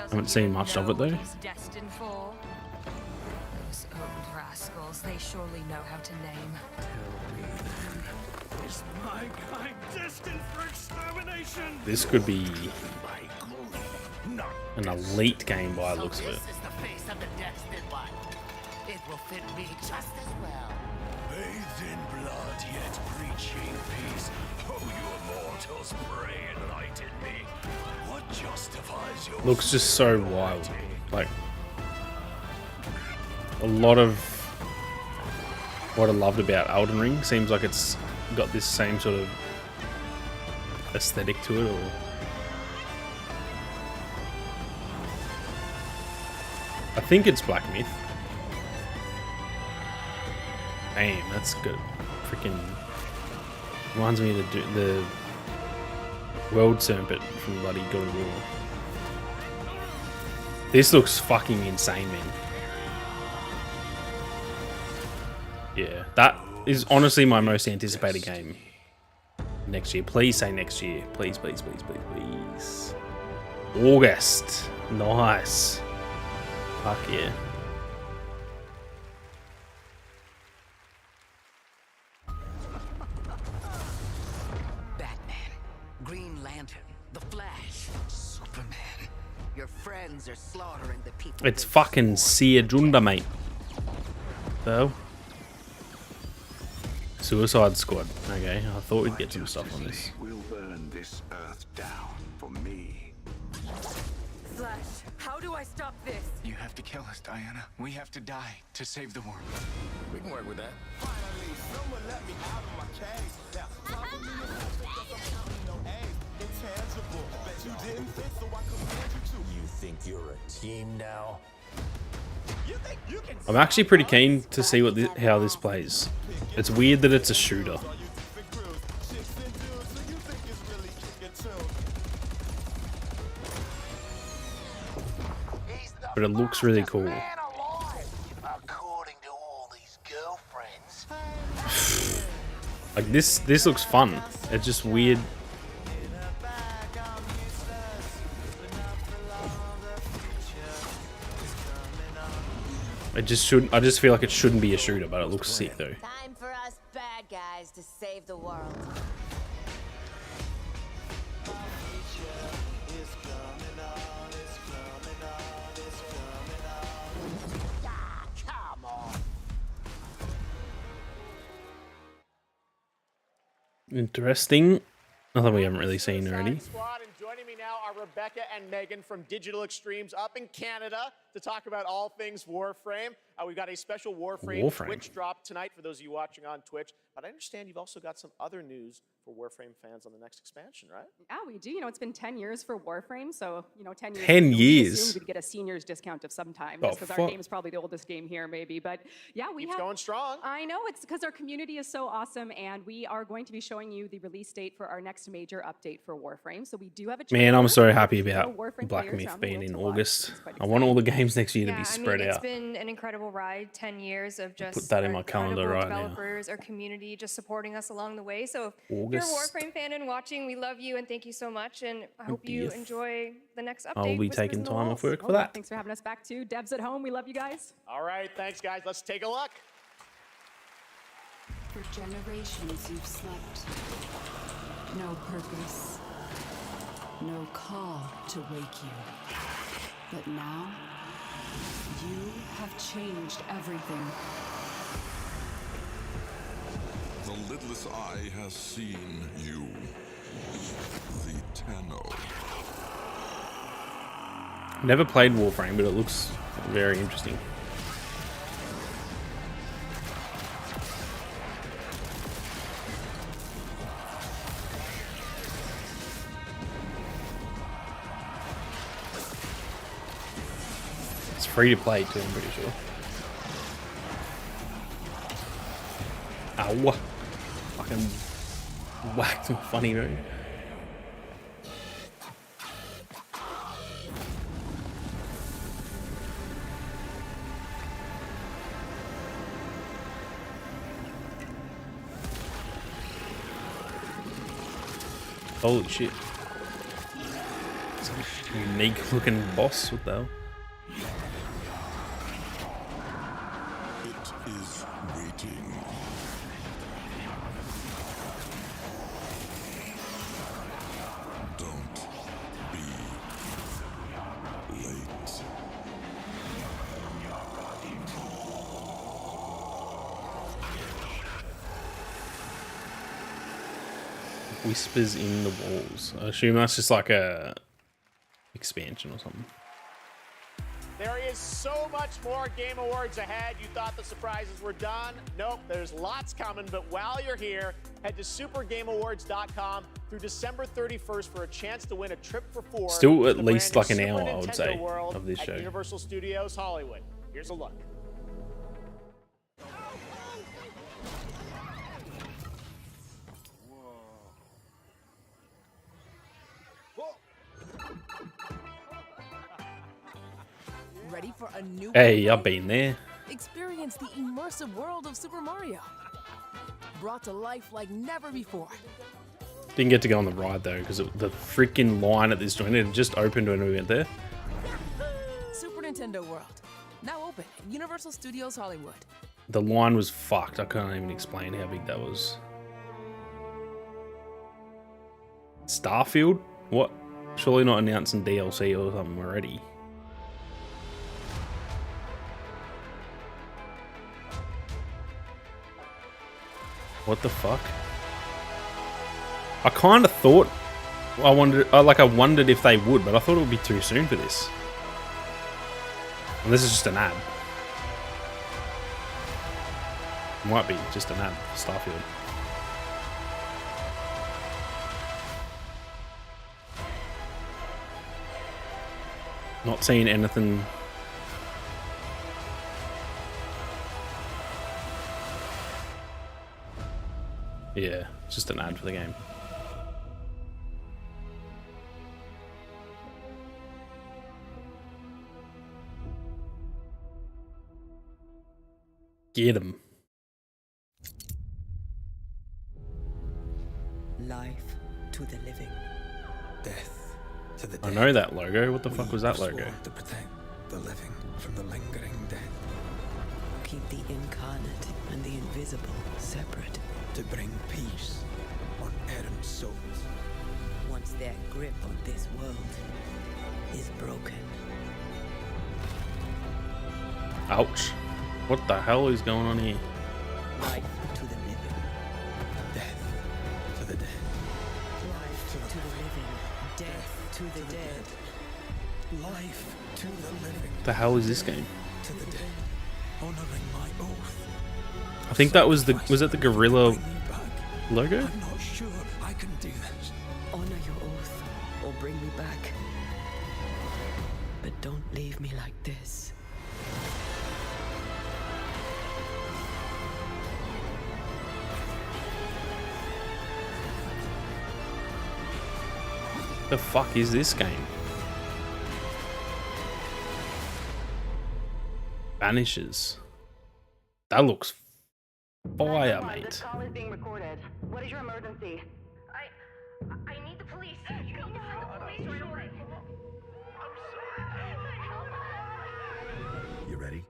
[SPEAKER 1] haven't seen much of it though.
[SPEAKER 26] Destined for. Those old rascals, they surely know how to name.
[SPEAKER 12] Is my kind destined for extermination?
[SPEAKER 1] This could be an elite game by the looks of it.
[SPEAKER 25] This is the face of the destined one. It will fit me just as well.
[SPEAKER 9] Bathed in blood, yet preaching peace. Oh, you just pray enlighten me. What justifies your
[SPEAKER 1] Looks just so wild. Like a lot of what I loved about Elden Ring seems like it's got this same sort of aesthetic to it, or I think it's Black Myth. Damn, that's good. Freaking reminds me of the World Serpent from bloody God of War. This looks fucking insane, man. Yeah, that is honestly my most anticipated game next year. Please say next year. Please, please, please, please, please. August. Nice. Fuck yeah.
[SPEAKER 25] Batman, Green Lantern, The Flash, Superman. Your friends are slaughtering the people.
[SPEAKER 1] It's fucking Sia Junda, mate. Though. Suicide Squad. Okay, I thought we'd get some stuff on this.
[SPEAKER 19] We'll burn this earth down for me.
[SPEAKER 26] Flash, how do I stop this?
[SPEAKER 10] You have to kill us, Diana. We have to die to save the world.
[SPEAKER 9] We can work with that.
[SPEAKER 10] Finally, someone let me out of my cage. Now, follow me because I'm counting no A's. Intangible. Bet you didn't fit, so I compared you to.
[SPEAKER 9] You think you're a team now?
[SPEAKER 1] I'm actually pretty keen to see what how this plays. It's weird that it's a shooter, but it looks really cool. Like this looks fun. It's just weird. It just shouldn't. I just feel like it shouldn't be a shooter, but it looks sick though.
[SPEAKER 25] Time for us bad guys to save the world. Come on.
[SPEAKER 1] Interesting. Nothing we haven't really seen already.
[SPEAKER 20] Squad, and joining me now are Rebecca and Megan from Digital Extremes up in Canada to talk about all things Warframe. We've got a special Warframe Twitch drop tonight for those of you watching on Twitch. But I understand you've also got some other news for Warframe fans on the next expansion, right?
[SPEAKER 2] Yeah, we do. You know, it's been 10 years for Warframe, so, 10 years.
[SPEAKER 1] 10
[SPEAKER 2] we
[SPEAKER 1] years?
[SPEAKER 2] assumed we'd get a senior's discount of some time,
[SPEAKER 1] Oh,
[SPEAKER 2] just because
[SPEAKER 1] fuck.
[SPEAKER 2] our game is probably the oldest game here, maybe. But yeah,
[SPEAKER 20] Keeps going strong.
[SPEAKER 2] I know, it's because our community is so awesome, and we are going to be showing you the release date for our next major update for Warframe. So we do have a
[SPEAKER 1] Man, I'm so happy
[SPEAKER 2] trailer.
[SPEAKER 1] about
[SPEAKER 2] Warframe
[SPEAKER 1] Black
[SPEAKER 2] players
[SPEAKER 1] Myth
[SPEAKER 2] around the
[SPEAKER 1] being
[SPEAKER 2] world
[SPEAKER 1] in
[SPEAKER 2] to watch.
[SPEAKER 1] August. I want all the games next year to be spread
[SPEAKER 4] It's
[SPEAKER 1] out.
[SPEAKER 4] been an incredible ride, 10 years of just
[SPEAKER 1] Put that in
[SPEAKER 4] our
[SPEAKER 1] my calendar
[SPEAKER 4] incredible
[SPEAKER 1] right now.
[SPEAKER 4] developers, our community just supporting us along the way. So if
[SPEAKER 1] August.
[SPEAKER 4] you're a Warframe fan and watching, we love you and thank you so much. And I hope you
[SPEAKER 1] 20th.
[SPEAKER 4] enjoy the next update.
[SPEAKER 1] I'll be
[SPEAKER 4] Whispers
[SPEAKER 1] taking
[SPEAKER 4] in the
[SPEAKER 1] time
[SPEAKER 4] Walls.
[SPEAKER 1] off work for
[SPEAKER 2] Oh,
[SPEAKER 1] that.
[SPEAKER 2] Thanks for having us back too. Devs at home, we love you guys.
[SPEAKER 20] All right, thanks, guys. Let's take a look.
[SPEAKER 5] For generations you've slept. No purpose. No call to wake you. But now, you have changed everything.
[SPEAKER 6] The lidless eye has seen you. The Tenno.
[SPEAKER 1] Never played Warframe, but it looks very interesting. It's free to play too, I'm pretty sure. Ow. Fucking whacked him funny, right? Holy shit. It's a unique looking boss, what the hell?
[SPEAKER 6] It is waiting. Don't be late.
[SPEAKER 1] Whispers in the Walls. I assume that's just like a expansion or something.
[SPEAKER 20] There is so much more Game Awards ahead. You thought the surprises were done? Nope, there's lots coming. But while you're here, head to supergameawards.com through December 31st for a chance to win a trip for 4.
[SPEAKER 1] Still at
[SPEAKER 20] to the
[SPEAKER 1] least
[SPEAKER 20] brand
[SPEAKER 1] like
[SPEAKER 20] new
[SPEAKER 1] an hour,
[SPEAKER 20] Super
[SPEAKER 1] I would
[SPEAKER 20] Nintendo
[SPEAKER 1] say,
[SPEAKER 20] World
[SPEAKER 1] of this
[SPEAKER 20] at
[SPEAKER 1] show.
[SPEAKER 20] Universal Studios Hollywood. Here's a look.
[SPEAKER 7] Ready for a new
[SPEAKER 1] Hey, I've been there.
[SPEAKER 7] Experience the immersive world of Super Mario. Brought to life like never before.
[SPEAKER 1] Didn't get to go on the ride though, because the freaking line at this joint, it had just opened when we went there.
[SPEAKER 7] Super Nintendo World. Now open at Universal Studios Hollywood.
[SPEAKER 1] The line was fucked. I can't even explain how big that was. Starfield? What? Surely not announcing DLC or something already. What the fuck? I kind of thought I wondered if they would, but I thought it would be too soon for this. And this is just an ad. Might be just an ad for Starfield. Not seeing anything. Yeah, it's just an ad for the game. Get him.
[SPEAKER 8] Life to the living. Death to the dead.
[SPEAKER 1] I know that logo. What the fuck was that logo?
[SPEAKER 8] To protect the living from the lingering death. Keep the incarnate and the invisible separate. To bring peace on errant souls. Once their grip on this world is broken.
[SPEAKER 1] Ouch. What the hell is going on here?
[SPEAKER 8] Life to the living. Death to the dead. Life to the living. Death to the dead. Life to the living.
[SPEAKER 1] The hell is this game?
[SPEAKER 8] To the dead. Honoring my oath.
[SPEAKER 1] I think that was it the Gorilla logo?
[SPEAKER 8] I'm not sure I can do this. Honor your oath or bring me back. But don't leave me like this.
[SPEAKER 1] The fuck is this game? Vanishes. That looks fire, mate.
[SPEAKER 11] This call is being recorded. What is your emergency? I need the police. You need to find the police right away.
[SPEAKER 19] You ready?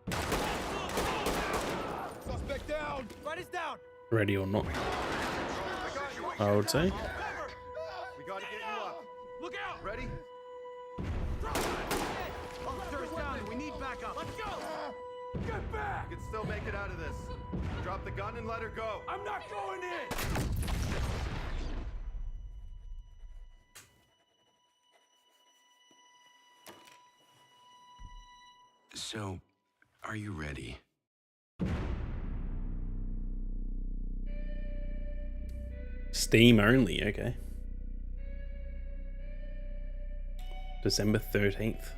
[SPEAKER 10] Suspect down. Right is down.
[SPEAKER 1] Ready or not? I would say.
[SPEAKER 10] We gotta get you up. Look out. Ready? Officer is down. We need backup. Let's go. Get back. You can still make it out of this. Drop the gun and let her go. I'm not going in.
[SPEAKER 9] So, are you ready?
[SPEAKER 1] Steam only, okay. December 13th.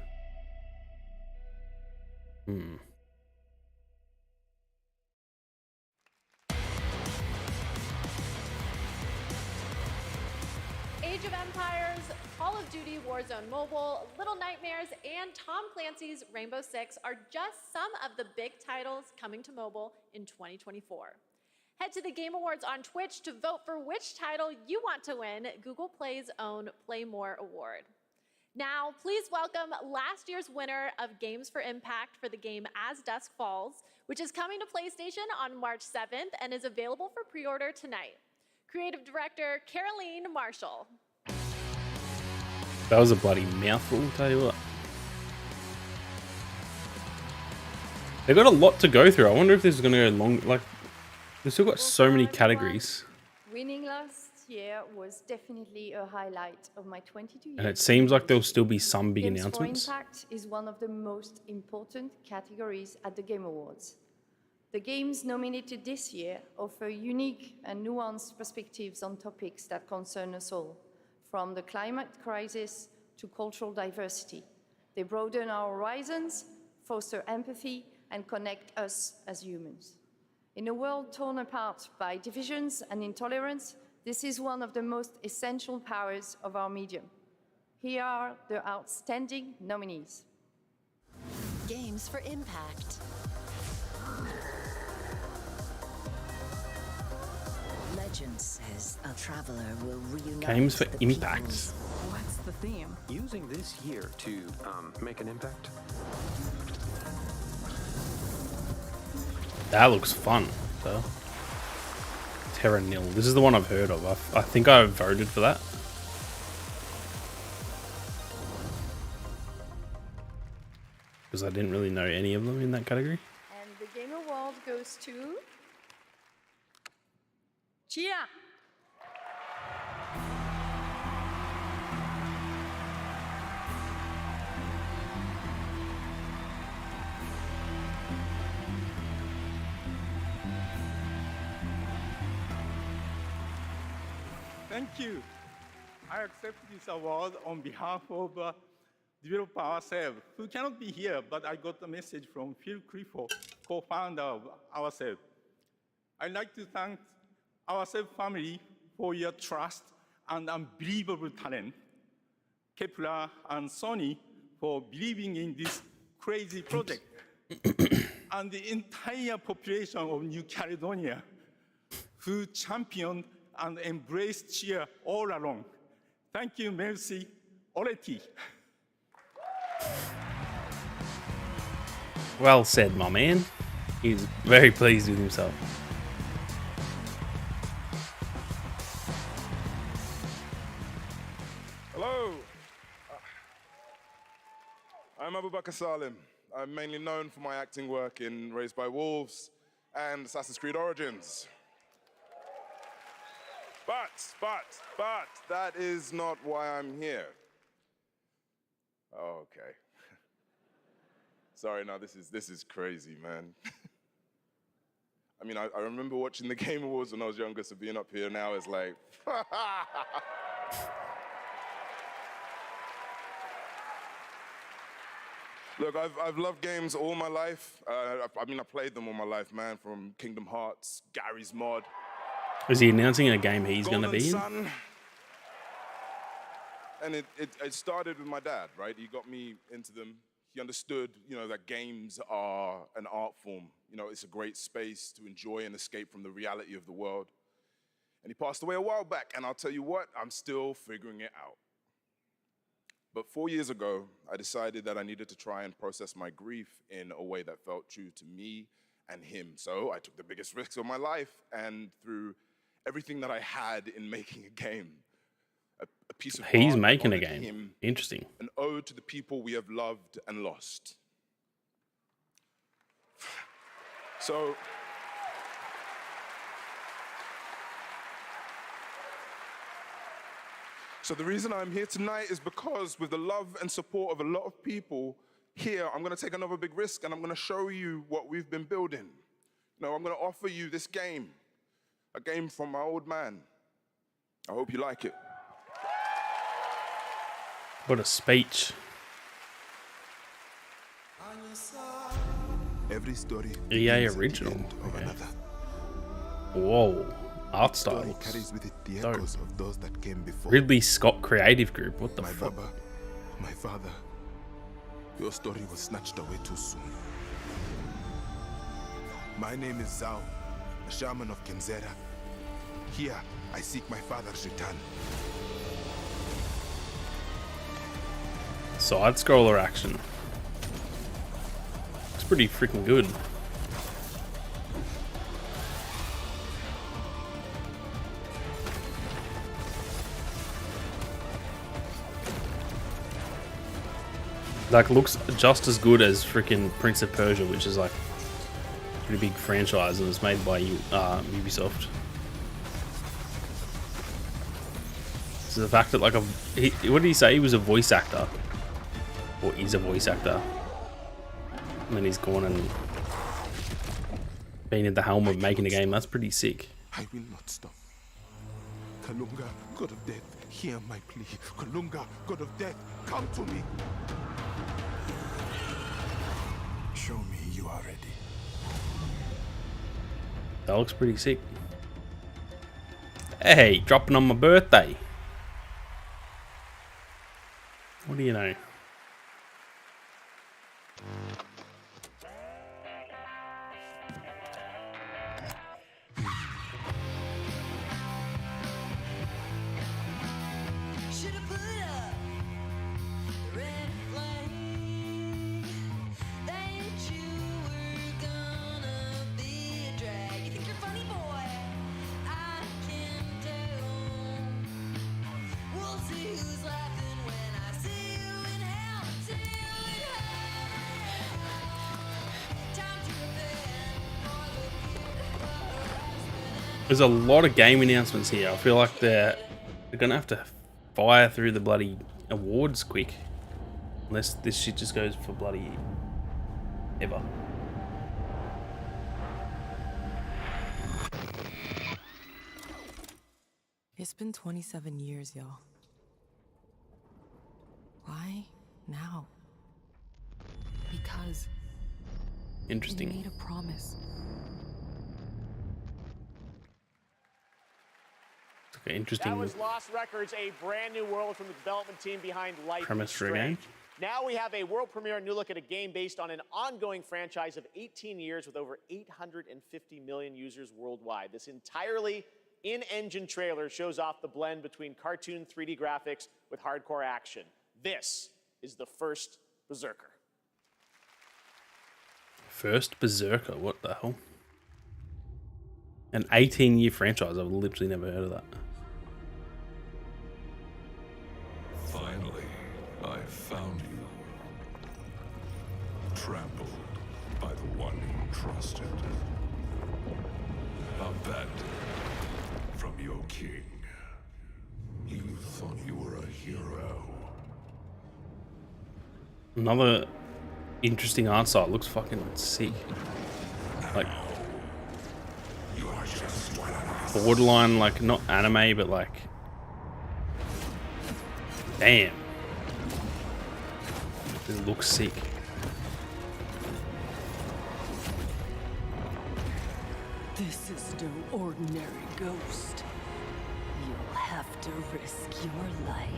[SPEAKER 14] Age of Empires, Call of Duty Warzone Mobile, Little Nightmares, and Tom Clancy's Rainbow Six are just some of the big titles coming to mobile in 2024. Head to the Game Awards on Twitch to vote for which title you want to win Google Play's own Play More award. Now, please welcome last year's winner of Games for Impact for the game As Dusk Falls, which is coming to PlayStation on March 7th and is available for pre-order tonight. Creative Director Caroline Marshall.
[SPEAKER 1] That was a bloody mouthful, tell you what. They've got a lot to go through. I wonder if this is going to go long. Like, they've still got so many categories.
[SPEAKER 4] Winning last,
[SPEAKER 13] year was definitely a highlight of my 22 years.
[SPEAKER 1] And it seems like there'll still be some big
[SPEAKER 13] Games
[SPEAKER 1] announcements.
[SPEAKER 13] for Impact is one of the most important categories at the Game Awards. The games nominated this year offer unique and nuanced perspectives on topics that concern us all, from the climate crisis to cultural diversity. They broaden our horizons, foster empathy, and connect us as humans. In a world torn apart by divisions and intolerance, this is one of the most essential powers of our medium. Here are the outstanding nominees.
[SPEAKER 15] Games for Impact. Legend says a traveler will reunite
[SPEAKER 1] Games for
[SPEAKER 15] the
[SPEAKER 1] Impact.
[SPEAKER 15] peoples.
[SPEAKER 16] What's the theme? Using this year to make an impact.
[SPEAKER 1] That looks fun, though. Terra Nil. This is the one I've heard of. I think I voted for that. Because I didn't really know any of them in that category.
[SPEAKER 13] And the Game Award goes to Chia.
[SPEAKER 17] Thank you. I accept this award on behalf of developer ourselves, who cannot be here, but I got a message from Phil Clifford, co-founder of Ourselves. I'd like to thank Ourselves family for your trust and unbelievable talent, Kepler and Sony for believing in this crazy project, and the entire population of New Caledonia, who championed and embraced cheer all along. Thank you, merci, Oleti.
[SPEAKER 1] Well said, my man. He's very pleased with himself.
[SPEAKER 18] Hello. I'm Abubakar Salim. I'm mainly known for my acting work in Raised by Wolves and Assassin's Creed Origins. But that is not why I'm here. Oh, okay. Sorry, no, this is crazy, man. I mean, I remember watching the Game Awards when I was younger, so being up here now is like, Look, I've loved games all my life. I mean, I played them all my life, man, from Kingdom Hearts, Gary's Mod.
[SPEAKER 1] Is he announcing a game he's going to be in?
[SPEAKER 18] Sun. And it started with my dad, right? He got me into them. He understood, you know, that games are an art form. You know, it's a great space to enjoy and escape from the reality of the world. And he passed away a while back, and I'll tell you what, I'm still figuring it out. But 4 years ago, I decided that I needed to try and process my grief in a way that felt true to me and him. So I took the biggest risks of my life, and through everything that I had in making a game, a piece of
[SPEAKER 1] He's
[SPEAKER 18] art
[SPEAKER 1] making a
[SPEAKER 18] honored
[SPEAKER 1] game.
[SPEAKER 18] him,
[SPEAKER 1] Interesting.
[SPEAKER 18] an ode to the people we have loved and lost. So the reason I'm here tonight is because with the love and support of a lot of people here, I'm gonna take another big risk and I'm gonna show you what we've been building. You know, I'm gonna offer you this game, a game from my old man. I hope you like it.
[SPEAKER 1] What a speech.
[SPEAKER 6] Every story
[SPEAKER 1] EA original. Okay. Whoa. Art styles.
[SPEAKER 6] carries with it the
[SPEAKER 1] Dope.
[SPEAKER 6] echoes of those that came before.
[SPEAKER 1] Ridley Scott Creative Group. What the
[SPEAKER 6] My
[SPEAKER 1] fuck?
[SPEAKER 6] Baba, my father, your story was snatched away too soon. My name is Zhao, a shaman of Kenzera. Here, I seek my father's return.
[SPEAKER 1] Side scroller action. It's pretty freaking good. Like, looks just as good as freaking Prince of Persia, which is like a pretty big franchise and it's made by Ubisoft. So the fact that like what did he say? He was a voice actor, or is a voice actor, and then he's gone and been at the helm of making a game. That's pretty sick.
[SPEAKER 6] I will not stop. Kalunga, God of Death, hear my plea. Kalunga, God of Death, come to me.
[SPEAKER 19] Show me you are ready.
[SPEAKER 1] That looks pretty sick. Hey, dropping on my birthday. What do you know? There's a lot of game announcements here. I feel like they're gonna have to fire through the bloody awards quick, unless this shit just goes for bloody ever.
[SPEAKER 7] It's been 27 years, y'all. Why now? Because
[SPEAKER 1] interesting.
[SPEAKER 7] we made a promise.
[SPEAKER 1] Okay, interesting.
[SPEAKER 20] That was Lost Records, a brand new world from the development team behind Life is
[SPEAKER 1] Premise for a
[SPEAKER 20] Strange.
[SPEAKER 1] game.
[SPEAKER 20] Now we have a world premiere, new look at a game based on an ongoing franchise of 18 years with over 850 million users worldwide. This entirely in-engine trailer shows off the blend between cartoon 3D graphics with hardcore action. This is the first Berserker.
[SPEAKER 1] First Berserker, what the hell? An 18-year franchise, I've literally never heard of that.
[SPEAKER 3] Finally, I found you. Trampled by the one you trusted. Abandoned from your king. You thought you were a hero.
[SPEAKER 1] Another interesting art style. Looks fucking sick. Like
[SPEAKER 3] You are just one of
[SPEAKER 1] borderline, like not anime, but like, damn, this looks sick.
[SPEAKER 7] This is no ordinary ghost.
[SPEAKER 15] You'll have to risk your life.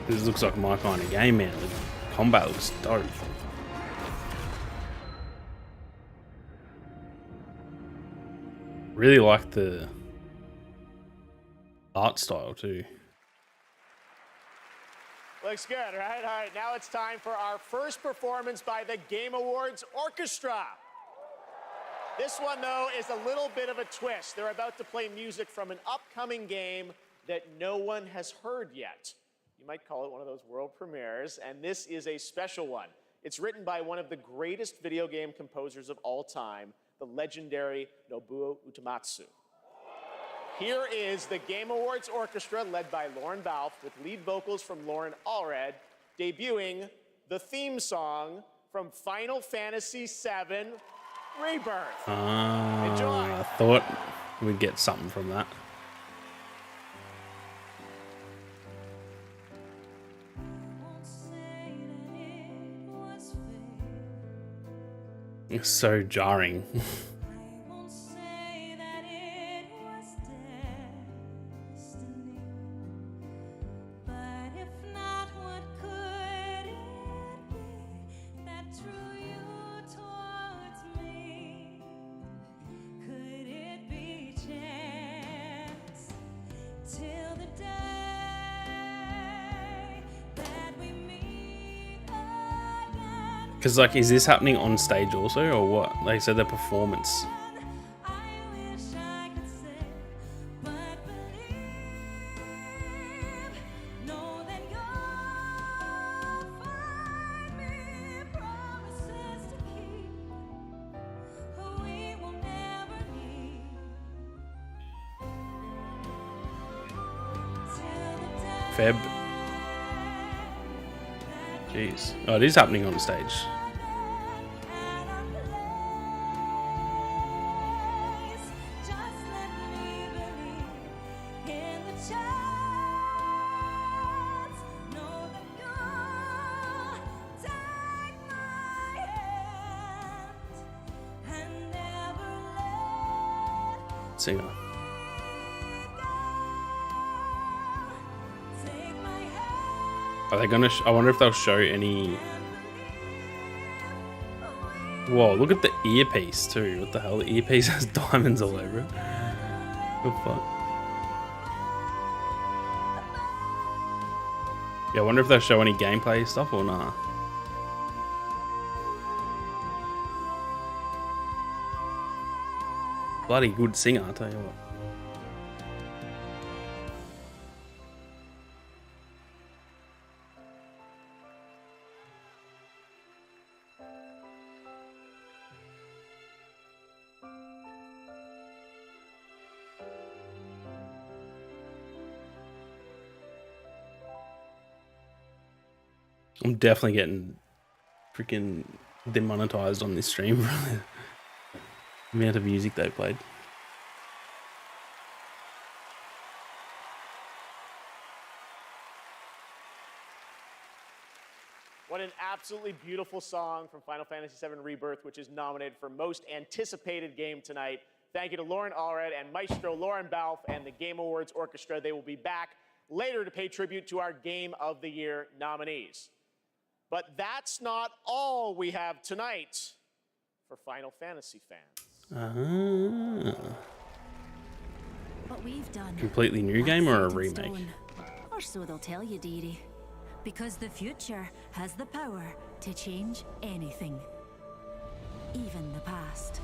[SPEAKER 1] This looks like my kind of game, man. The combat looks dope. Really like the art style too.
[SPEAKER 20] Looks good, right? All right, now it's time for our first performance by the Game Awards Orchestra. This one, though, is a little bit of a twist. They're about to play music from an upcoming game that no one has heard yet. You might call it one of those world premieres, and this is a special one. It's written by one of the greatest video game composers of all time, the legendary Nobuo Uematsu. Here is the Game Awards Orchestra, led by Lauren Balfe, with lead vocals from Lauren Allred, debuting the theme song from Final Fantasy VII Rebirth. Enjoy.
[SPEAKER 1] I thought we'd get something from that. It's so jarring. Because, like, is this happening on stage also, or what? Like, so the performance. Feb. Jeez. Oh, it is happening on stage. Singer. Are they gonna? I wonder if they'll show any. Whoa! Look at the earpiece too. What the hell? The earpiece has diamonds all over it. What the fuck? Yeah, I wonder if they'll show any gameplay stuff or nah. Bloody good singer, I tell you what. I'm definitely getting freaking demonetized on this stream for the amount of music they played.
[SPEAKER 20] What an absolutely beautiful song from Final Fantasy VII Rebirth, which is nominated for Most Anticipated Game tonight. Thank you to Lauren Allred and Maestro Lauren Balfe and the Game Awards Orchestra. They will be back later to pay tribute to our Game of the Year nominees. But that's not all we have tonight for Final Fantasy fans.
[SPEAKER 15] What we've done.
[SPEAKER 1] Completely new game or a remake?
[SPEAKER 15] Or so they'll tell you, dearie. Because the future has the power to change anything. Even the past.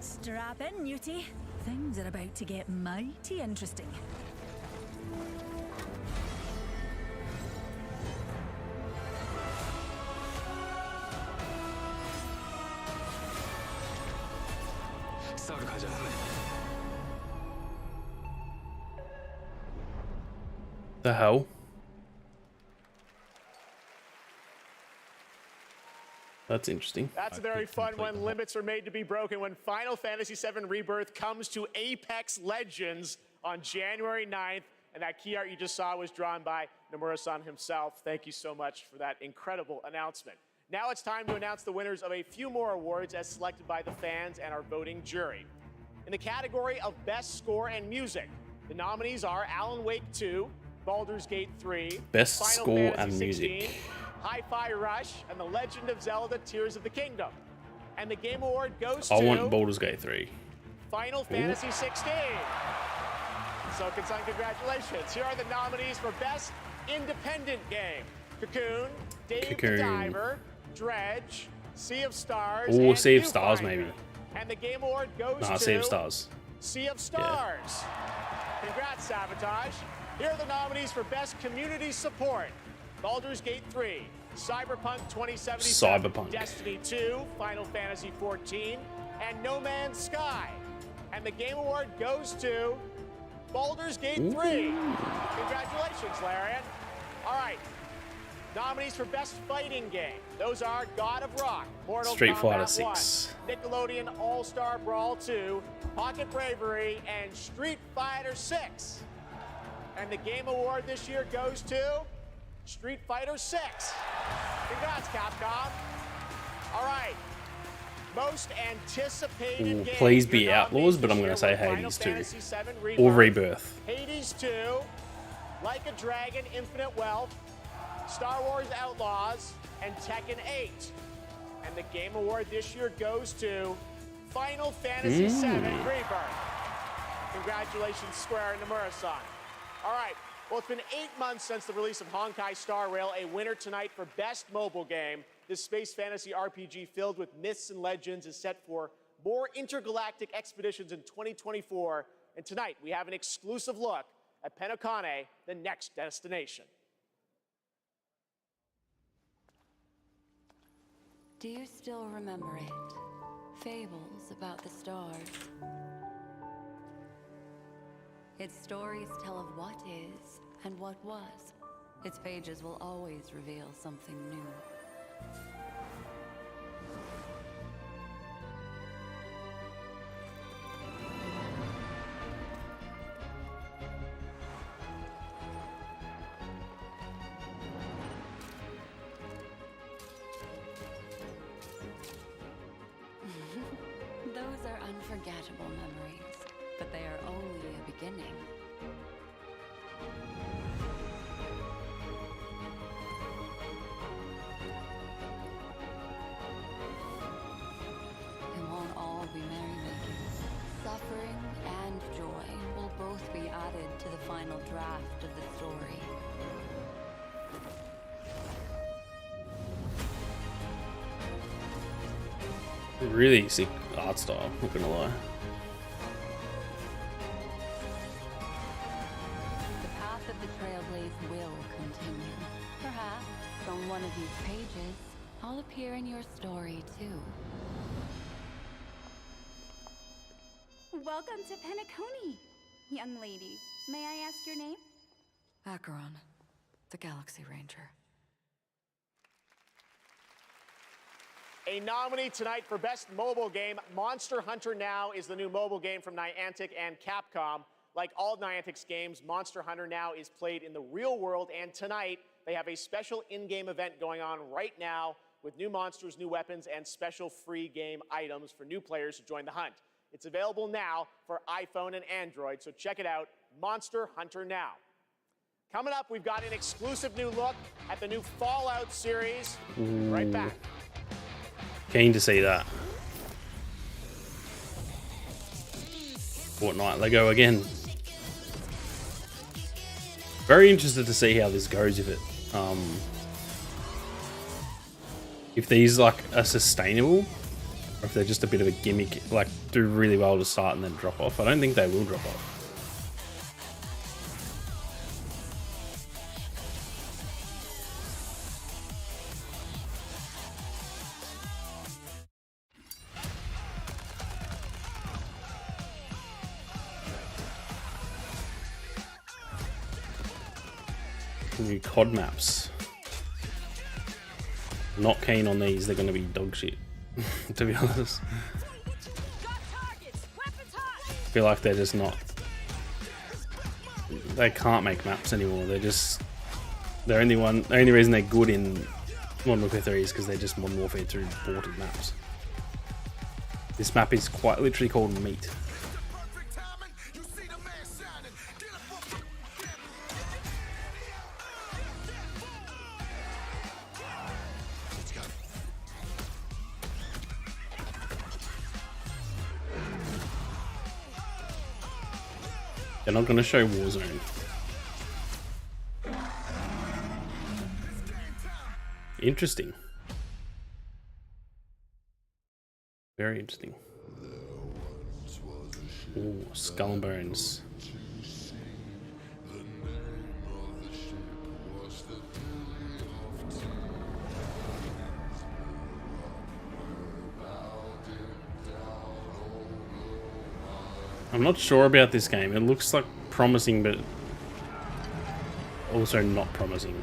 [SPEAKER 15] Strap in, Newtie. Things are about to get mighty interesting.
[SPEAKER 1] The hell? That's interesting.
[SPEAKER 20] That's a very fun when limits are made to be broken. When Final Fantasy VII Rebirth comes to Apex Legends on January 9th. And that key art you just saw was drawn by Nomura-san himself. Thank you so much for that incredible announcement. Now it's time to announce the winners of a few more awards as selected by the fans and our voting jury. In the category of Best Score and Music, the nominees are Alan Wake 2, Baldur's Gate 3,
[SPEAKER 1] Best
[SPEAKER 20] Final
[SPEAKER 1] Score
[SPEAKER 20] Fantasy
[SPEAKER 1] and
[SPEAKER 20] 16,
[SPEAKER 1] Music.
[SPEAKER 20] Hi-Fi Rush, and The Legend of Zelda Tears of the Kingdom. And the Game Award goes
[SPEAKER 1] I
[SPEAKER 20] to
[SPEAKER 1] want Baldur's Gate 3.
[SPEAKER 20] Final Fantasy 16. So, congratulations. Here are the nominees for Best Independent Game. Cocoon, Dave the
[SPEAKER 1] Cocoon.
[SPEAKER 20] Diver, Dredge, Sea of Stars,
[SPEAKER 1] Or
[SPEAKER 20] and
[SPEAKER 1] Sea of Stars,
[SPEAKER 20] Viewfinder.
[SPEAKER 1] maybe.
[SPEAKER 20] And the Game Award goes
[SPEAKER 1] Nah,
[SPEAKER 20] to
[SPEAKER 1] Sea of Stars.
[SPEAKER 20] Sea of Stars. Congrats, Sabotage. Here are the nominees for Best Community Support. Baldur's Gate 3, Cyberpunk 2077,
[SPEAKER 1] Cyberpunk.
[SPEAKER 20] Destiny 2, Final Fantasy 14, and No Man's Sky. And the Game Award goes to Baldur's Gate 3. Congratulations, Larian. All right. Nominees for Best Fighting Game. Those are God of Rock, Mortal
[SPEAKER 1] Street Fighter
[SPEAKER 20] Kombat
[SPEAKER 1] 6.
[SPEAKER 20] 1, Nickelodeon All-Star Brawl 2, Pocket Bravery, and Street Fighter 6. And the Game Award this year goes to Street Fighter 6. Congrats, Capcom. All right. Most anticipated
[SPEAKER 1] Ooh,
[SPEAKER 20] game.
[SPEAKER 1] please be
[SPEAKER 20] Your
[SPEAKER 1] Outlaws, but I'm
[SPEAKER 20] nominees
[SPEAKER 1] going to
[SPEAKER 20] this
[SPEAKER 1] say
[SPEAKER 20] year were
[SPEAKER 1] Hades 2.
[SPEAKER 20] Final Fantasy VII
[SPEAKER 1] Or
[SPEAKER 20] Rebirth,
[SPEAKER 1] Rebirth.
[SPEAKER 20] Hades 2, Like a Dragon, Infinite Wealth, Star Wars Outlaws, and Tekken 8. And the Game Award this year goes to Final Fantasy VII Rebirth. Congratulations, Square and Nomura-san. All right. Well, it's been 8 months since the release of Honkai Star Rail, a winner tonight for Best Mobile Game. This space fantasy RPG filled with myths and legends is set for more intergalactic expeditions in 2024. And tonight, we have an exclusive look at Penokane, the next destination.
[SPEAKER 5] Do you still remember it? Fables about the stars. Its stories tell of what is and what was. Its pages will always reveal something new. Those are unforgettable memories, but they are only a beginning. It won't all be merrymaking. Suffering and joy will both be added to the final draft of the story.
[SPEAKER 1] Really sick art style, not gonna lie.
[SPEAKER 5] The path of the Trailblaze will continue. Perhaps on one of these pages, I'll appear in your story too.
[SPEAKER 12] Welcome to Penacony, young lady. May I ask your name?
[SPEAKER 5] Acheron, the Galaxy Ranger.
[SPEAKER 20] A nominee tonight for Best Mobile Game, Monster Hunter Now is the new mobile game from Niantic and Capcom. Like all Niantic's games, Monster Hunter Now is played in the real world, and tonight they have a special in-game event going on right now with new monsters, new weapons, and special free game items for new players to join the hunt. It's available now for iPhone and Android, so check it out, Monster Hunter Now. Coming up, we've got an exclusive new look at the new Fallout series. Right back.
[SPEAKER 1] Keen to see that. Fortnite Lego again. Very interested to see how this goes if these like are sustainable, or if they're just a bit of a gimmick, like do really well to start and then drop off. I don't think they will drop off. New COD maps. Not keen on these, they're going to be dog shit, to be honest. I feel like they're just not... They can't make maps anymore, the only reason they're good in Modern Warfare 3 is because they're just Modern Warfare 2 ported maps. This map is quite literally called Meat. They're not going to show Warzone. Interesting. Very interesting. Ooh, Skull and Bones. I'm not sure about this game. It looks like promising, but also not promising.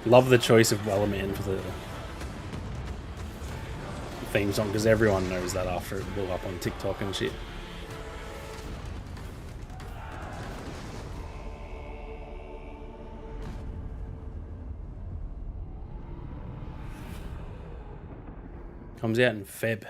[SPEAKER 1] Love the choice of Wellerman for the theme song, because everyone knows that after it blew up on TikTok and shit. Comes out in Feb.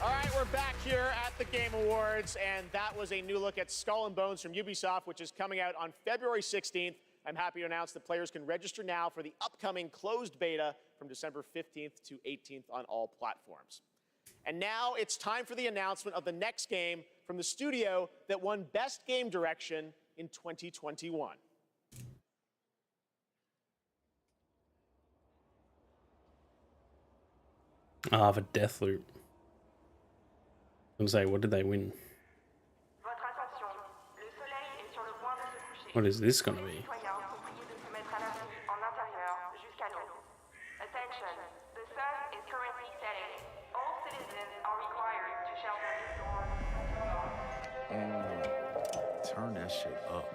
[SPEAKER 20] All right, we're back here at the Game Awards, and that was a new look at Skull and Bones from Ubisoft, which is coming out on February 16th. I'm happy to announce that players can register now for the upcoming closed beta from December 15th to 18th on all platforms. And now it's time for the announcement of the next game from the studio that won Best Game Direction in 2021.
[SPEAKER 1] Ah, the Deathloop. I'm gonna say, what did they win?
[SPEAKER 11] Votre attention. Le soleil est sur le point de se coucher.
[SPEAKER 1] What is this gonna be?
[SPEAKER 11] Citoyens sont priés de se mettre à l'abri en intérieur jusqu'à l'aube. Attention. The sun is currently setting. All citizens are required to shelter indoors.
[SPEAKER 9] Turn that shit up.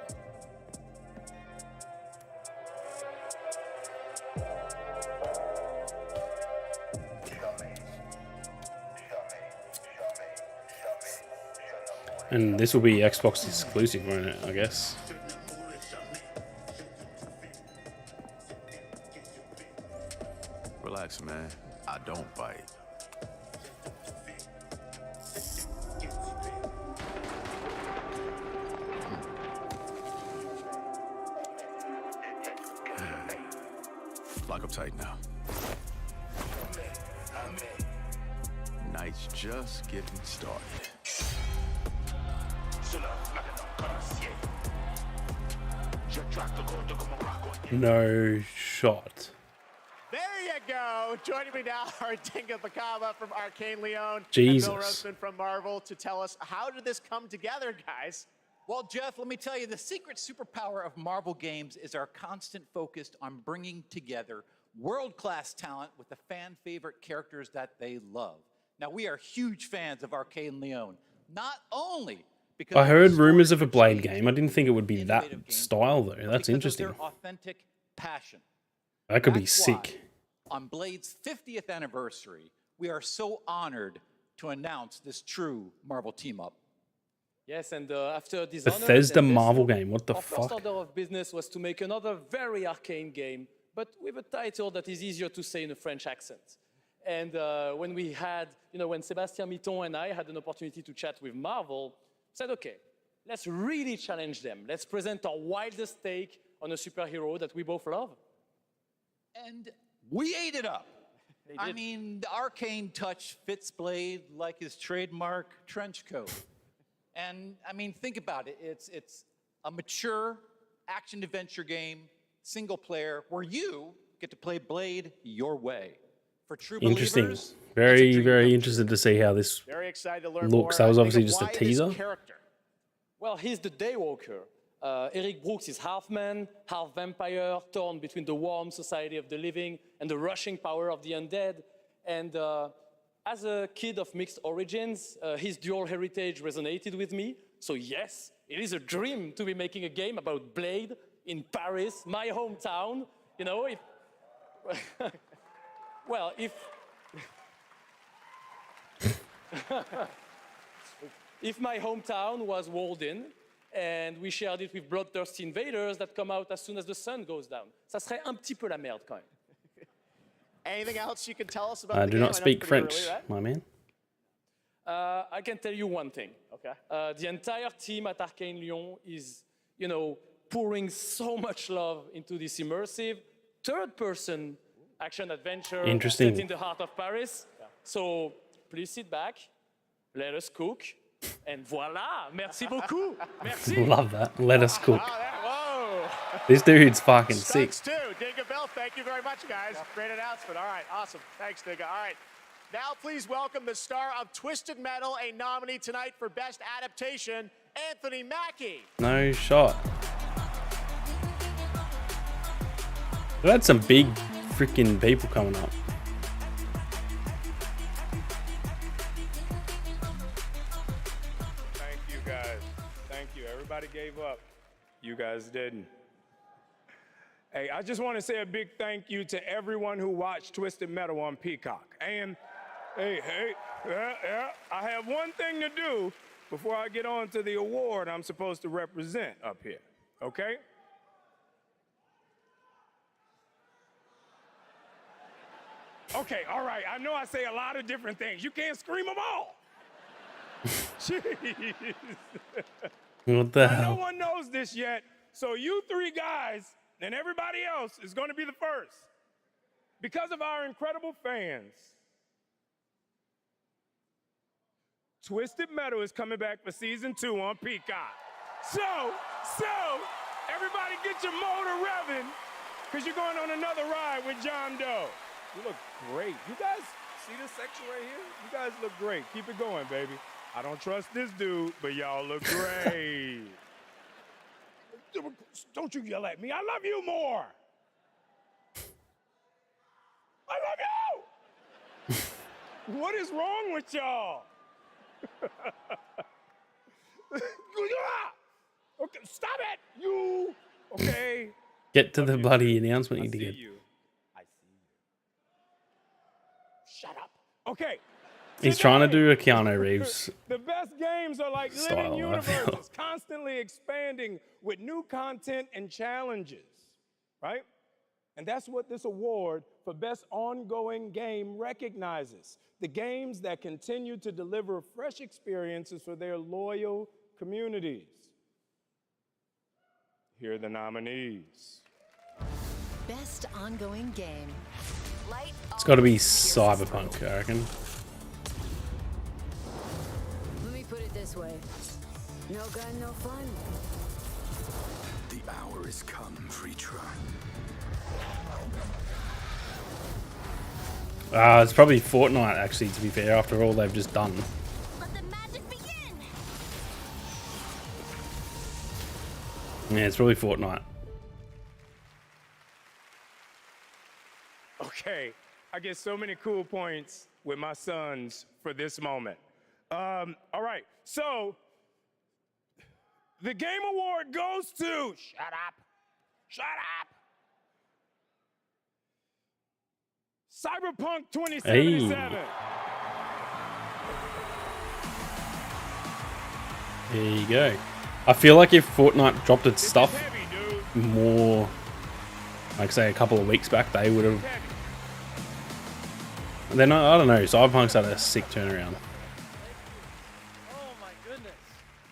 [SPEAKER 1] And this will be Xbox exclusive, won't it? I guess.
[SPEAKER 9] Relax, man. I don't bite. Lock up tight now. Night's just getting started.
[SPEAKER 1] No shot.
[SPEAKER 20] There you go. Joining me now are Dinga Bakaba from Arcane Leon
[SPEAKER 1] Jesus.
[SPEAKER 20] and Bill Roseman from Marvel to tell us, how did this come together, guys?
[SPEAKER 21] Well, Jeff, let me tell you, the secret superpower of Marvel games is our constant focus on bringing together world-class talent with the fan-favorite characters that they love. Now, we are huge fans of Arcane Leon, not only because
[SPEAKER 1] I heard rumors of a Blade game. I didn't think it would be that style though. That's interesting.
[SPEAKER 21] their authentic passion.
[SPEAKER 1] That could be
[SPEAKER 21] That's
[SPEAKER 1] sick.
[SPEAKER 21] why, on Blade's 50th anniversary, we are so honored to announce this true Marvel team-up.
[SPEAKER 22] Yes, and after Dishonored,
[SPEAKER 1] Bethesda
[SPEAKER 22] and
[SPEAKER 1] Marvel game. What the
[SPEAKER 22] our first
[SPEAKER 1] fuck?
[SPEAKER 22] order of business was to make another very arcane game, but with a title that is easier to say in a French accent. And when we had, when Sébastien Mitton and I had an opportunity to chat with Marvel, said, okay, let's really challenge them. Let's present our wildest take on a superhero that we both love.
[SPEAKER 21] And we ate it up.
[SPEAKER 22] They
[SPEAKER 21] I
[SPEAKER 22] did.
[SPEAKER 21] mean, the arcane touch fits Blade like his trademark trench coat. And I mean, think about it. It's a mature action-adventure game, single player, where you get to play Blade your way. For true
[SPEAKER 1] Interesting.
[SPEAKER 21] believers,
[SPEAKER 1] Very, very interested to see how this
[SPEAKER 20] Very excited to learn
[SPEAKER 1] looks.
[SPEAKER 20] more.
[SPEAKER 1] That was
[SPEAKER 20] I
[SPEAKER 1] obviously
[SPEAKER 20] think
[SPEAKER 1] just a
[SPEAKER 20] of why
[SPEAKER 1] teaser.
[SPEAKER 20] this character.
[SPEAKER 22] Well, he's the Daywalker. Eric Brooks is half man, half vampire, torn between the warm society of the living and the rushing power of the undead. And as a kid of mixed origins, his dual heritage resonated with me. So yes, it is a dream to be making a game about Blade in Paris, my hometown. If well, if my hometown was Walden, and we shared it with bloodthirsty invaders that come out as soon as the sun goes down. Ça serait un petit peu la merde quand même.
[SPEAKER 20] Anything else you can tell us about
[SPEAKER 1] I
[SPEAKER 20] the
[SPEAKER 1] do
[SPEAKER 20] game?
[SPEAKER 1] not
[SPEAKER 20] I know
[SPEAKER 1] speak
[SPEAKER 20] it's pretty
[SPEAKER 1] French,
[SPEAKER 20] early, right?
[SPEAKER 1] my man.
[SPEAKER 22] I can tell you one thing.
[SPEAKER 20] Okay.
[SPEAKER 22] The entire team at Arcane Lyon is, pouring so much love into this immersive third-person action-adventure
[SPEAKER 1] Interesting.
[SPEAKER 22] set in the heart of Paris. Yeah. So please sit back, let us cook, and voila! Merci beaucoup. Merci.
[SPEAKER 1] Love that. Let us cook.
[SPEAKER 20] Whoa.
[SPEAKER 1] This dude's fucking sick.
[SPEAKER 20] Stunts too. Dinga Bell, thank you very much, guys. Great announcement. All right, awesome. Thanks, Dinga. All right. Now please welcome the star of Twisted Metal, a nominee tonight for Best Adaptation, Anthony Mackie.
[SPEAKER 1] No shot. We had some big freaking people coming up.
[SPEAKER 23] Thank you, guys. Thank you. Everybody gave up. You guys didn't. Hey, I just want to say a big thank you to everyone who watched Twisted Metal on Peacock. And, hey, I have one thing to do before I get on to the award I'm supposed to represent up here, okay? Okay, all right. I know I say a lot of different things. You can't scream them all. Jeez.
[SPEAKER 1] What the
[SPEAKER 23] Now, no
[SPEAKER 1] hell?
[SPEAKER 23] one knows this yet, so you three guys and everybody else is going to be the first. Because of our incredible fans, Twisted Metal is coming back for season 2 on Peacock. So, everybody get your motor revving, because you're going on another ride with John Doe. You look great. You guys see this section right here? You guys look great. Keep it going, baby. I don't trust this dude, but y'all look great. Don't you yell at me. I love you more. I love you. What is wrong with y'all? Okay, stop it. You, okay.
[SPEAKER 1] Get to the bloody announcement you did.
[SPEAKER 23] I see you. Shut up. Okay.
[SPEAKER 1] He's trying to do a Keanu Reeves.
[SPEAKER 23] The best games are like living
[SPEAKER 1] Style, I feel.
[SPEAKER 23] universes, constantly expanding with new content and challenges, right? And that's what this award for Best Ongoing Game recognizes. The games that continue to deliver fresh experiences for their loyal communities. Here are the nominees.
[SPEAKER 2] Best ongoing game.
[SPEAKER 1] It's got to be Cyberpunk, I reckon.
[SPEAKER 2] Let me put it this way. No gun, no fun.
[SPEAKER 9] The hour has come, Freetra.
[SPEAKER 1] It's probably Fortnite, actually, to be fair, after all they've just done.
[SPEAKER 2] Let the magic begin.
[SPEAKER 1] Yeah, it's probably Fortnite.
[SPEAKER 23] Okay, I get so many cool points with my sons for this moment. All right, so the Game Award goes to... Shut up. Shut up. Cyberpunk 2077.
[SPEAKER 1] There you go. I feel like if Fortnite dropped its stuff more, like say a couple of weeks back, they would have. Then I don't know. Cyberpunk's had a sick turnaround.
[SPEAKER 8] Oh my goodness.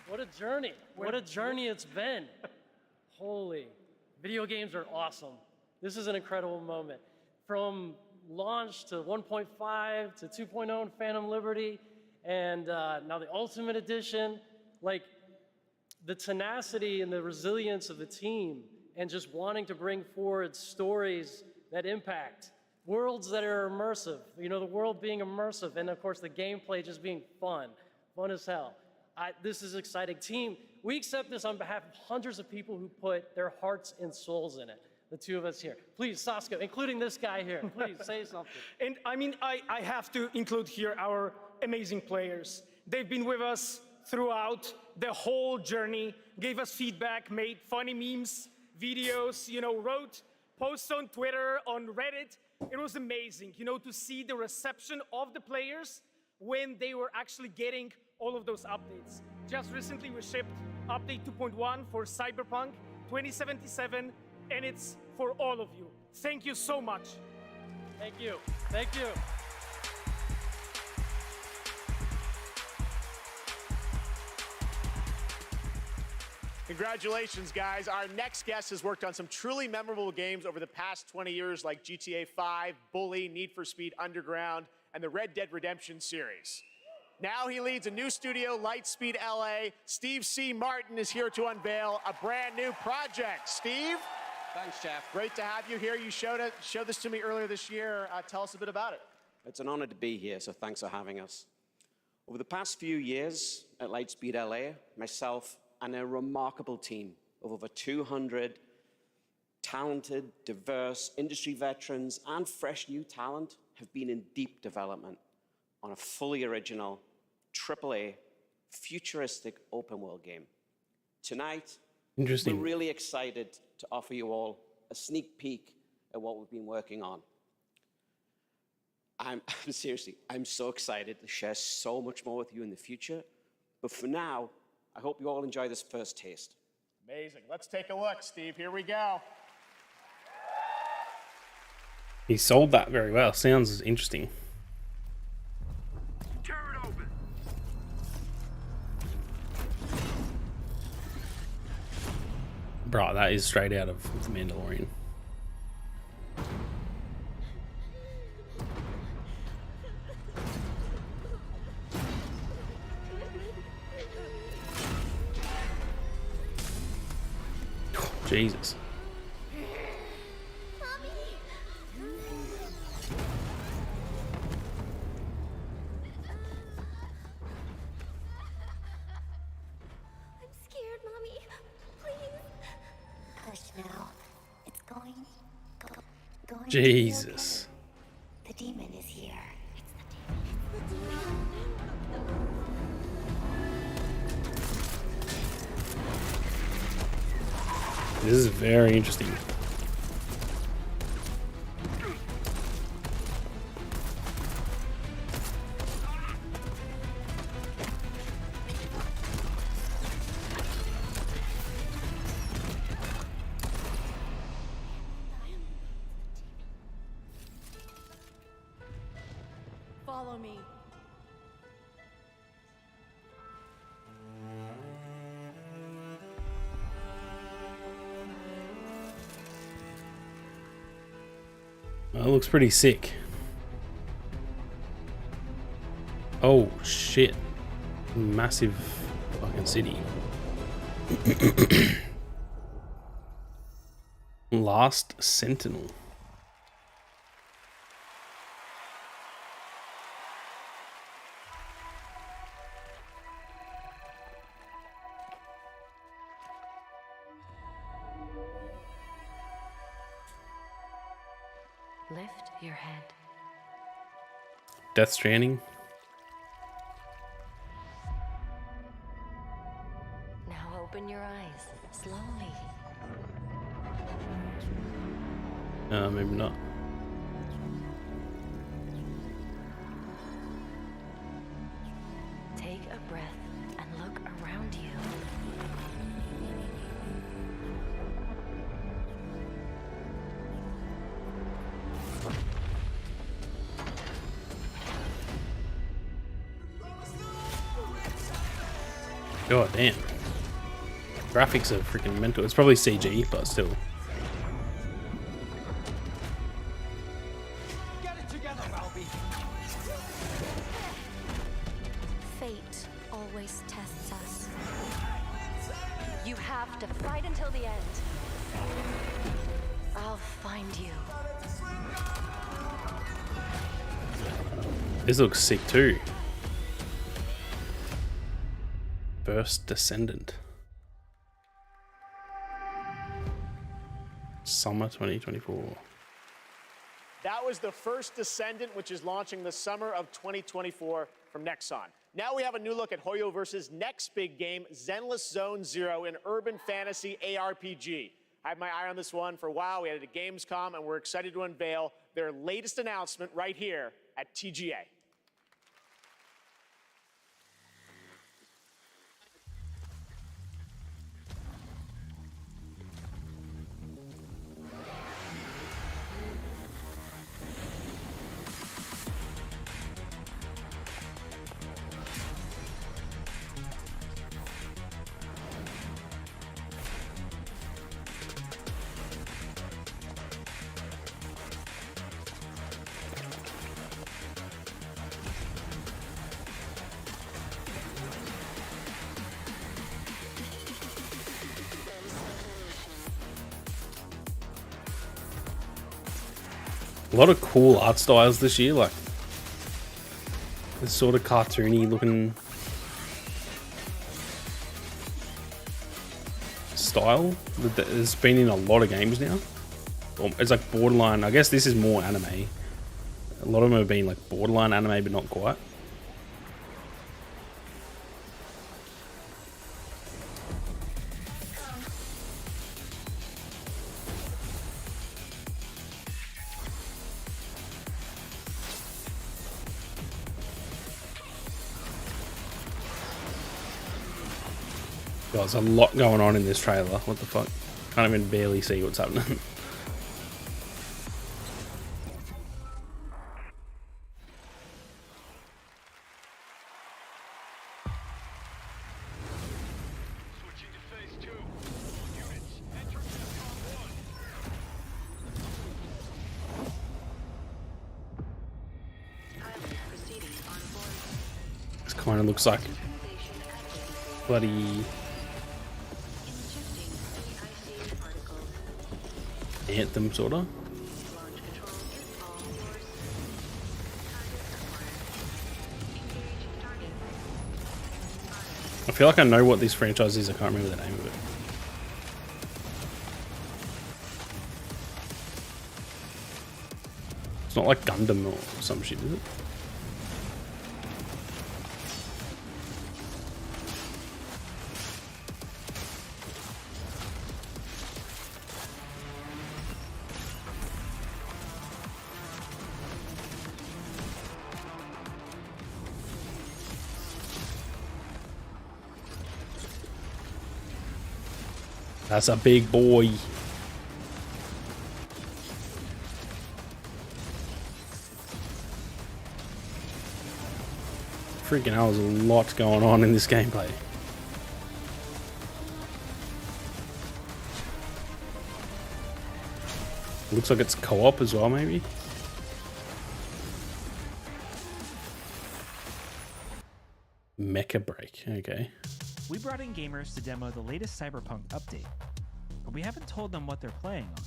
[SPEAKER 8] What a journey. What a journey it's been. Holy. Video games are awesome. This is an incredible moment. From launch to 1.5 to 2.0 in Phantom Liberty, and now the Ultimate Edition. Like, the tenacity and the resilience of the team, and just wanting to bring forward stories that impact, worlds that are immersive, you know, the world being immersive, and of course the gameplay just being fun as hell. This is exciting. Team, we accept this on behalf of hundreds of people who put their hearts and souls in it. The two of us here. Please, Saskia, including this guy here, please say something.
[SPEAKER 10] And I mean, I have to include here our amazing players. They've been with us throughout the whole journey, gave us feedback, made funny memes, videos, you know, wrote posts on Twitter, on Reddit. It was amazing, you know, to see the reception of the players when they were actually getting all of those updates. Just recently we shipped update 2.1 for Cyberpunk 2077, and it's for all of you. Thank you so much.
[SPEAKER 8] Thank you. Thank you.
[SPEAKER 20] Congratulations, guys. Our next guest has worked on some truly memorable games over the past 20 years, like GTA 5, Bully, Need for Speed Underground, and the Red Dead Redemption series. Now he leads a new studio, Lightspeed LA. Steve C. Martin is here to unveil a brand new project. Steve?
[SPEAKER 24] Thanks, Jeff.
[SPEAKER 20] Great to have you here. You showed this to me earlier this year. Tell us a bit about it.
[SPEAKER 24] It's an honor to be here, so thanks for having us. Over the past few years at Lightspeed LA, myself and a remarkable team of over 200 talented, diverse industry veterans and fresh new talent have been in deep development on a fully original, AAA, futuristic open-world game. Tonight,
[SPEAKER 1] Interesting.
[SPEAKER 24] we're really excited to offer you all a sneak peek at what we've been working on. I'm so excited to share so much more with you in the future. But for now, I hope you all enjoy this first taste.
[SPEAKER 20] Amazing. Let's take a look, Steve. Here we go.
[SPEAKER 1] He sold that very well. Sounds interesting.
[SPEAKER 20] Tear it open.
[SPEAKER 1] Bro, that is straight out of The Mandalorian. Jesus. Jesus.
[SPEAKER 4] The demon is here.
[SPEAKER 1] This is very interesting.
[SPEAKER 7] Follow me.
[SPEAKER 1] Well, it looks pretty sick. Oh shit. Massive fucking city. Last Sentinel.
[SPEAKER 2] Lift your head.
[SPEAKER 1] Death Stranding.
[SPEAKER 2] Now open your eyes slowly.
[SPEAKER 1] Maybe not.
[SPEAKER 2] Take a breath and look around you.
[SPEAKER 1] God damn. Graphics are freaking mental. It's probably CG, but still.
[SPEAKER 4] Get it together, Albie.
[SPEAKER 5] Fate always tests us. You have to fight until the end. I'll find you.
[SPEAKER 1] This looks sick too. First Descendant. Summer 2024.
[SPEAKER 20] That was the First Descendant, which is launching the summer of 2024 from Nexon. Now we have a new look at Hoyoverse's next big game, Zenless Zone Zero, an urban fantasy ARPG. I had my eye on this one for a while. We had it at Gamescom, and we're excited to unveil their latest announcement right here at TGA.
[SPEAKER 1] A lot of cool art styles this year, like this sort of cartoony looking style that has been in a lot of games now. It's like borderline, I guess this is more anime. A lot of them have been like borderline anime, but not quite. God, there's a lot going on in this trailer. What the fuck? Can't even barely see what's happening. This kind of looks like bloody Anthem, sorta. I feel like I know what this franchise is. I can't remember the name of it. It's not like Gundam or some shit, is it? That's a big boy. Freaking hell, there's a lot going on in this gameplay. Looks like it's co-op as well, maybe? Mecha Break, okay.
[SPEAKER 13] We brought in gamers to demo the latest Cyberpunk update, but we haven't told them what they're playing on.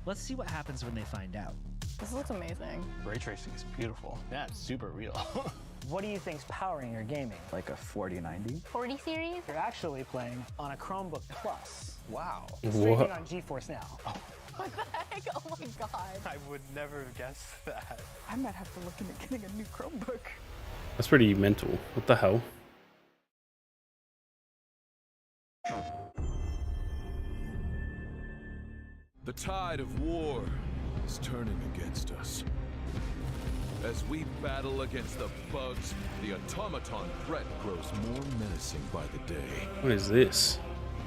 [SPEAKER 13] Let's see what happens when they find out.
[SPEAKER 14] This looks amazing.
[SPEAKER 16] Ray tracing is beautiful. Yeah, it's super real.
[SPEAKER 17] What do you think's powering your gaming?
[SPEAKER 16] Like a 4090?
[SPEAKER 14] 40 series?
[SPEAKER 17] You're actually playing on a Chromebook Plus.
[SPEAKER 16] Wow.
[SPEAKER 17] Streaming on GeForce Now.
[SPEAKER 14] What the heck? Oh my god.
[SPEAKER 16] I would never have guessed that.
[SPEAKER 14] I might have to look into getting a new Chromebook.
[SPEAKER 1] That's pretty mental. What the hell?
[SPEAKER 3] The tide of war is turning against us. As we battle against the bugs, the automaton threat grows more menacing by the day.
[SPEAKER 1] What is this?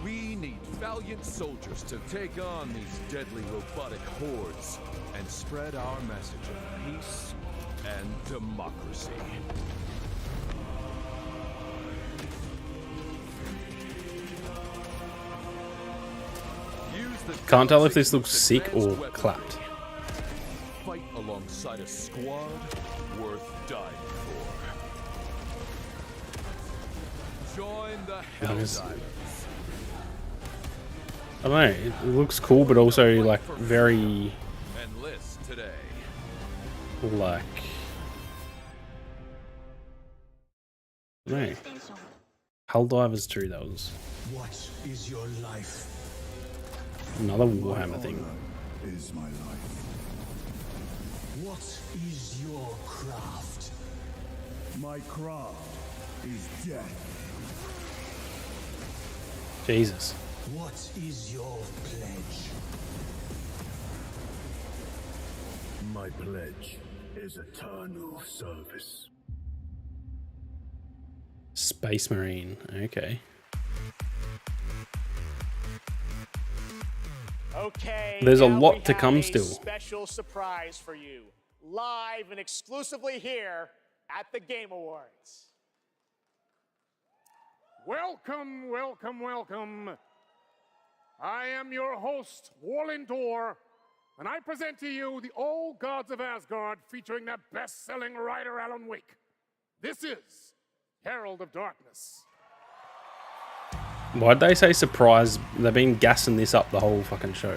[SPEAKER 3] We need valiant soldiers to take on these deadly robotic hordes and spread our message of peace and democracy.
[SPEAKER 1] Can't tell if this looks sick or clapped.
[SPEAKER 3] Fight alongside a squad worth dying for. Join the Helldivers.
[SPEAKER 1] I don't know, it looks cool, but also like very
[SPEAKER 3] Enlist today.
[SPEAKER 1] like I don't know. Helldivers 2, that was
[SPEAKER 19] What is your life?
[SPEAKER 1] another Warhammer thing.
[SPEAKER 19] Is my life. What is your craft? My craft is death.
[SPEAKER 1] Jesus.
[SPEAKER 19] What is your pledge? My pledge is eternal service.
[SPEAKER 1] Space Marine, okay.
[SPEAKER 20] Okay.
[SPEAKER 1] There's a
[SPEAKER 20] now
[SPEAKER 1] lot
[SPEAKER 20] we
[SPEAKER 1] to
[SPEAKER 20] have
[SPEAKER 1] come
[SPEAKER 20] a
[SPEAKER 1] still.
[SPEAKER 20] Special surprise for you, live and exclusively here at the Game Awards.
[SPEAKER 6] Welcome, welcome, welcome. I am your host, Warlindor, and I present to you the Old Gods of Asgard featuring that best-selling writer Alan Wake. This is Herald of Darkness.
[SPEAKER 1] Why'd they say surprise? They've been gassing this up the whole fucking show.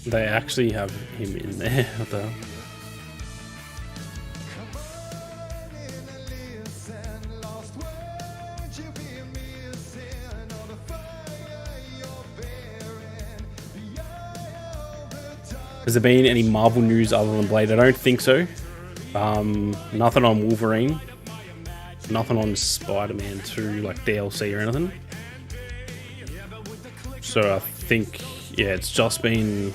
[SPEAKER 1] They actually have him in there. What the hell? Has there been any Marvel news other than Blade? I don't think so. Nothing on Wolverine. Nothing on Spider-Man 2, like DLC or anything. So I think, yeah, it's just been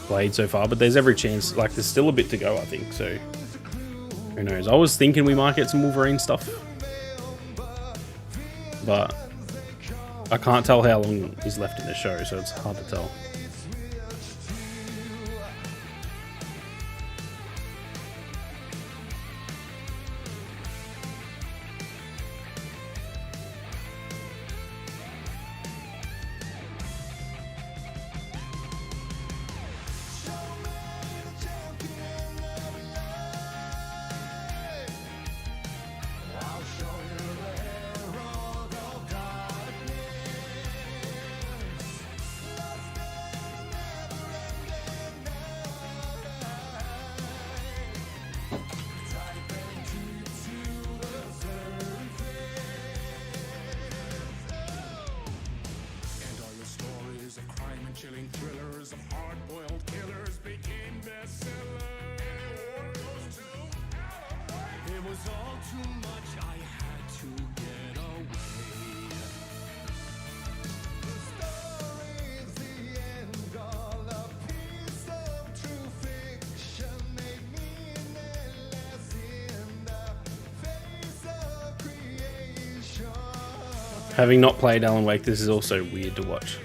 [SPEAKER 1] Blade so far, but there's every chance, like there's still a bit to go, I think, so who knows. I was thinking we might get some Wolverine stuff, but I can't tell how long is left in the show, so it's hard to tell.
[SPEAKER 9] all too much, I had to get away. The story's the end, all a piece of true fiction made meaningless in the face of creation.
[SPEAKER 1] Having not played Alan Wake, this is also weird to watch.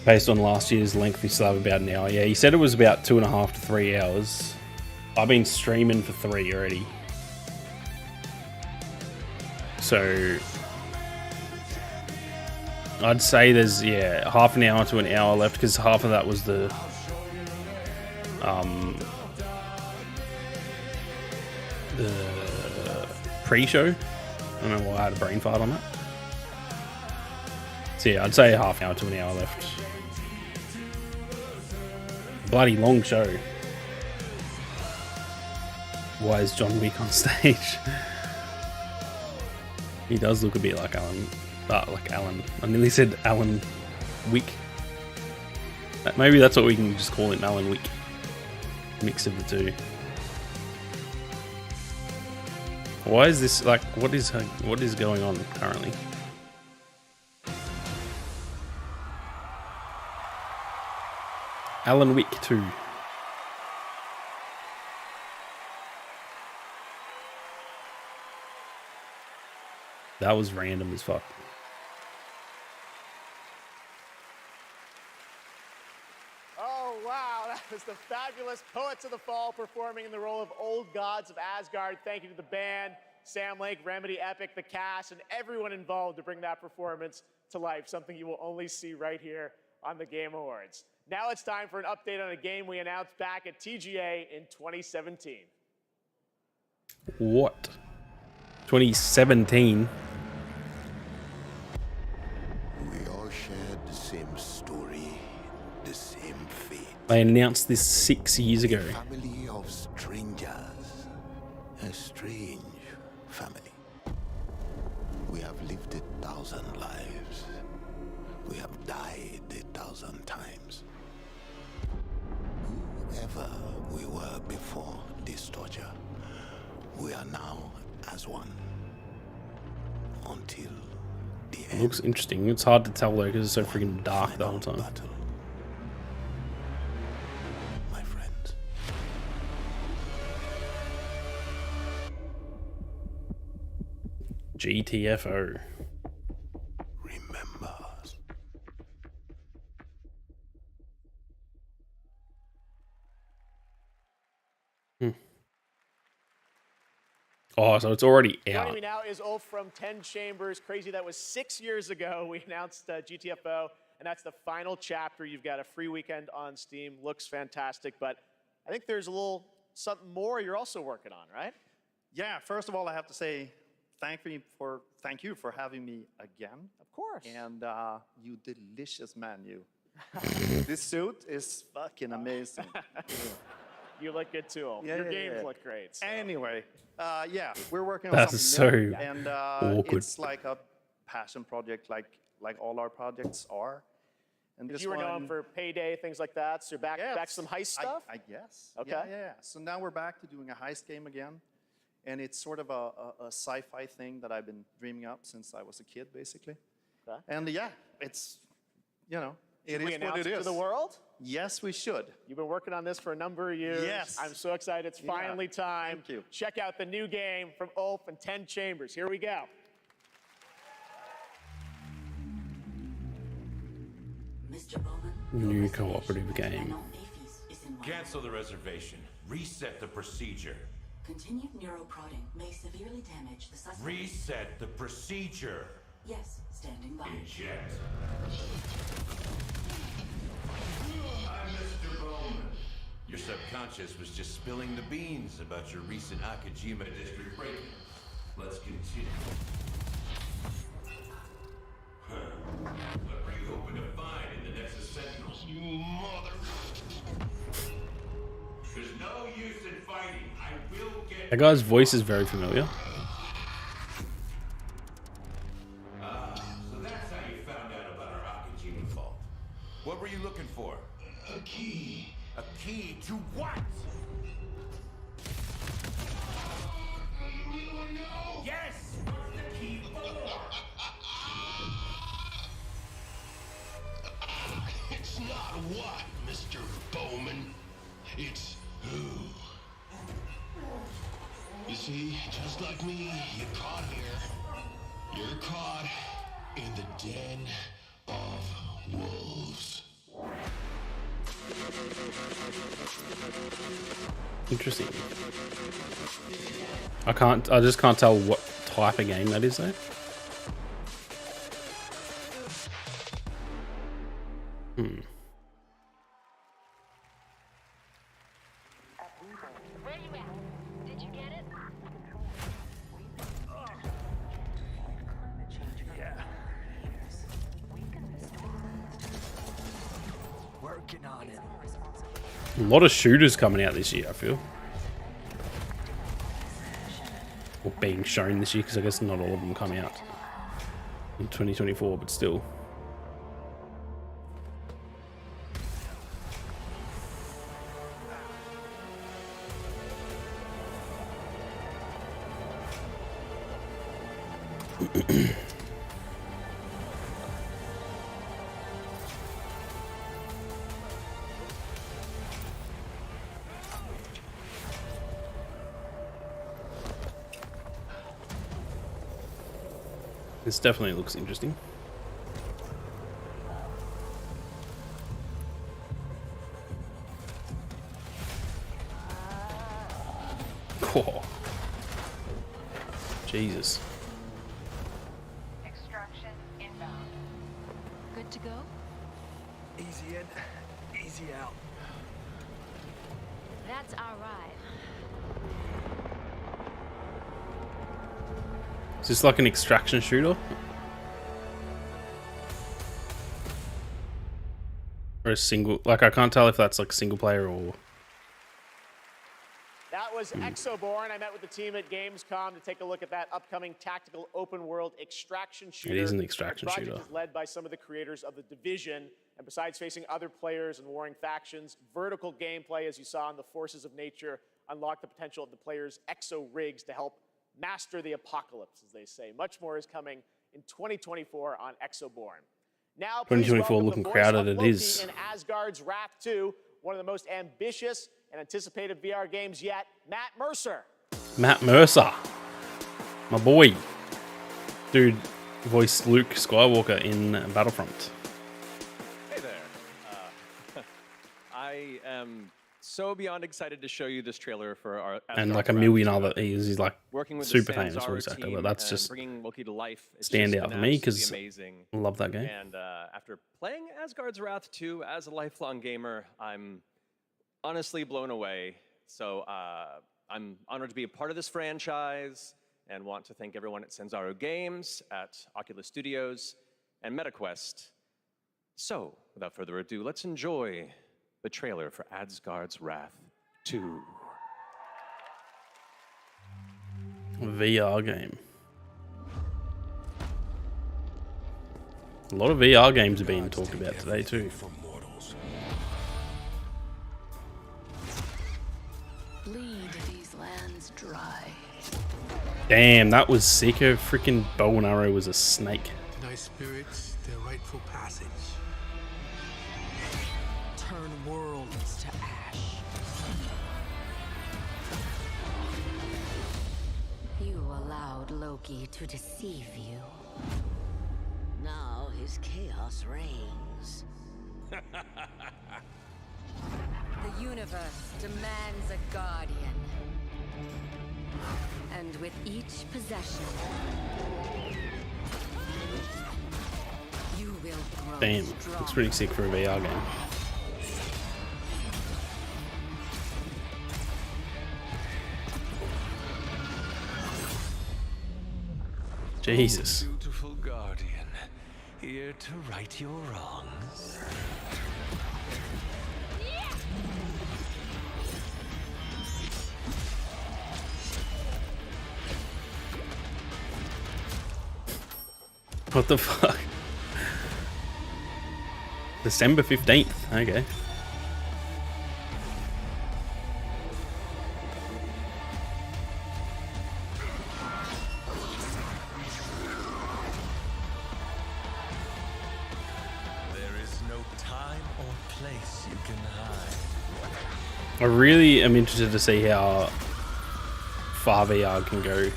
[SPEAKER 1] Based on last year's length, we still have about an hour. Yeah, he said it was about 2.5 to 3 hours. I've been streaming for 3 already. So I'd say there's, yeah, half an hour to an hour left, because half of that was the pre-show. I don't know why I had a brain fart on that. So yeah, I'd say half an hour to an hour left. Bloody long show. Why is John Wick on stage? He does look a bit like Alan. I nearly said Alan Wick. Maybe that's what we can just call him, Alan Wick. Mix of the two. Why is this like? What is going on currently? Alan Wick 2. That was random as fuck.
[SPEAKER 20] Oh, wow. That was the fabulous Poets of the Fall performing in the role of Old Gods of Asgard. Thank you to the band, Sam Lake, Remedy, Epic, the cast, and everyone involved to bring that performance to life. Something you will only see right here on the Game Awards. Now it's time for an update on a game we announced back at TGA in 2017.
[SPEAKER 1] What? 2017?
[SPEAKER 9] We all shared the same story, the same fate.
[SPEAKER 1] They announced this 6 years ago.
[SPEAKER 9] Family of strangers. A strange family. We have lived 1,000 lives. We have died 1,000 times. Whoever we were before this torture, we are now as one. Until the
[SPEAKER 1] It
[SPEAKER 9] end.
[SPEAKER 1] looks interesting. It's hard to tell though because it's so freaking dark the whole time.
[SPEAKER 9] My friends.
[SPEAKER 1] GTFO.
[SPEAKER 9] Remember us.
[SPEAKER 1] Oh, so it's already
[SPEAKER 20] Joining
[SPEAKER 1] out.
[SPEAKER 20] me now is Ulf from 10 Chambers. Crazy, that was 6 years ago we announced GTFO, and that's the final chapter. You've got a free weekend on Steam. Looks fantastic, but I think there's a little something more you're also working on, right?
[SPEAKER 11] Yeah, first of all, I have to say thank you for having me again.
[SPEAKER 20] Of course.
[SPEAKER 11] And you delicious menu. This suit is fucking amazing.
[SPEAKER 20] You look good too, Ulf.
[SPEAKER 11] Yeah,
[SPEAKER 20] Your
[SPEAKER 11] yeah,
[SPEAKER 20] games
[SPEAKER 11] yeah.
[SPEAKER 20] look great. So.
[SPEAKER 11] Anyway, yeah, we're working on
[SPEAKER 1] That's
[SPEAKER 11] something
[SPEAKER 1] so
[SPEAKER 11] new, and
[SPEAKER 1] awkward.
[SPEAKER 11] it's like a passion project, like all our projects are. And this
[SPEAKER 20] You were known
[SPEAKER 11] one-
[SPEAKER 20] for Payday, things like that, so you're back to some heist stuff?
[SPEAKER 11] I guess.
[SPEAKER 20] Okay.
[SPEAKER 11] Yeah. So now we're back to doing a heist game again. And it's sort of a sci-fi thing that I've been dreaming up since I was a kid, basically.
[SPEAKER 20] Okay.
[SPEAKER 11] And yeah, it's, it
[SPEAKER 20] Should
[SPEAKER 11] is
[SPEAKER 20] we
[SPEAKER 11] what
[SPEAKER 20] announce
[SPEAKER 11] it
[SPEAKER 20] it
[SPEAKER 11] is.
[SPEAKER 20] to the world?
[SPEAKER 11] Yes, we should.
[SPEAKER 20] You've been working on this for a number of years.
[SPEAKER 11] Yes.
[SPEAKER 20] I'm so excited. It's
[SPEAKER 11] Yeah.
[SPEAKER 20] finally time.
[SPEAKER 11] Thank you.
[SPEAKER 20] Check out the new game from Ulf and 10 Chambers. Here we go.
[SPEAKER 1] New cooperative game.
[SPEAKER 12] Cancel the reservation. Reset the procedure.
[SPEAKER 15] Continued neuroprodding may severely damage the suspect.
[SPEAKER 12] Reset the procedure.
[SPEAKER 15] Yes, standing by.
[SPEAKER 12] Eject. I'm Mr. Bowman. Your subconscious was just spilling the beans about your recent Akajima district break-in. Let's continue. What are you hoping to find in the next Sentinels. You mother... There's no use in fighting. I will get...
[SPEAKER 1] That guy's voice is very familiar.
[SPEAKER 12] So that's how you found out about our Akajima vault. What were you looking for? A key. A key to what? Yes! What's the key for?
[SPEAKER 9] It's not what, Mr. Bowman. It's who. You see, just like me, you're caught here. You're caught in the den of wolves.
[SPEAKER 1] Interesting. I just can't tell what type of game that is though.
[SPEAKER 2] Where you at? Did you get it?
[SPEAKER 17] Working on it.
[SPEAKER 1] A lot of shooters coming out this year, I feel. Or being shown this year, because I guess not all of them come out in 2024, but still. This definitely looks interesting. Oh. Jesus.
[SPEAKER 2] Extraction inbound.
[SPEAKER 5] Good to go?
[SPEAKER 17] Easy in, easy out.
[SPEAKER 2] That's our ride.
[SPEAKER 1] Is this like an extraction shooter? Or a single, like I can't tell if that's like single player or...
[SPEAKER 20] That was Exoborn. I met with the team at Gamescom to take a look at that upcoming tactical open world extraction shooter.
[SPEAKER 1] It is an extraction
[SPEAKER 20] the project
[SPEAKER 1] shooter.
[SPEAKER 20] is led by some of the creators of The Division, and besides facing other players and warring factions, vertical gameplay, as you saw in the Forces of Nature, unlock the potential of the players' exo rigs to help master the apocalypse, as they say. Much more is coming in 2024 on Exoborn. Now,
[SPEAKER 1] 2024 looking crowded, it is.
[SPEAKER 20] In Asgard's Wrath 2, one of the most ambitious and anticipated VR games yet, Matt Mercer.
[SPEAKER 1] Matt Mercer. My boy. Dude voiced Luke Skywalker in Battlefront.
[SPEAKER 18] Hey there. I am so beyond excited to show you this trailer for our
[SPEAKER 1] And like a million other, he's like
[SPEAKER 18] working with
[SPEAKER 1] super
[SPEAKER 18] the
[SPEAKER 1] famous
[SPEAKER 18] Samsara
[SPEAKER 1] voice actor,
[SPEAKER 18] team
[SPEAKER 1] but that's
[SPEAKER 18] and
[SPEAKER 1] just
[SPEAKER 18] bringing Loki to life. It's
[SPEAKER 1] stand
[SPEAKER 18] just
[SPEAKER 1] out
[SPEAKER 18] been
[SPEAKER 1] for me
[SPEAKER 18] absolutely
[SPEAKER 1] because
[SPEAKER 18] amazing.
[SPEAKER 1] I love that game.
[SPEAKER 18] And after playing Asgard's Wrath 2 as a lifelong gamer, I'm honestly blown away. So I'm honored to be a part of this franchise and want to thank everyone at Sanzaru Games, at Oculus Studios, and MetaQuest. So, without further ado, let's enjoy the trailer for Asgard's Wrath 2.
[SPEAKER 1] VR game. A lot of VR games are being talked about today too.
[SPEAKER 5] Bleed these lands dry.
[SPEAKER 1] Damn, that was sick. Her freaking bow and arrow was a snake.
[SPEAKER 9] Deny spirits their rightful passage.
[SPEAKER 7] Turn worlds to ash.
[SPEAKER 2] You allowed Loki to deceive you. Now his chaos reigns. The universe demands a guardian. And with each possession, you will grow
[SPEAKER 1] Damn,
[SPEAKER 2] strong.
[SPEAKER 1] looks pretty sick for a VR game. Jesus.
[SPEAKER 9] Beautiful guardian, Here to right your wrongs.
[SPEAKER 1] What the fuck? December 15th. Okay.
[SPEAKER 9] There is no time or place you can hide.
[SPEAKER 1] I really am interested to see how far VR can go.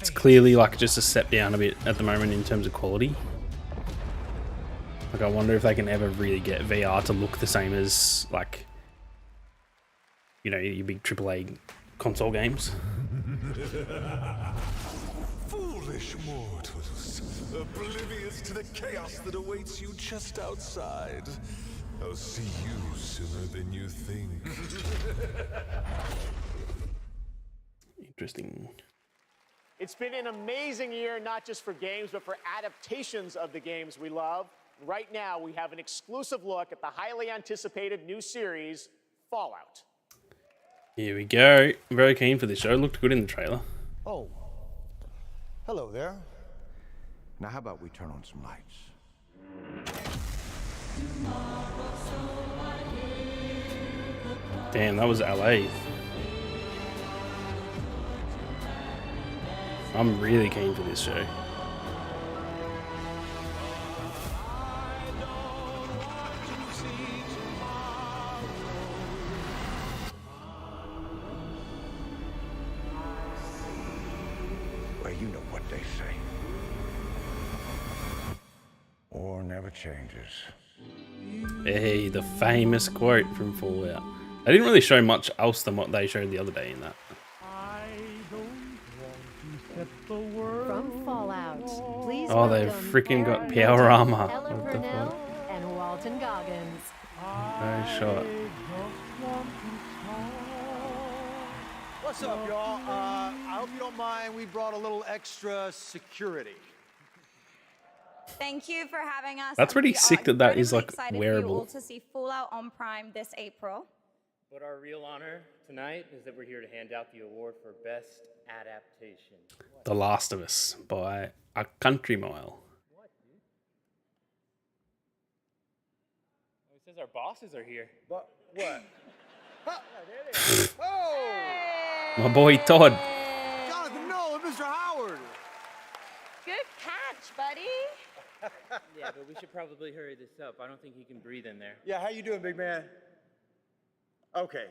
[SPEAKER 1] It's clearly like just a step down a bit at the moment in terms of quality. Like I wonder if they can ever really get VR to look the same as like, you know, your big AAA console games.
[SPEAKER 9] Foolish mortals, oblivious to the chaos that awaits you just outside. I'll see you sooner than you think.
[SPEAKER 1] Interesting.
[SPEAKER 20] It's been an amazing year, not just for games, but for adaptations of the games we love. Right now, we have an exclusive look at the highly anticipated new series, Fallout.
[SPEAKER 1] Here we go. I'm very keen for this show. It looked good in the trailer.
[SPEAKER 10] Oh, hello there. Now, how about we turn on some lights?
[SPEAKER 1] Damn, that was LA. I'm really keen for this show.
[SPEAKER 10] Well, you know what they say. War never changes.
[SPEAKER 1] Hey, the famous quote from Fallout. They didn't really show much else than what they showed the other day in that.
[SPEAKER 21] From Fallout, please
[SPEAKER 1] Oh, they've
[SPEAKER 21] welcome
[SPEAKER 1] freaking got
[SPEAKER 21] Aaron
[SPEAKER 1] power
[SPEAKER 21] Norton,
[SPEAKER 1] armor.
[SPEAKER 21] Ellen
[SPEAKER 1] What the
[SPEAKER 21] Purnell,
[SPEAKER 1] fuck?
[SPEAKER 21] and Walton Goggins.
[SPEAKER 1] No shot.
[SPEAKER 17] What's up, y'all? I hope you don't mind. We brought a little extra security.
[SPEAKER 22] Thank you for having us.
[SPEAKER 1] That's pretty
[SPEAKER 22] We are
[SPEAKER 1] sick that that is,
[SPEAKER 22] incredibly
[SPEAKER 1] like,
[SPEAKER 22] excited
[SPEAKER 1] wearable.
[SPEAKER 22] For you all to see Fallout on Prime this April.
[SPEAKER 23] But our real honor tonight is that we're here to hand out the award for Best Adaptation.
[SPEAKER 1] The Last of Us by A Country Mile.
[SPEAKER 23] It says our bosses are here.
[SPEAKER 17] But what? Oh!
[SPEAKER 1] My boy Todd.
[SPEAKER 17] Jonathan Nolan, Mr. Howard.
[SPEAKER 22] Good catch, buddy.
[SPEAKER 23] Yeah, but we should probably hurry this up. I don't think he can breathe in there.
[SPEAKER 17] Yeah, how you doing, big man? Okay.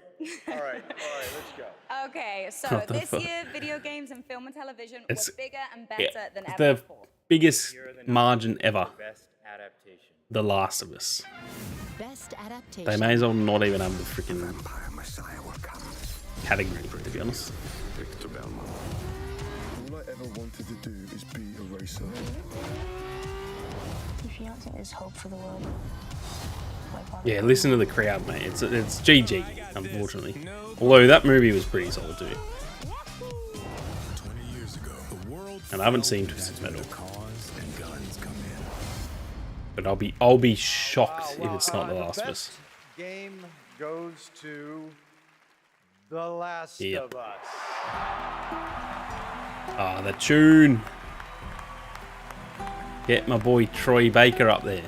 [SPEAKER 17] All right, let's go.
[SPEAKER 22] Okay, so
[SPEAKER 1] What the
[SPEAKER 22] this
[SPEAKER 1] fuck?
[SPEAKER 22] year, video games and film and television
[SPEAKER 1] It's-
[SPEAKER 22] were bigger and better
[SPEAKER 1] Yeah,
[SPEAKER 22] than
[SPEAKER 1] it's
[SPEAKER 22] ever
[SPEAKER 1] the
[SPEAKER 22] before.
[SPEAKER 1] biggest margin ever.
[SPEAKER 23] Best Adaptation.
[SPEAKER 1] The Last of Us.
[SPEAKER 21] Best adaptation.
[SPEAKER 1] They may as well not even have the freaking category, to be honest.
[SPEAKER 25] Victor Belmont. All I ever wanted to do is be a racer.
[SPEAKER 14] Your fiance is hope for the world.
[SPEAKER 1] Yeah, listen to the crowd, mate. It's GG, unfortunately. Although that movie was pretty solid too.
[SPEAKER 9] 20 years ago, the world
[SPEAKER 1] And I haven't seen Twisted Metal,
[SPEAKER 9] cars and guns come in.
[SPEAKER 1] but I'll be shocked if it's not The Last of Us.
[SPEAKER 17] Best game goes to The Last
[SPEAKER 1] Yep.
[SPEAKER 17] of Us.
[SPEAKER 1] Ah, the tune. Get my boy Troy Baker up there.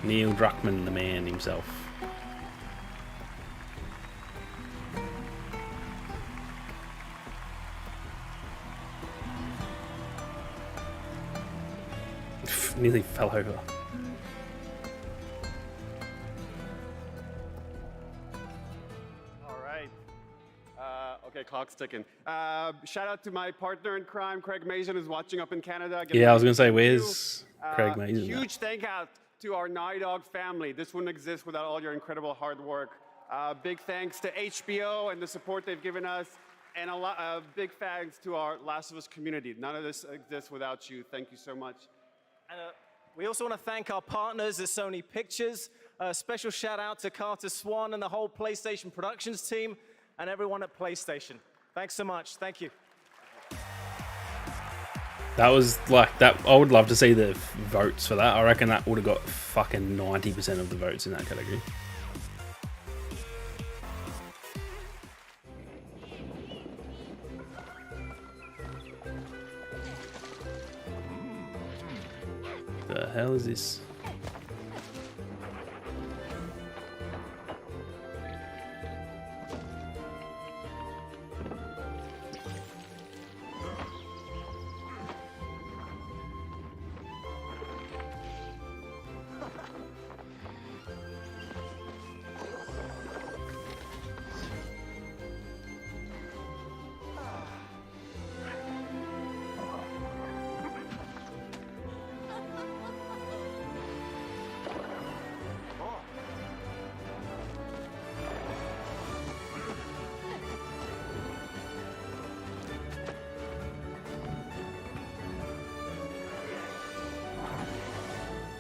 [SPEAKER 1] Neil Druckmann, the man himself. Nearly fell over.
[SPEAKER 26] All right. Okay, clock's ticking. Shout out to my partner in crime, Craig Mason, who's watching up in Canada.
[SPEAKER 1] Yeah, I was gonna say,
[SPEAKER 26] Thank
[SPEAKER 1] where's
[SPEAKER 26] you.
[SPEAKER 1] Craig Mason?
[SPEAKER 26] Huge thank out to our Naughty Dog family. This wouldn't exist without all your incredible hard work. Big thanks to HBO and the support they've given us, and big thanks to our Last of Us community. None of this exists without you. Thank you so much.
[SPEAKER 27] And we also want to thank our partners at Sony Pictures. A special shout out to Carter Swan and the whole PlayStation Productions team and everyone at PlayStation. Thanks so much. Thank you.
[SPEAKER 1] That was like that. I would love to see the votes for that. I reckon that would have got fucking 90% of the votes in that category. The hell is this?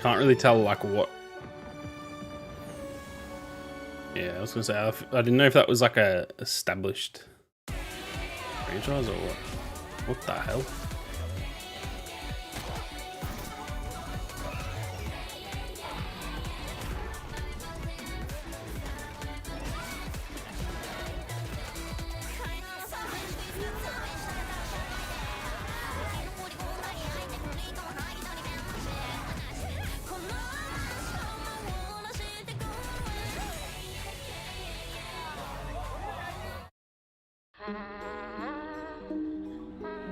[SPEAKER 1] Can't really tell like what. Yeah, I was gonna say I didn't know if that was like a established franchise or what. What the hell?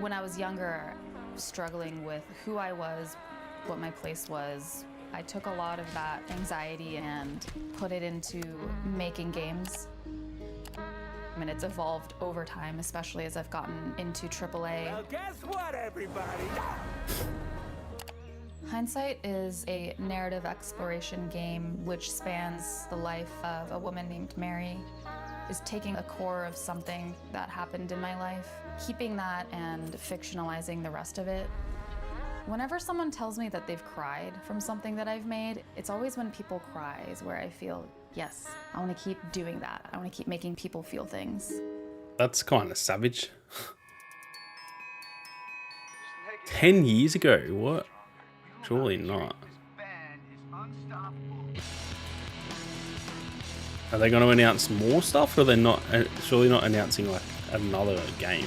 [SPEAKER 3] When I was younger, struggling with who I was, what my place was, I took a lot of that anxiety and put it into making games. And it's evolved over time, especially as I've gotten into AAA.
[SPEAKER 4] Well, guess what, everybody?
[SPEAKER 3] Hindsight is a narrative exploration game which spans the life of a woman named Mary. Is taking a core of something that happened in my life, keeping that and fictionalizing the rest of it. Whenever someone tells me that they've cried from something that I've made, it's always when people cry is where I feel, yes, I want to keep doing that. I want to keep making people feel things.
[SPEAKER 1] That's kind of savage. 10 years ago, what? Surely not. Are they going to announce more stuff, or they're not? Surely not announcing like another game.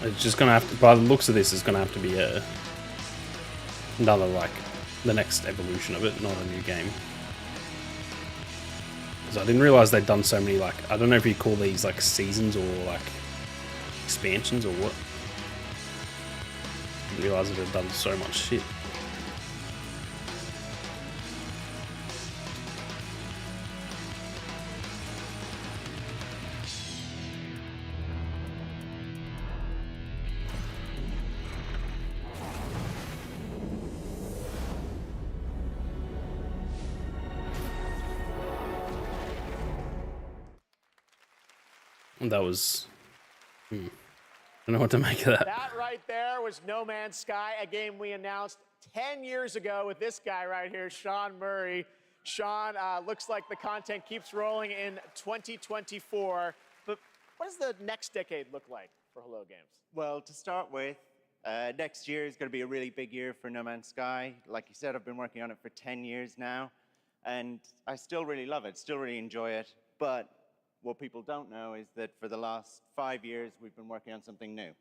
[SPEAKER 1] It's just gonna have to, by the looks of this, it's gonna have to be another, like, the next evolution of it, not a new game. Because I didn't realize they'd done so many, like, I don't know if you call these, like, seasons or, like, expansions or what. I didn't realize that they'd done so much shit. That was... I don't know what to make of that.
[SPEAKER 20] That right there was No Man's Sky, a game we announced 10 years ago with this guy right here, Sean Murray. Sean, looks like the content keeps rolling in 2024. But what does the next decade look like for Hello Games?
[SPEAKER 8] Well, to start with, next year is going to be a really big year for No Man's Sky. Like you said, I've been working on it for 10 years now, and I still really love it, still really enjoy it. But what people don't know is that for the last 5 years, we've been working on something new.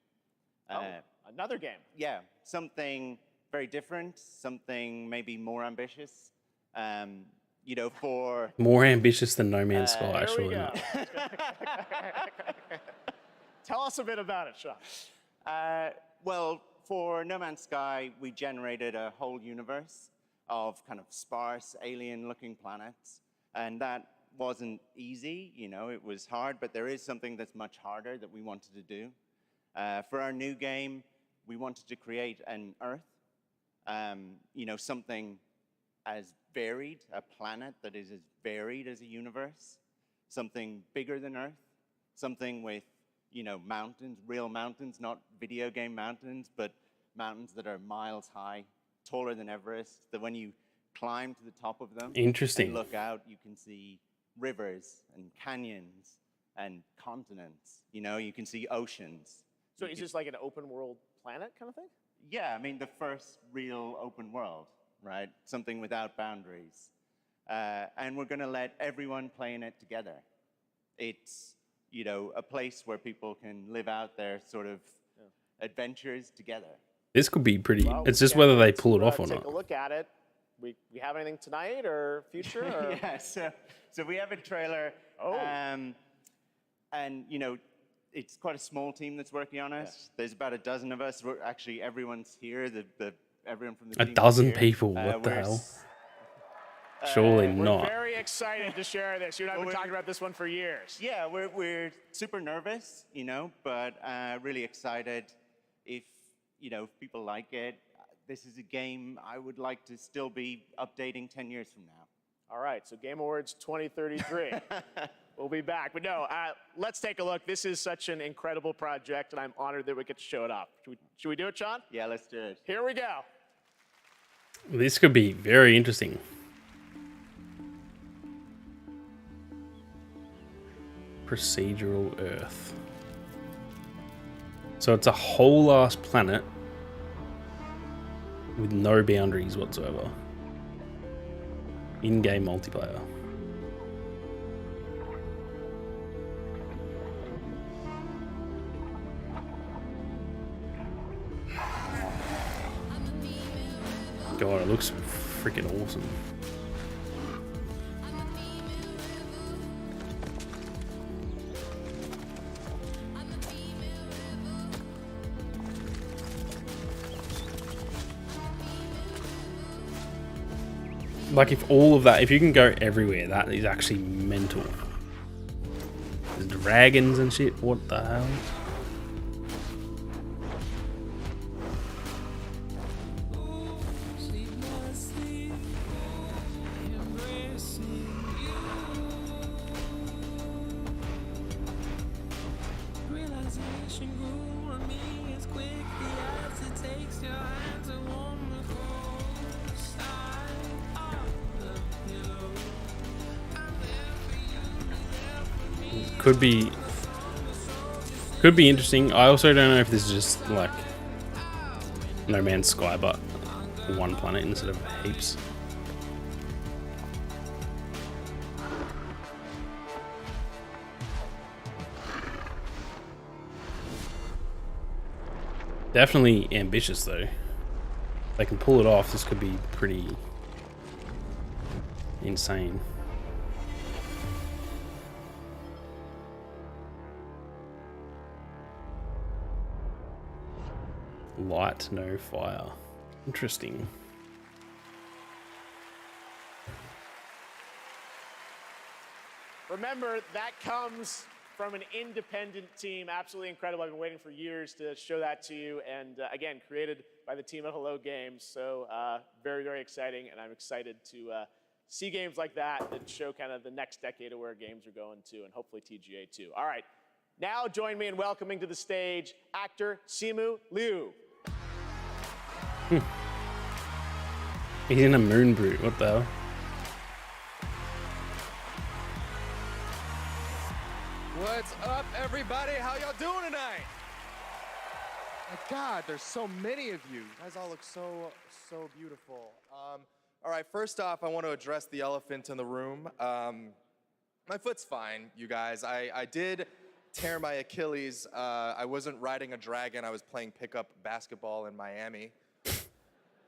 [SPEAKER 20] Another game.
[SPEAKER 8] Yeah, something very different, something maybe more ambitious. You know, for...
[SPEAKER 1] More ambitious than No Man's Sky, surely not.
[SPEAKER 20] Tell us a bit about it, Sean.
[SPEAKER 8] Well, for No Man's Sky, we generated a whole universe of kind of sparse, alien-looking planets, and that wasn't easy, you know, it was hard, but there is something that's much harder that we wanted to do. For our new game, we wanted to create an Earth You know, something as varied, a planet that is as varied as a universe, something bigger than Earth, something with, you know, mountains, real mountains, not video game mountains, but mountains that are miles high, taller than Everest, that when you climb to the top of them
[SPEAKER 1] Interesting.
[SPEAKER 8] and look out, you can see rivers and canyons and continents. You know, you can see oceans.
[SPEAKER 20] So is this like an open world planet kind of thing?
[SPEAKER 8] Yeah, I mean, the first real open world, right? Something without boundaries. And we're going to let everyone play in it together. It's, you know, a place where people can live out their sort of adventures together.
[SPEAKER 1] This could be pretty.
[SPEAKER 20] Well,
[SPEAKER 1] it's just
[SPEAKER 20] yeah,
[SPEAKER 1] whether they
[SPEAKER 20] let's,
[SPEAKER 1] pull it off or
[SPEAKER 20] take
[SPEAKER 1] not.
[SPEAKER 20] a look at it. We have anything tonight or future? Or?
[SPEAKER 8] Yeah, so we have a trailer.
[SPEAKER 20] Oh.
[SPEAKER 8] And, you know, it's quite a small team that's working on it. Yeah. There's about a dozen of us. We're actually, everyone's here. Everyone from the team
[SPEAKER 1] A
[SPEAKER 8] is
[SPEAKER 1] dozen
[SPEAKER 8] here.
[SPEAKER 1] people. What the
[SPEAKER 8] we're
[SPEAKER 1] hell? Surely
[SPEAKER 20] We're
[SPEAKER 1] not.
[SPEAKER 20] very excited to share this. You and I have been talking about this one for years.
[SPEAKER 8] Yeah, we're super nervous, you know, but really excited. If, you know, if people like it, this is a game I would like to still be updating 10 years from now.
[SPEAKER 20] All right, so Game Awards 2033. We'll be back. But no, let's take a look. This is such an incredible project, and I'm honored that we get to show it off. Should we do it, Sean?
[SPEAKER 8] Yeah, let's do it.
[SPEAKER 20] Here we go.
[SPEAKER 1] This could be very interesting. Procedural Earth. So it's a whole ass planet with no boundaries whatsoever. In-game multiplayer. God, it looks freaking awesome. Like, if all of that, if you can go everywhere, that is actually mental. There's dragons and shit, what the hell? Could be interesting. I also don't know if this is just like No Man's Sky, but one planet instead of heaps. Definitely ambitious though. If they can pull it off, this could be pretty insane. Light, no fire. Interesting.
[SPEAKER 20] Remember, that comes from an independent team. Absolutely incredible. I've been waiting for years to show that to you. And again, created by the team at Hello Games. So very, very exciting. And I'm excited to see games like that that show kind of the next decade of where games are going to, and hopefully TGA too. All right. Now join me in welcoming to the stage actor Simu Liu.
[SPEAKER 1] He's in a moon brute. What the hell?
[SPEAKER 6] What's up, everybody? How y'all doing tonight? My God, there's so many of you. You guys all look so beautiful. All right, first off, I want to address the elephant in the room. My foot's fine, you guys. I did tear my Achilles. I wasn't riding a dragon. I was playing pickup basketball in Miami.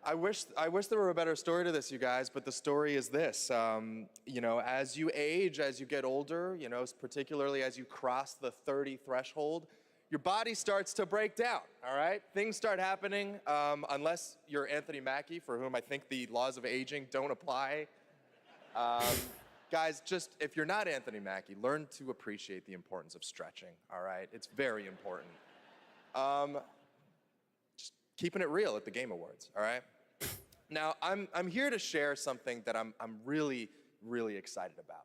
[SPEAKER 6] I wish there were a better story to this, you guys, but the story is this. You know, as you age, as you get older, you know, particularly as you cross the 30 threshold, your body starts to break down, all right? Things start happening, unless you're Anthony Mackie, for whom I think the laws of aging don't apply. Guys, just, if you're not Anthony Mackie, learn to appreciate the importance of stretching, all right? It's very important. Just keeping it real at the Game Awards, all right? Now, I'm here to share something that I'm really, really excited about.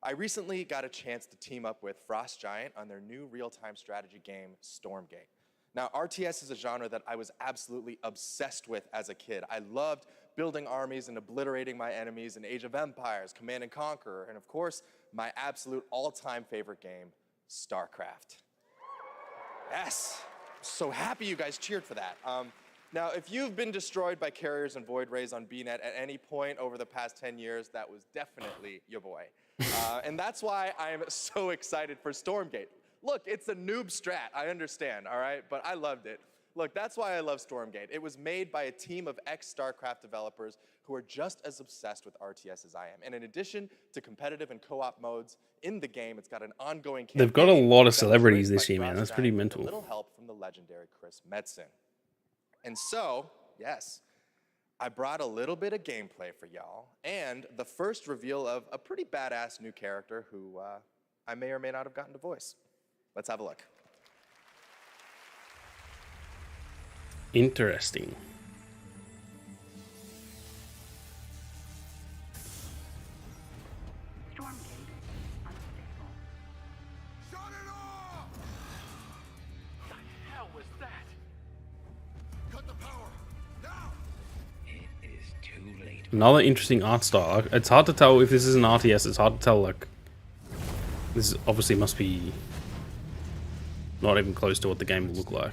[SPEAKER 6] I recently got a chance to team up with Frost Giant on their new real-time strategy game, Stormgate. Now, RTS is a genre that I was absolutely obsessed with as a kid. I loved building armies and obliterating my enemies in Age of Empires, Command & Conquer, and of course, my absolute all-time favorite game, StarCraft. Yes, I'm so happy you guys cheered for that. Now, if you've been destroyed by carriers and void rays on BNet at any point over the past 10 years, that was definitely your boy. And that's why I'm so excited for Stormgate. Look, it's a noob strat, I understand, all right? But I loved it. Look, that's why I love Stormgate. It was made by a team of ex-StarCraft developers who are just as obsessed with RTS as I am. And in addition to competitive and co-op modes in the game, it's got an ongoing campaign.
[SPEAKER 1] They've got a lot of celebrities this year, man. That's pretty mental.
[SPEAKER 6] A little help from the legendary Chris Metzen. And so, yes, I brought a little bit of gameplay for y'all, and the first reveal of a pretty badass new character who I may or may not have gotten to voice. Let's have a look.
[SPEAKER 1] Interesting. Another interesting art style. It's hard to tell if this is an RTS. It's hard to tell, like, this obviously must be not even close to what the game will look like.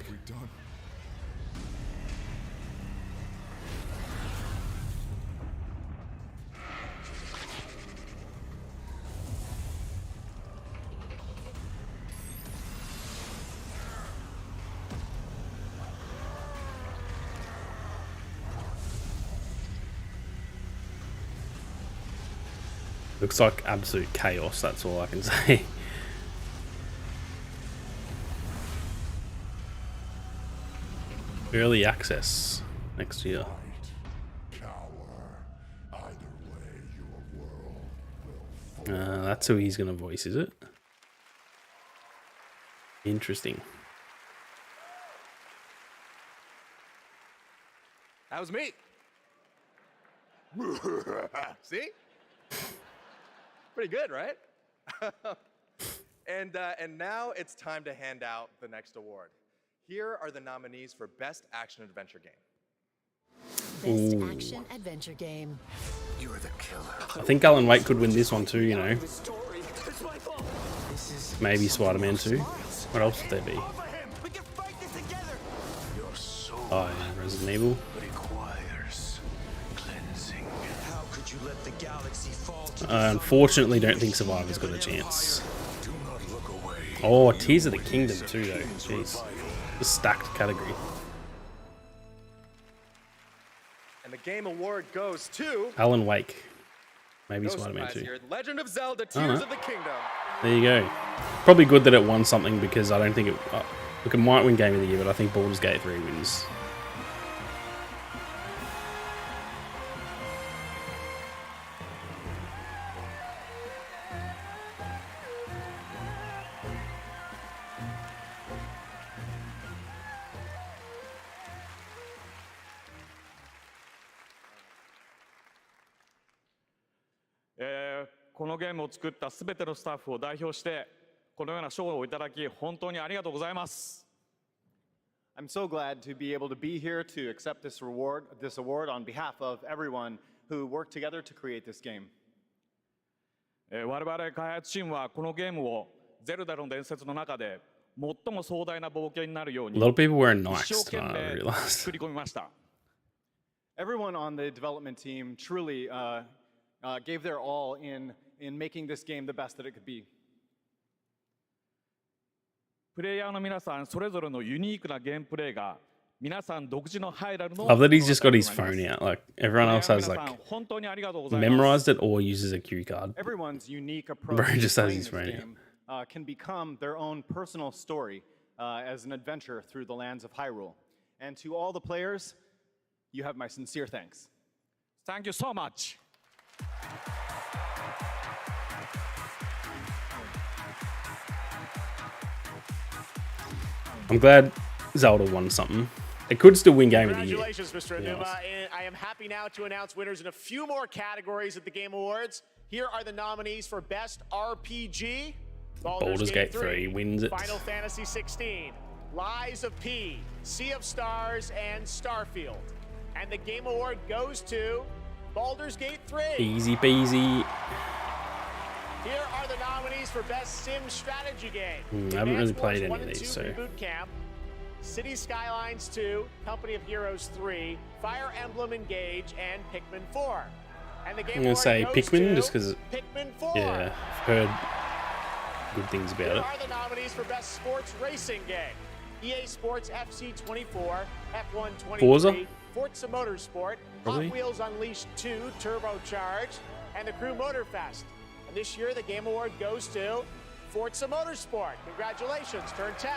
[SPEAKER 1] Looks like absolute chaos, that's all I can say. Early access next year. That's who he's going to voice, is it? Interesting.
[SPEAKER 6] That was me. See? Pretty good, right? And now it's time to hand out the next award. Here are the nominees for Best Action Adventure Game.
[SPEAKER 21] Best Action Adventure Game.
[SPEAKER 10] You're the killer.
[SPEAKER 1] I think Alan Wake could win this one too, you know. Maybe Spider-Man 2. What else would there be? Oh, yeah, Resident Evil. I unfortunately don't think Survivor's got a chance. Oh, Tears of the Kingdom too, though. Jeez. A stacked category.
[SPEAKER 6] And the game award goes to
[SPEAKER 1] Alan Wake. Maybe
[SPEAKER 6] no
[SPEAKER 1] Spider-Man 2.
[SPEAKER 6] Here. Legend of Zelda Tears of the Kingdom.
[SPEAKER 1] There you go. Probably good that it won something because I don't think it... look, it might win Game of the Year, but I think Baldur's Gate 3 wins.
[SPEAKER 11] このゲームを作ったすべてのスタッフを代表してこのような賞をいただき本当にありがとうございます。
[SPEAKER 27] I'm so glad to be able to be here to accept this award on behalf of everyone who worked together to create this game.
[SPEAKER 11] 我々開発チームはこのゲームをゼルダの伝説の中で最も壮大な冒険になるように
[SPEAKER 1] A lot of people wearing
[SPEAKER 11] 一生
[SPEAKER 1] Nikes
[SPEAKER 11] 懸
[SPEAKER 1] tonight, I
[SPEAKER 11] 命
[SPEAKER 1] realized.
[SPEAKER 11] 作り込みました。
[SPEAKER 27] Everyone on the development team truly gave their all in making this game the best that it could be.
[SPEAKER 11] プレイヤーの皆さんそれぞれのユニークなゲームプレイが皆さん独自のハイラルの
[SPEAKER 1] Love that he's just got his phone out. Like, everyone else has, like,
[SPEAKER 11] 本当にありがとうございます。
[SPEAKER 1] memorized it or uses a cue card.
[SPEAKER 27] Everyone's unique approach
[SPEAKER 1] Bro
[SPEAKER 27] to
[SPEAKER 1] just has
[SPEAKER 27] playing
[SPEAKER 1] his
[SPEAKER 27] this
[SPEAKER 1] phone
[SPEAKER 27] game can become their own personal story as an adventure through the lands of Hyrule. And to all the players, you have my sincere thanks.
[SPEAKER 11] Thank you so much.
[SPEAKER 1] I'm glad Zelda won something. It could still win Game of the Year.
[SPEAKER 20] Congratulations, Mr. Anuma. And I am happy now to announce winners in a few more categories at the Game Awards. Here are the nominees for Best RPG.
[SPEAKER 1] Baldur's Gate 3 wins it.
[SPEAKER 20] Final Fantasy 16, Lies of P, Sea of Stars, and Starfield. And the Game Award goes to Baldur's Gate 3.
[SPEAKER 1] Easy peasy.
[SPEAKER 20] Here are the nominees for Best Sim Strategy Game.
[SPEAKER 1] I haven't really played any of these, so.
[SPEAKER 20] Boot Camp, City Skylines 2, Company of Heroes 3, Fire Emblem Engage, and Pikmin 4. And the Game
[SPEAKER 1] I'm gonna
[SPEAKER 20] Award
[SPEAKER 1] say
[SPEAKER 20] goes
[SPEAKER 1] Pikmin
[SPEAKER 20] to
[SPEAKER 1] just because,
[SPEAKER 20] Pikmin 4.
[SPEAKER 1] yeah, I've heard good things about
[SPEAKER 20] Here
[SPEAKER 1] it.
[SPEAKER 20] are the nominees for Best Sports Racing Game. EA Sports FC 24, F1 23,
[SPEAKER 1] Forza?
[SPEAKER 20] Forza Motorsport,
[SPEAKER 1] Probably.
[SPEAKER 20] Hot Wheels Unleashed 2 Turbocharged, and the Crew Motorfest. And this year, the Game Award goes to Forza Motorsport. Congratulations, turn 10.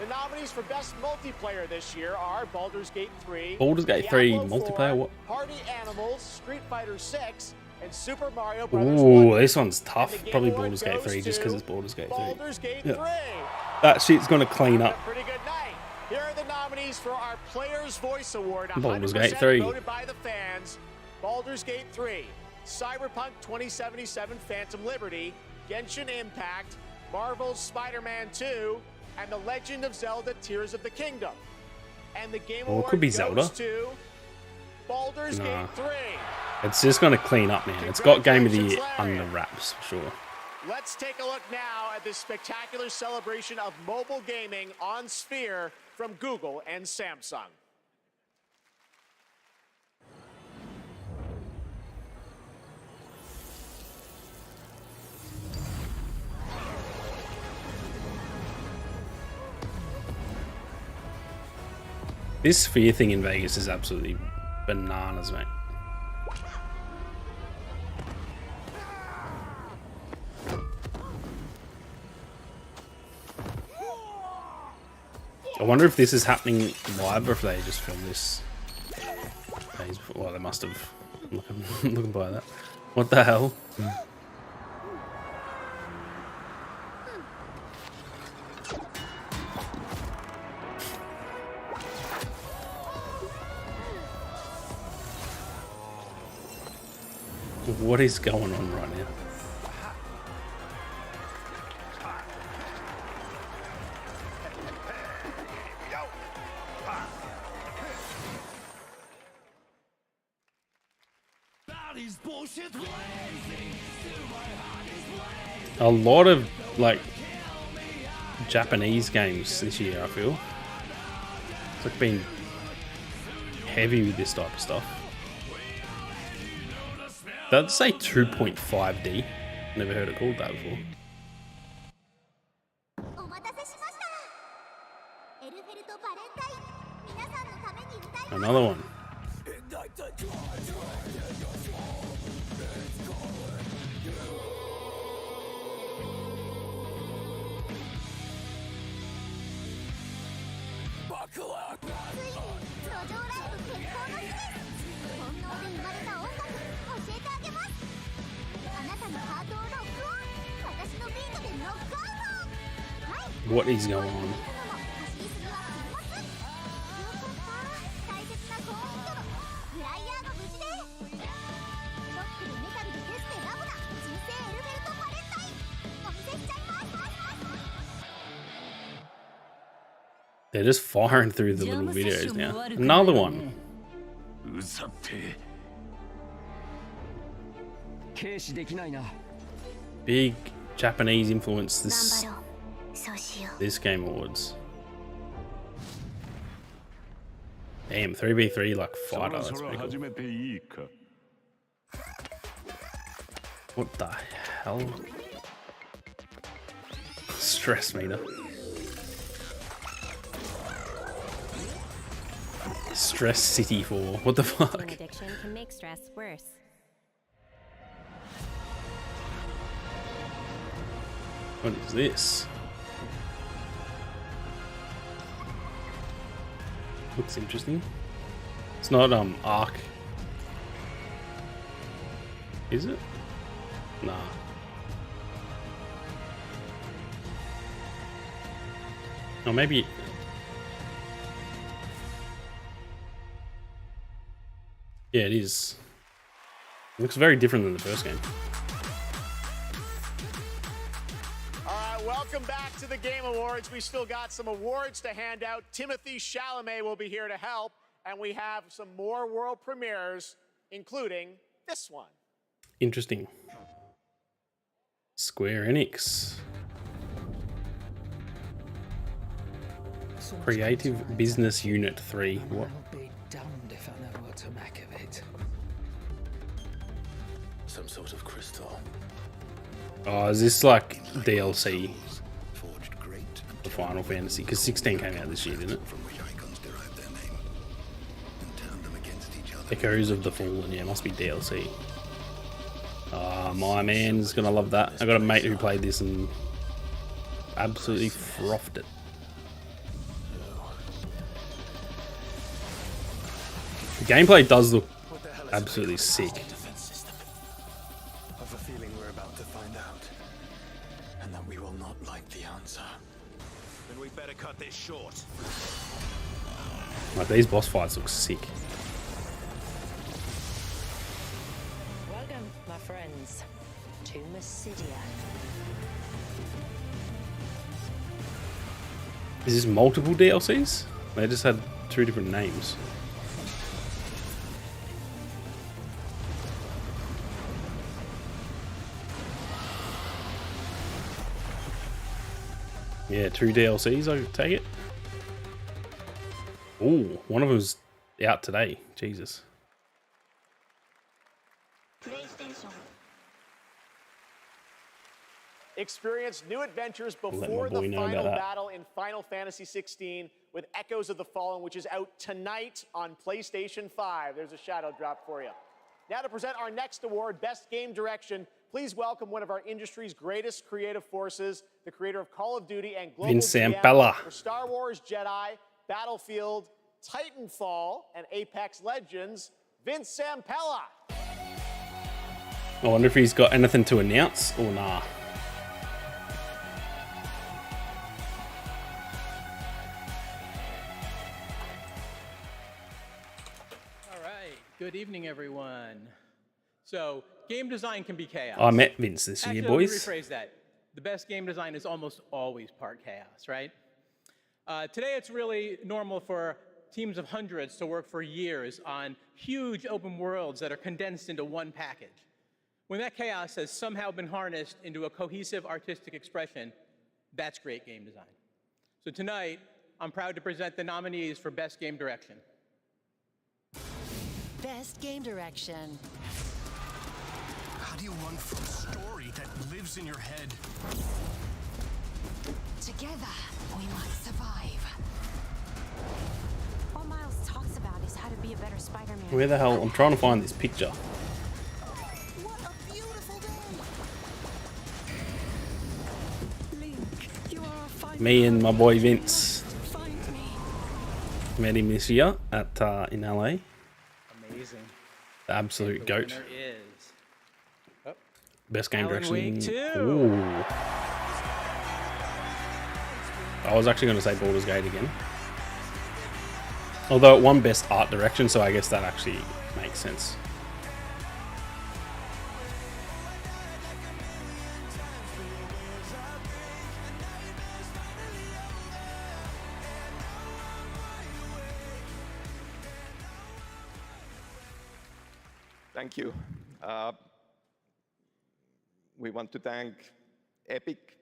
[SPEAKER 20] The nominees for Best Multiplayer this year are Baldur's Gate 3,
[SPEAKER 1] Baldur's Gate 3
[SPEAKER 20] Diablo 4,
[SPEAKER 1] multiplayer, what?
[SPEAKER 20] Party Animals, Street Fighter 6, and Super Mario Bros.
[SPEAKER 1] Ooh, this one's tough.
[SPEAKER 20] And the Game
[SPEAKER 1] Probably
[SPEAKER 20] Award
[SPEAKER 1] Baldur's Gate
[SPEAKER 20] goes
[SPEAKER 1] 3 just because
[SPEAKER 20] to
[SPEAKER 1] it's Baldur's Gate 3.
[SPEAKER 20] Baldur's Gate
[SPEAKER 1] Yeah.
[SPEAKER 20] 3.
[SPEAKER 1] That shit's gonna clean up.
[SPEAKER 20] Pretty good night. Here are the nominees for our Player's Voice Award.
[SPEAKER 1] Baldur's Gate
[SPEAKER 20] 100%
[SPEAKER 1] 3.
[SPEAKER 20] voted by the fans. Baldur's Gate 3, Cyberpunk 2077 Phantom Liberty, Genshin Impact, Marvel's Spider-Man 2, and The Legend of Zelda Tears of the Kingdom. And the Game
[SPEAKER 1] Well, it
[SPEAKER 20] Award
[SPEAKER 1] could be
[SPEAKER 20] goes
[SPEAKER 1] Zelda.
[SPEAKER 20] to Baldur's
[SPEAKER 1] Nah.
[SPEAKER 20] Gate 3.
[SPEAKER 1] It's just gonna clean up, man. It's got Game of the Year under wraps for sure.
[SPEAKER 20] Let's take a look now at this spectacular celebration of mobile gaming on Sphere from Google and Samsung.
[SPEAKER 1] This Sphere thing in Vegas is absolutely bananas, mate. I wonder if this is happening live or if they just filmed this days before. Well, they must have. Looking by that. What the hell? What is going on right now? A lot of like Japanese games this year, I feel. It's like been heavy with this type of stuff. That'd say 2.5D. Never heard it called that before. Another one. What is going on? They're just firing through the little videos now. Another one. Big Japanese influence this Game Awards. Damn, 3v3 like fighter. That's pretty cool. What the hell? Stress meter. Stress City 4. What the fuck?
[SPEAKER 12] Addiction can make stress worse.
[SPEAKER 1] What is this? Looks interesting. It's not Ark. Is it? Nah. Oh, maybe. Yeah, it is. It looks very different than the first game.
[SPEAKER 20] All right, welcome back to the Game Awards. We still got some awards to hand out. Timothée Chalamet will be here to help, and we have some more world premieres, including this one.
[SPEAKER 1] Interesting. Square Enix. Creative Business Unit 3. What?
[SPEAKER 5] I'll be damned if I know what to make of it.
[SPEAKER 9] Some sort of crystal.
[SPEAKER 1] Oh, is this like DLC for Final Fantasy? Because 16 came out this year, didn't it? Echoes of the Fallen, yeah, must be DLC. My man's gonna love that. I got a mate who played this and absolutely frothed it. The gameplay does look absolutely sick.
[SPEAKER 9] I have a feeling we're about to find out, and that we will not like the answer. Then we better cut this short.
[SPEAKER 1] Like, these boss fights look sick.
[SPEAKER 14] Welcome, my friends, to Mysidia.
[SPEAKER 1] Is this multiple DLCs? They just had 2 different names. Yeah, 2 DLCs, I take it. Ooh, one of them's out today. Jesus.
[SPEAKER 20] Experience new adventures
[SPEAKER 1] Let my
[SPEAKER 20] before
[SPEAKER 1] boy
[SPEAKER 20] the
[SPEAKER 1] know about
[SPEAKER 20] final
[SPEAKER 1] that.
[SPEAKER 20] battle in Final Fantasy 16 with Echoes of the Fallen, which is out tonight on PlayStation 5. There's a shadow drop for you. Now to present our next award, Best Game Direction, please welcome one of our industry's greatest creative forces, the creator of Call of Duty and Global
[SPEAKER 1] Vincent
[SPEAKER 20] GM
[SPEAKER 1] Bella.
[SPEAKER 20] for Star Wars Jedi, Battlefield, Titanfall, and Apex Legends, Vince Zampella.
[SPEAKER 1] I wonder if he's got anything to announce or nah.
[SPEAKER 13] All right. Good evening, everyone. So, game design can be chaos.
[SPEAKER 1] I met Vince this year,
[SPEAKER 13] Actually,
[SPEAKER 1] boys.
[SPEAKER 13] let me rephrase that. The best game design is almost always part chaos, right? Today, it's really normal for teams of hundreds to work for years on huge open worlds that are condensed into one package. When that chaos has somehow been harnessed into a cohesive artistic expression, that's great game design. So tonight, I'm proud to present the nominees for Best Game Direction.
[SPEAKER 21] Best Game Direction.
[SPEAKER 9] How do you run from a story that lives in your head?
[SPEAKER 14] Together, we might survive. What Miles talks about is how to be a better Spider-Man.
[SPEAKER 1] Where the hell? I'm trying to find this picture.
[SPEAKER 14] What a beautiful day! Link, you are a fine
[SPEAKER 1] Me and my boy Vince met him this year at in LA.
[SPEAKER 13] Amazing.
[SPEAKER 1] The absolute goat.
[SPEAKER 13] Winner is
[SPEAKER 1] Best game
[SPEAKER 13] Alan
[SPEAKER 1] direction.
[SPEAKER 13] Wake 2.
[SPEAKER 1] Ooh. I was actually going to say Baldur's Gate again. Although it won Best Art Direction, so I guess that actually makes sense.
[SPEAKER 15] Thank you. We want to thank Epic,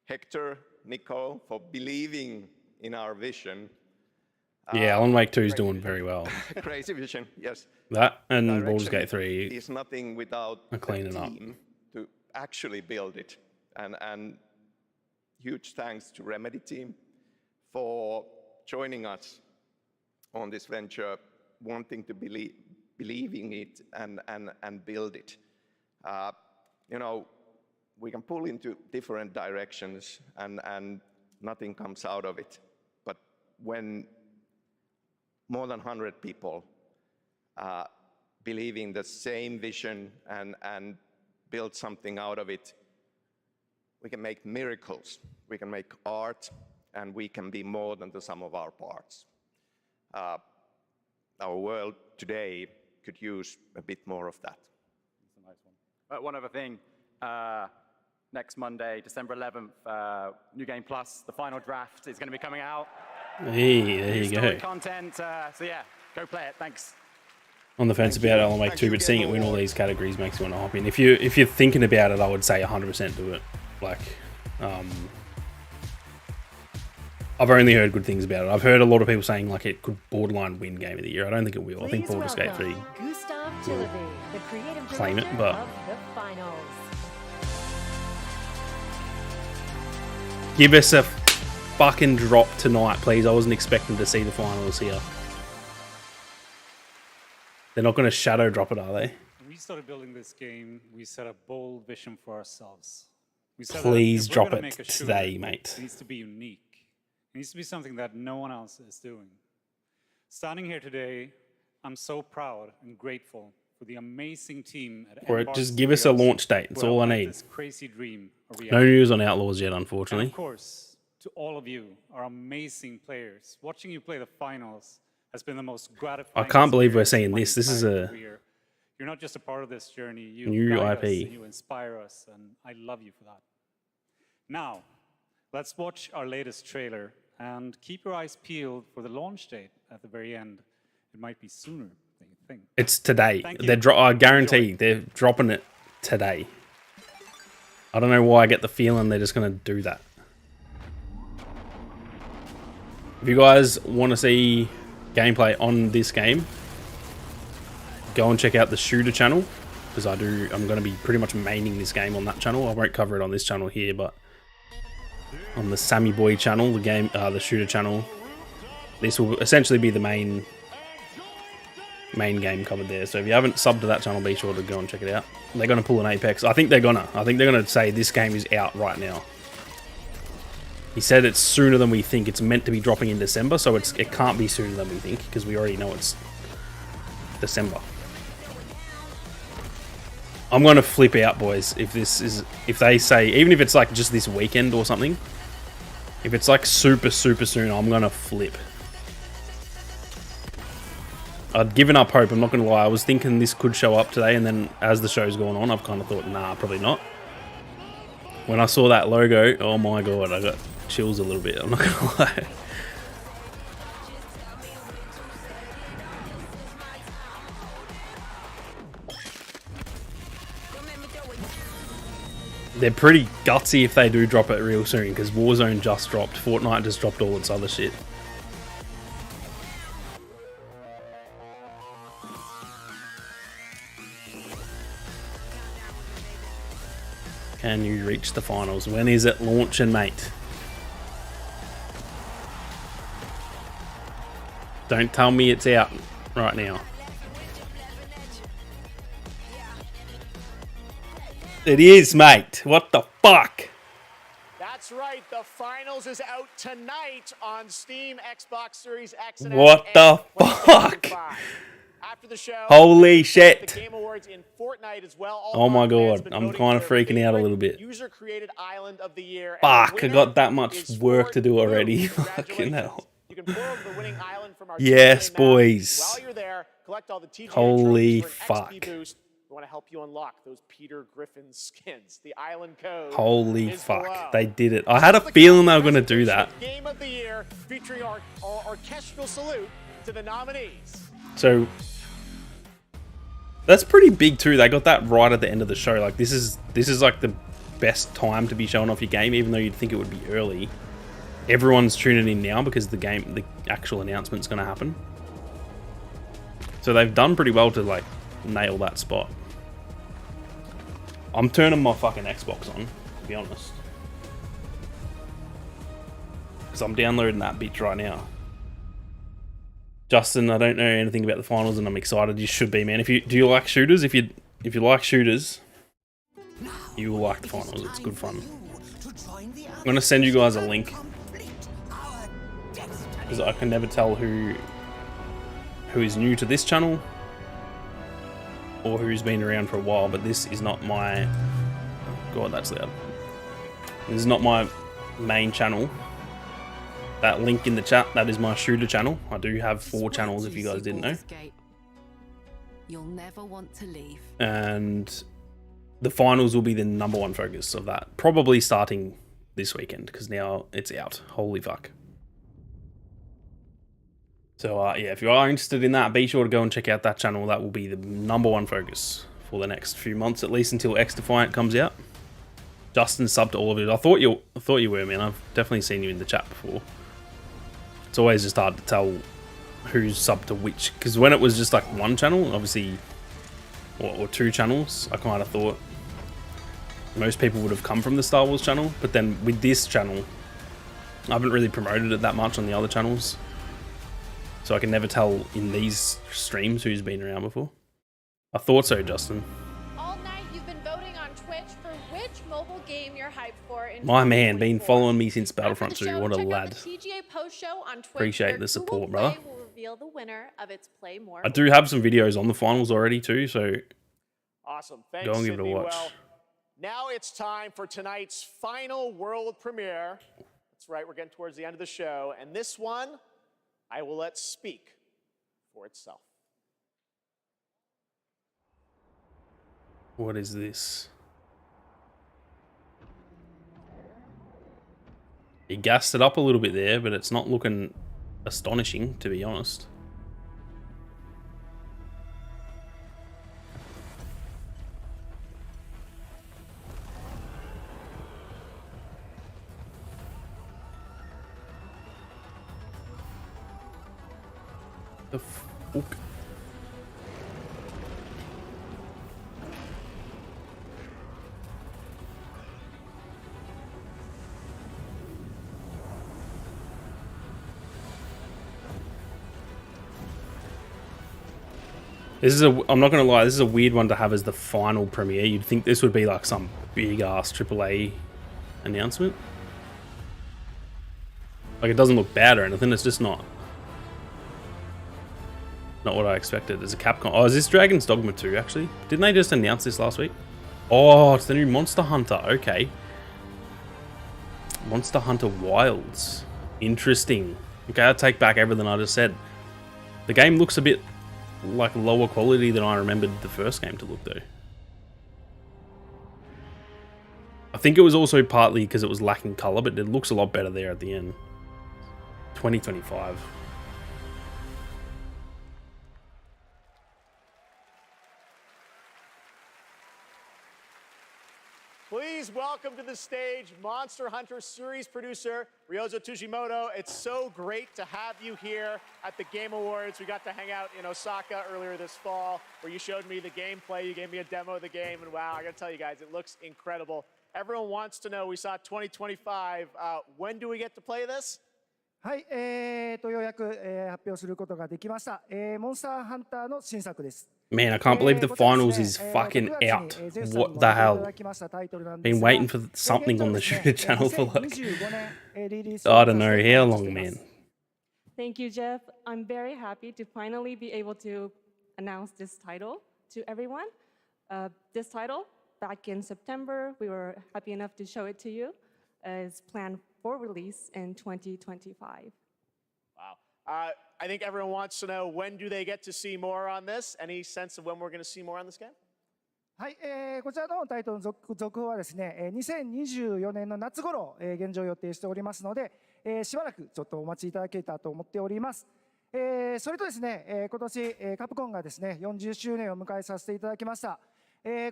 [SPEAKER 15] Hector, Nicole for believing in our vision.
[SPEAKER 1] Yeah, Alan Wake 2 is doing very well.
[SPEAKER 15] Crazy vision, yes.
[SPEAKER 1] That and Baldur's
[SPEAKER 15] Direction
[SPEAKER 1] Gate 3
[SPEAKER 15] is nothing without
[SPEAKER 1] are cleaning
[SPEAKER 15] a
[SPEAKER 1] up.
[SPEAKER 15] team to actually build it. And huge thanks to Remedy team for joining us on this venture, wanting to believe in it and build it. You know, we can pull into different directions and nothing comes out of it. But when more than 100 people believe in the same vision and build something out of it, we can make miracles. We can make art, and we can be more than the sum of our parts. Our world today could use a bit more of that.
[SPEAKER 27] That's a nice one. One other thing. Next Monday, December 11th, New Game Plus, the final draft is going to be coming out.
[SPEAKER 1] Hey, there you go.
[SPEAKER 27] Content. So yeah, go play it. Thanks.
[SPEAKER 1] On the fence about Alan Wake 2, but seeing it win all these categories makes me want to hop in. If you're thinking about it, I would say 100% do it. Like, I've only heard good things about it. I've heard a lot of people saying like it could borderline win Game of the Year. I don't think it will. I think Baldur's Gate 3 will claim it, but give us a fucking drop tonight, please. I wasn't expecting to see the finals here. They're not going to shadow drop it, are they?
[SPEAKER 2] When we started building this game, we set a bold vision for ourselves. We said
[SPEAKER 1] Please
[SPEAKER 2] that if we're
[SPEAKER 1] drop
[SPEAKER 2] gonna
[SPEAKER 1] it
[SPEAKER 2] make a shooter,
[SPEAKER 1] today, mate.
[SPEAKER 2] It needs to be unique. It needs to be something that no one else is doing. Standing here today, I'm so proud and grateful for the amazing team at
[SPEAKER 1] Or
[SPEAKER 2] Embark
[SPEAKER 1] just give us a
[SPEAKER 2] Studios
[SPEAKER 1] launch date. That's
[SPEAKER 2] who
[SPEAKER 1] all I
[SPEAKER 2] have made
[SPEAKER 1] need.
[SPEAKER 2] This crazy dream a
[SPEAKER 1] No
[SPEAKER 2] reality.
[SPEAKER 1] news on Outlaws yet,
[SPEAKER 2] And
[SPEAKER 1] unfortunately.
[SPEAKER 2] of course, to all of you, our amazing players, watching you play the finals has been the most gratifying.
[SPEAKER 1] I can't believe we're
[SPEAKER 2] experience
[SPEAKER 1] seeing
[SPEAKER 2] of my
[SPEAKER 1] this. This is
[SPEAKER 2] entire
[SPEAKER 1] a
[SPEAKER 2] career. You're not just a part of this journey. You
[SPEAKER 1] new
[SPEAKER 2] guide
[SPEAKER 1] IP.
[SPEAKER 2] us and you inspire us, and I love you for that. Now, let's watch our latest trailer and keep your eyes peeled for the launch date at the very end. It might be sooner than you think.
[SPEAKER 1] It's today.
[SPEAKER 2] Thank you.
[SPEAKER 1] I guarantee they're dropping it today. I don't know why I get the feeling they're just going to do that. If you guys want to see gameplay on this game, go and check out the Shooter channel, because I'm going to be pretty much maining this game on that channel. I won't cover it on this channel here, but on the Sammy Boy channel, the Shooter channel, this will essentially be the main game covered there. So if you haven't subbed to that channel, be sure to go and check it out. They're going to pull an Apex. I think they're going to say this game is out right now. He said it's sooner than we think. It's meant to be dropping in December, so it can't be sooner than we think, because we already know it's December. I'm going to flip out, boys, if they say, even if it's like just this weekend or something, if it's like super soon, I'm going to flip. I'd given up hope, I'm not going to lie. I was thinking this could show up today, and then as the show's gone on, I've kind of thought, nah, probably not. When I saw that logo, oh my god, I got chills a little bit, I'm not going to lie. They're pretty gutsy if they do drop it real soon, because Warzone just dropped. Fortnite just dropped all its other shit. Can you reach the finals? When is it launching, mate? Don't tell me it's out right now. It is, mate. What the fuck?
[SPEAKER 20] That's right. The finals is out tonight on Steam, Xbox Series X, and
[SPEAKER 1] What the fuck?
[SPEAKER 20] After the show,
[SPEAKER 1] Holy shit.
[SPEAKER 20] The Game Awards in Fortnite as well.
[SPEAKER 1] Oh my god, I'm kind of freaking out a little bit.
[SPEAKER 20] User-created island of the year.
[SPEAKER 1] Fuck, I got that much work to do already. Fucking hell.
[SPEAKER 20] You can pour over the winning island from our
[SPEAKER 1] yes,
[SPEAKER 20] TJ map.
[SPEAKER 1] boys.
[SPEAKER 20] While you're there, collect all the TJ
[SPEAKER 1] Holy
[SPEAKER 20] trophies for an
[SPEAKER 1] fuck.
[SPEAKER 20] XP boost. We want to help you unlock those Peter Griffin skins. The island code.
[SPEAKER 1] Holy
[SPEAKER 20] is
[SPEAKER 1] fuck,
[SPEAKER 20] below.
[SPEAKER 1] they did it. I had a feeling they were going to do that.
[SPEAKER 20] Game of the year featuring our orchestral salute to the nominees.
[SPEAKER 1] So that's pretty big too. They got that right at the end of the show. Like this is like the best time to be showing off your game, even though you'd think it would be early. Everyone's tuning in now because the actual announcement's going to happen. So they've done pretty well to like nail that spot. I'm turning my fucking Xbox on, to be honest, because I'm downloading that bitch right now. Justin, I don't know anything about the finals, and I'm excited. You should be, man. Do you like shooters? If you like shooters, you will like the finals. It's good fun. I'm gonna send you guys a link, because I can never tell who is new to this channel or who's been around for a while. But this is not my. Oh god, that's loud. This is not my main channel. That link in the chat, that is my shooter channel. I do have 4 channels if you guys didn't know.
[SPEAKER 21] You'll never want to leave.
[SPEAKER 1] And the finals will be the #1 focus of that. Probably starting this weekend, because now it's out. Holy fuck. So yeah, if you are interested in that, be sure to go and check out that channel. That will be the #1 focus for the next few months, at least until X Defiant comes out. Justin subbed to all of it. I thought you were, man. I've definitely seen you in the chat before. It's always just hard to tell who's subbed to which, because when it was just like one channel, obviously, or two channels, I kind of thought most people would have come from the Star Wars channel. But then with this channel, I haven't really promoted it that much on the other channels, so I can never tell in these streams who's been around before. I thought so, Justin.
[SPEAKER 7] All night you've been voting on Twitch for which mobile game you're hyped for.
[SPEAKER 1] My man, been following me since Battlefront 2. What a lad.
[SPEAKER 7] TGA post show on Twitch.
[SPEAKER 1] Appreciate the support, brother.
[SPEAKER 7] Will reveal the winner of its Play More.
[SPEAKER 1] I do have some videos on the finals already too, so
[SPEAKER 20] awesome. Thanks,
[SPEAKER 1] go and give it a
[SPEAKER 20] Sydney.
[SPEAKER 1] watch.
[SPEAKER 20] Well, now it's time for tonight's final world premiere. That's right, we're getting towards the end of the show, and this one I will let speak for itself.
[SPEAKER 1] What is this? He gassed it up a little bit there, but it's not looking astonishing, to be honest. The fuck? This is I'm not gonna lie, this is a weird one to have as the final premiere. You'd think this would be like some big ass AAA announcement. Like, it doesn't look bad or anything, it's just not what I expected. As a Capcom. Oh, is this Dragon's Dogma 2 actually? Didn't they just announce this last week? Oh, it's the new Monster Hunter. Okay. Monster Hunter Wilds. Interesting. Okay, I take back everything I just said. The game looks a bit like lower quality than I remembered the first game to look though. I think it was also partly because it was lacking color, but it looks a lot better there at the end. 2025.
[SPEAKER 20] Please welcome to the stage Monster Hunter series producer Ryozo Tsushimoto. It's so great to have you here at the Game Awards. We got to hang out in Osaka earlier this fall where you showed me the gameplay. You gave me a demo of the game, and wow, I gotta tell you guys, it looks incredible. Everyone wants to know, we saw 2025. When do we get to play this?
[SPEAKER 16] はい、ようやく、発表することができました。モンスターハンターの新作です。
[SPEAKER 1] Man, I can't believe the finals is fucking out. What the hell? Been waiting for something on the shooter channel for like, I don't know how long, man.
[SPEAKER 18] Thank you, Jeff. I'm very happy to finally be able to announce this title to everyone. This title, back in September, we were happy enough to show it to you, is planned for release in 2025.
[SPEAKER 20] Wow. I think everyone wants to know, when do they get to see more on this? Any sense of when we're going to see more on this game?
[SPEAKER 16] はい、こちらのタイトルの続報はですね、2024年の夏頃、現状予定しておりますので、しばらくちょっとお待ちいただけたらと思っております。それとですね、今年、カプコンがですね、40周年を迎えさせていただきました。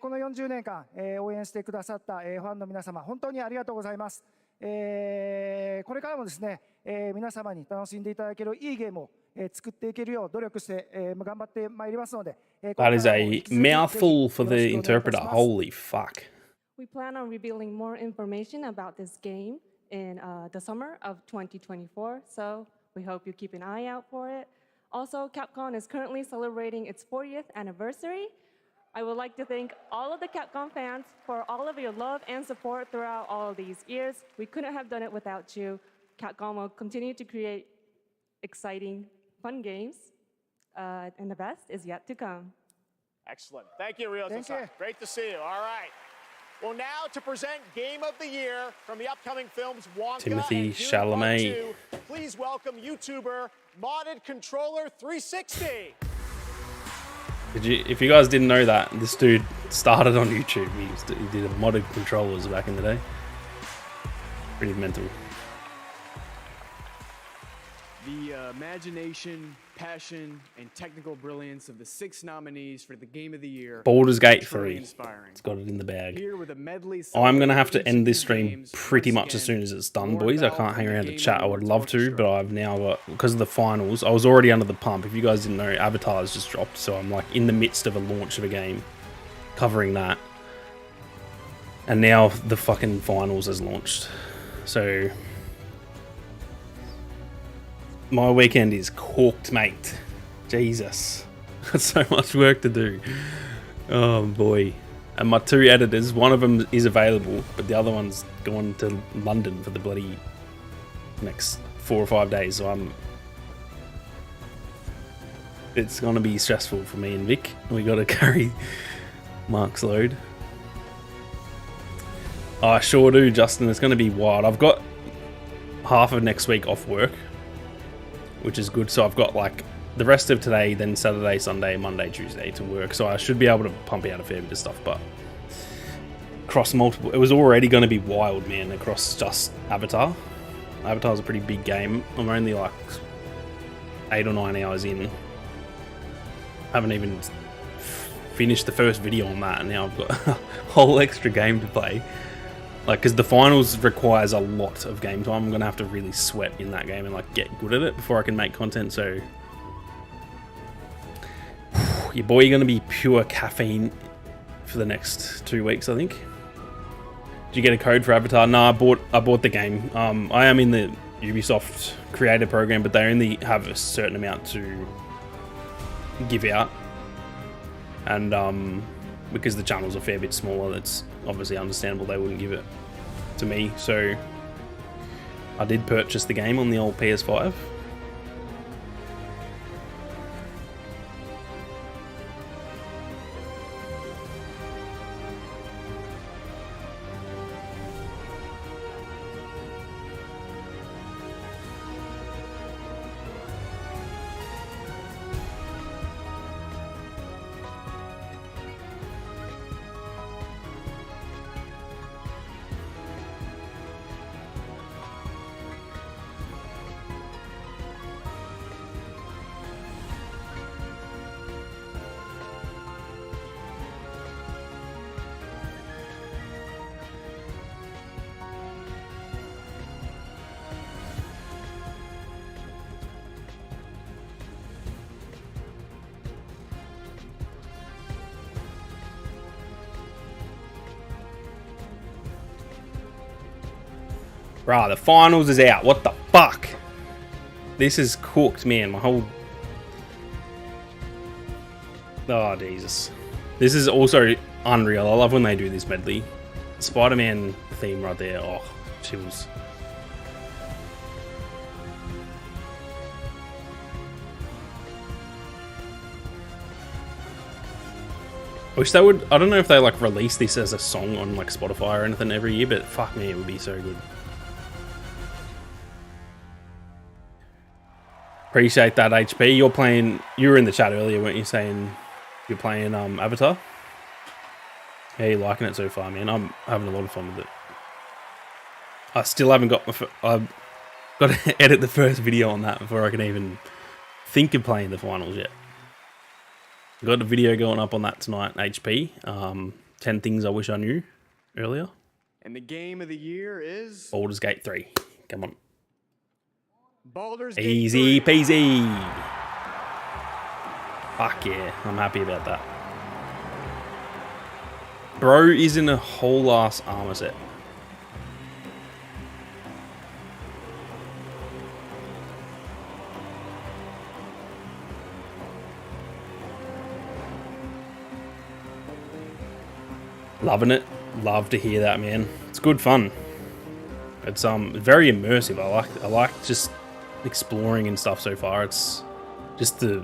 [SPEAKER 16] この40年間、応援してくださった、ファンの皆様、本当にありがとうございます。これからもですね、皆様に楽しんでいただけるいいゲームを作っていけるよう努力して頑張ってまいりますので。
[SPEAKER 1] That is a mouthful for the interpreter. Holy fuck.
[SPEAKER 18] We plan on revealing more information about this game in the summer of 2024, so we hope you keep an eye out for it. Also, Capcom is currently celebrating its 40th anniversary. I would like to thank all of the Capcom fans for all of your love and support throughout all of these years. We couldn't have done it without you. Capcom will continue to create exciting, fun games, and the best is yet to come.
[SPEAKER 20] Excellent. Thank you, Ryozo-san. Great to see you. All right. Well, now to present Game of the Year from the upcoming films Wonka
[SPEAKER 1] Timothy
[SPEAKER 20] and Dune
[SPEAKER 1] Chalamet.
[SPEAKER 20] Part 2, please welcome YouTuber Modded Controller 360.
[SPEAKER 1] If you guys didn't know that, this dude started on YouTube. He did modded controllers back in the day. Pretty mental.
[SPEAKER 17] The imagination, passion, and technical brilliance of the 6 nominees for the Game of the Year.
[SPEAKER 1] Baldur's Gate
[SPEAKER 17] truly
[SPEAKER 1] 3.
[SPEAKER 17] inspiring.
[SPEAKER 1] It's got it in the bag.
[SPEAKER 17] Here with a medley
[SPEAKER 1] I'm going to have to end this stream pretty much as soon as it's done, boys. I can't hang around to chat. I would love to, but I've now got, because of the finals, I was already under the pump. If you guys didn't know, Avatar's just dropped, so I'm like in the midst of a launch of a game, covering that. And now the fucking finals has launched. So my weekend is cooked, mate. Jesus. Got so much work to do. Oh boy. And my 2 editors, one of them is available, but the other one's gone to London for the bloody next 4 or 5 days. So it's gonna be stressful for me and Vic. We gotta carry Mark's load. I sure do, Justin. It's gonna be wild. I've got half of next week off work, which is good. So I've got like the rest of today, then Saturday, Sunday, Monday, Tuesday to work. So I should be able to pump out a fair bit of stuff, but across multiple, it was already going to be wild, man, across just Avatar. Avatar's a pretty big game. I'm only like 8 or 9 hours in. Haven't even finished the first video on that, and now I've got a whole extra game to play. Like, because the finals requires a lot of game time. I'm going to have to really sweat in that game and like get good at it before I can make content. So your boy going to be pure caffeine for the next 2 weeks, I think. Did you get a code for Avatar? No, I bought the game. I am in the Ubisoft creator program, but they only have a certain amount to give out. And because the channel's a fair bit smaller, that's obviously understandable they wouldn't give it to me. So I did purchase the game on the old PS5. Bruh, the finals is out. What the fuck? This is cooked, man. My whole... Oh, Jesus. This is also unreal. I love when they do this medley. Spider-Man theme right there. Oh, chills. Wish they would... I don't know if they like release this as a song on like Spotify or anything every year, but fuck me, it would be so good. Appreciate that, HP. You're playing... You were in the chat earlier, weren't you, saying you're playing Avatar? Yeah, you're liking it so far, man. I'm having a lot of fun with it. I still haven't got my... I've got to edit the first video on that before I can even think of playing the finals yet. Got a video going up on that tonight, HP. 10 things I wish I knew earlier.
[SPEAKER 17] And the game of the year is
[SPEAKER 1] Baldur's Gate 3. Come on.
[SPEAKER 17] Baldur's Gate
[SPEAKER 1] Easy peasy. Fuck yeah, I'm happy about that. Bro is in a whole ass armor set. Loving it. Love to hear that, man. It's good fun. It's very immersive. I like just exploring and stuff so far. It's just the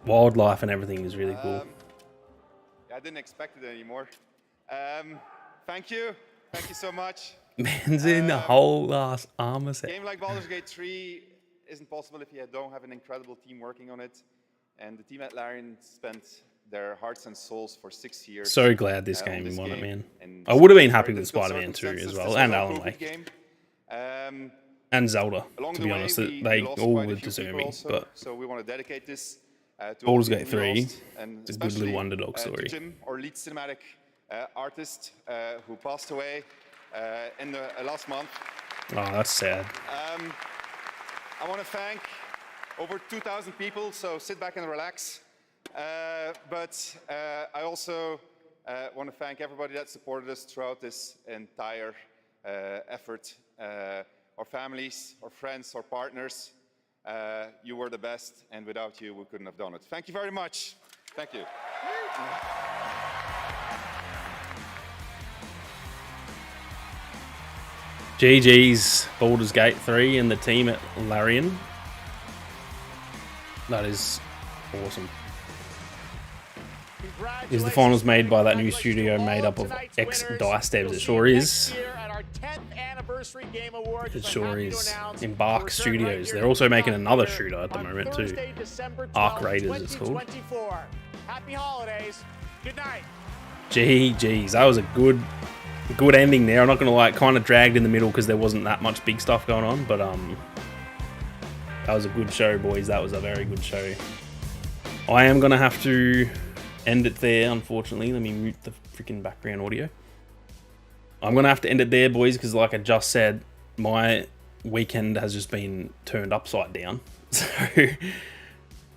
[SPEAKER 1] wildlife and everything is really cool.
[SPEAKER 19] Yeah, I didn't expect it anymore. Thank you so much.
[SPEAKER 1] Man's in the whole ass armor set.
[SPEAKER 19] A game like Baldur's Gate 3 isn't possible if you don't have an incredible team working on it. And the team at Larian spent their hearts and souls for 6 years.
[SPEAKER 1] So glad this
[SPEAKER 19] on
[SPEAKER 1] game
[SPEAKER 19] this
[SPEAKER 1] won it,
[SPEAKER 19] game
[SPEAKER 1] man.
[SPEAKER 19] in
[SPEAKER 1] I would have been
[SPEAKER 19] very
[SPEAKER 1] happy with
[SPEAKER 19] difficult
[SPEAKER 1] Spider-Man 2 as
[SPEAKER 19] circumstances.
[SPEAKER 1] well,
[SPEAKER 19] This
[SPEAKER 1] and
[SPEAKER 19] was our
[SPEAKER 1] Alan
[SPEAKER 19] COVID
[SPEAKER 1] Wake.
[SPEAKER 19] game.
[SPEAKER 1] And Zelda,
[SPEAKER 19] Along
[SPEAKER 1] to
[SPEAKER 19] the
[SPEAKER 1] be
[SPEAKER 19] way,
[SPEAKER 1] honest.
[SPEAKER 19] we
[SPEAKER 1] They
[SPEAKER 19] lost
[SPEAKER 1] all
[SPEAKER 19] quite a
[SPEAKER 1] were
[SPEAKER 19] few
[SPEAKER 1] deserving,
[SPEAKER 19] people also,
[SPEAKER 1] but
[SPEAKER 19] so we want to dedicate this to
[SPEAKER 1] Baldur's
[SPEAKER 19] all the
[SPEAKER 1] Gate
[SPEAKER 19] people we
[SPEAKER 1] 3
[SPEAKER 19] lost, and
[SPEAKER 1] is a good little
[SPEAKER 19] especially,
[SPEAKER 1] underdog
[SPEAKER 19] to
[SPEAKER 1] story.
[SPEAKER 19] Jim, our lead cinematic artist, who passed away in the last month.
[SPEAKER 1] Oh, that's sad.
[SPEAKER 19] I want to thank over 2,000 people, so sit back and relax. But I also want to thank everybody that supported us throughout this entire effort. Our families, our friends, our partners. You were the best, and without you, we couldn't have done it. Thank you very much. Thank you.
[SPEAKER 1] GG's Baldur's Gate 3 and the team at Larian. That is awesome. Is the finals made by that new studio made up of ex-Dice devs? It sure is. It sure is. Embark Studios. They're also making another shooter at the moment too. Arc Raiders it's called.
[SPEAKER 20] Happy holidays. Good night.
[SPEAKER 1] GG's. That was a good ending there. I'm not gonna lie, it kind of dragged in the middle because there wasn't that much big stuff going on, but that was a good show, boys. That was a very good show. I am gonna have to end it there, unfortunately. Let me mute the freaking background audio. I'm gonna have to end it there, boys, because like I just said, my weekend has just been turned upside down. So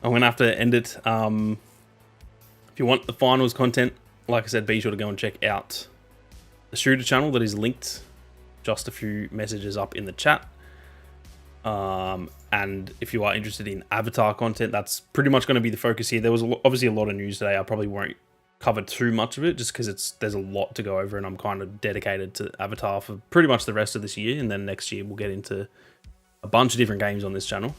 [SPEAKER 1] I'm gonna have to end it. If you want the finals content, like I said, be sure to go and check out the shooter channel that is linked just a few messages up in the chat. And if you are interested in Avatar content, that's pretty much going to be the focus here. There was obviously a lot of news today. I probably won't cover too much of it just because there's a lot to go over, and I'm kind of dedicated to Avatar for pretty much the rest of this year, and then next year we'll get into a bunch of different games on this channel.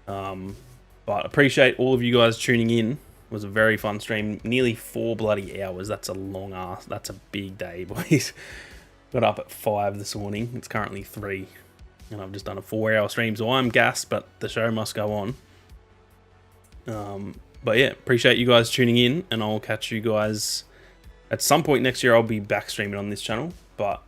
[SPEAKER 1] But appreciate all of you guys tuning in. It was a very fun stream. Nearly 4 bloody hours. That's a long ass. That's a big day, boys. Got up at 5 this morning. It's currently 3. And I've just done a 4-hour stream, so I'm gassed, but the show must go on. But yeah, appreciate you guys tuning in, and I'll catch you guys at some point next year. I'll be back streaming on this channel, but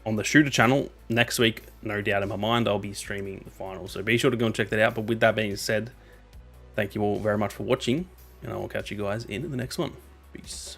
[SPEAKER 1] on the shooter channel next week, no doubt in my mind, I'll be streaming the finals. So be sure to go and check that out. But with that being said, thank you all very much for watching, and I will catch you guys in the next one. Peace.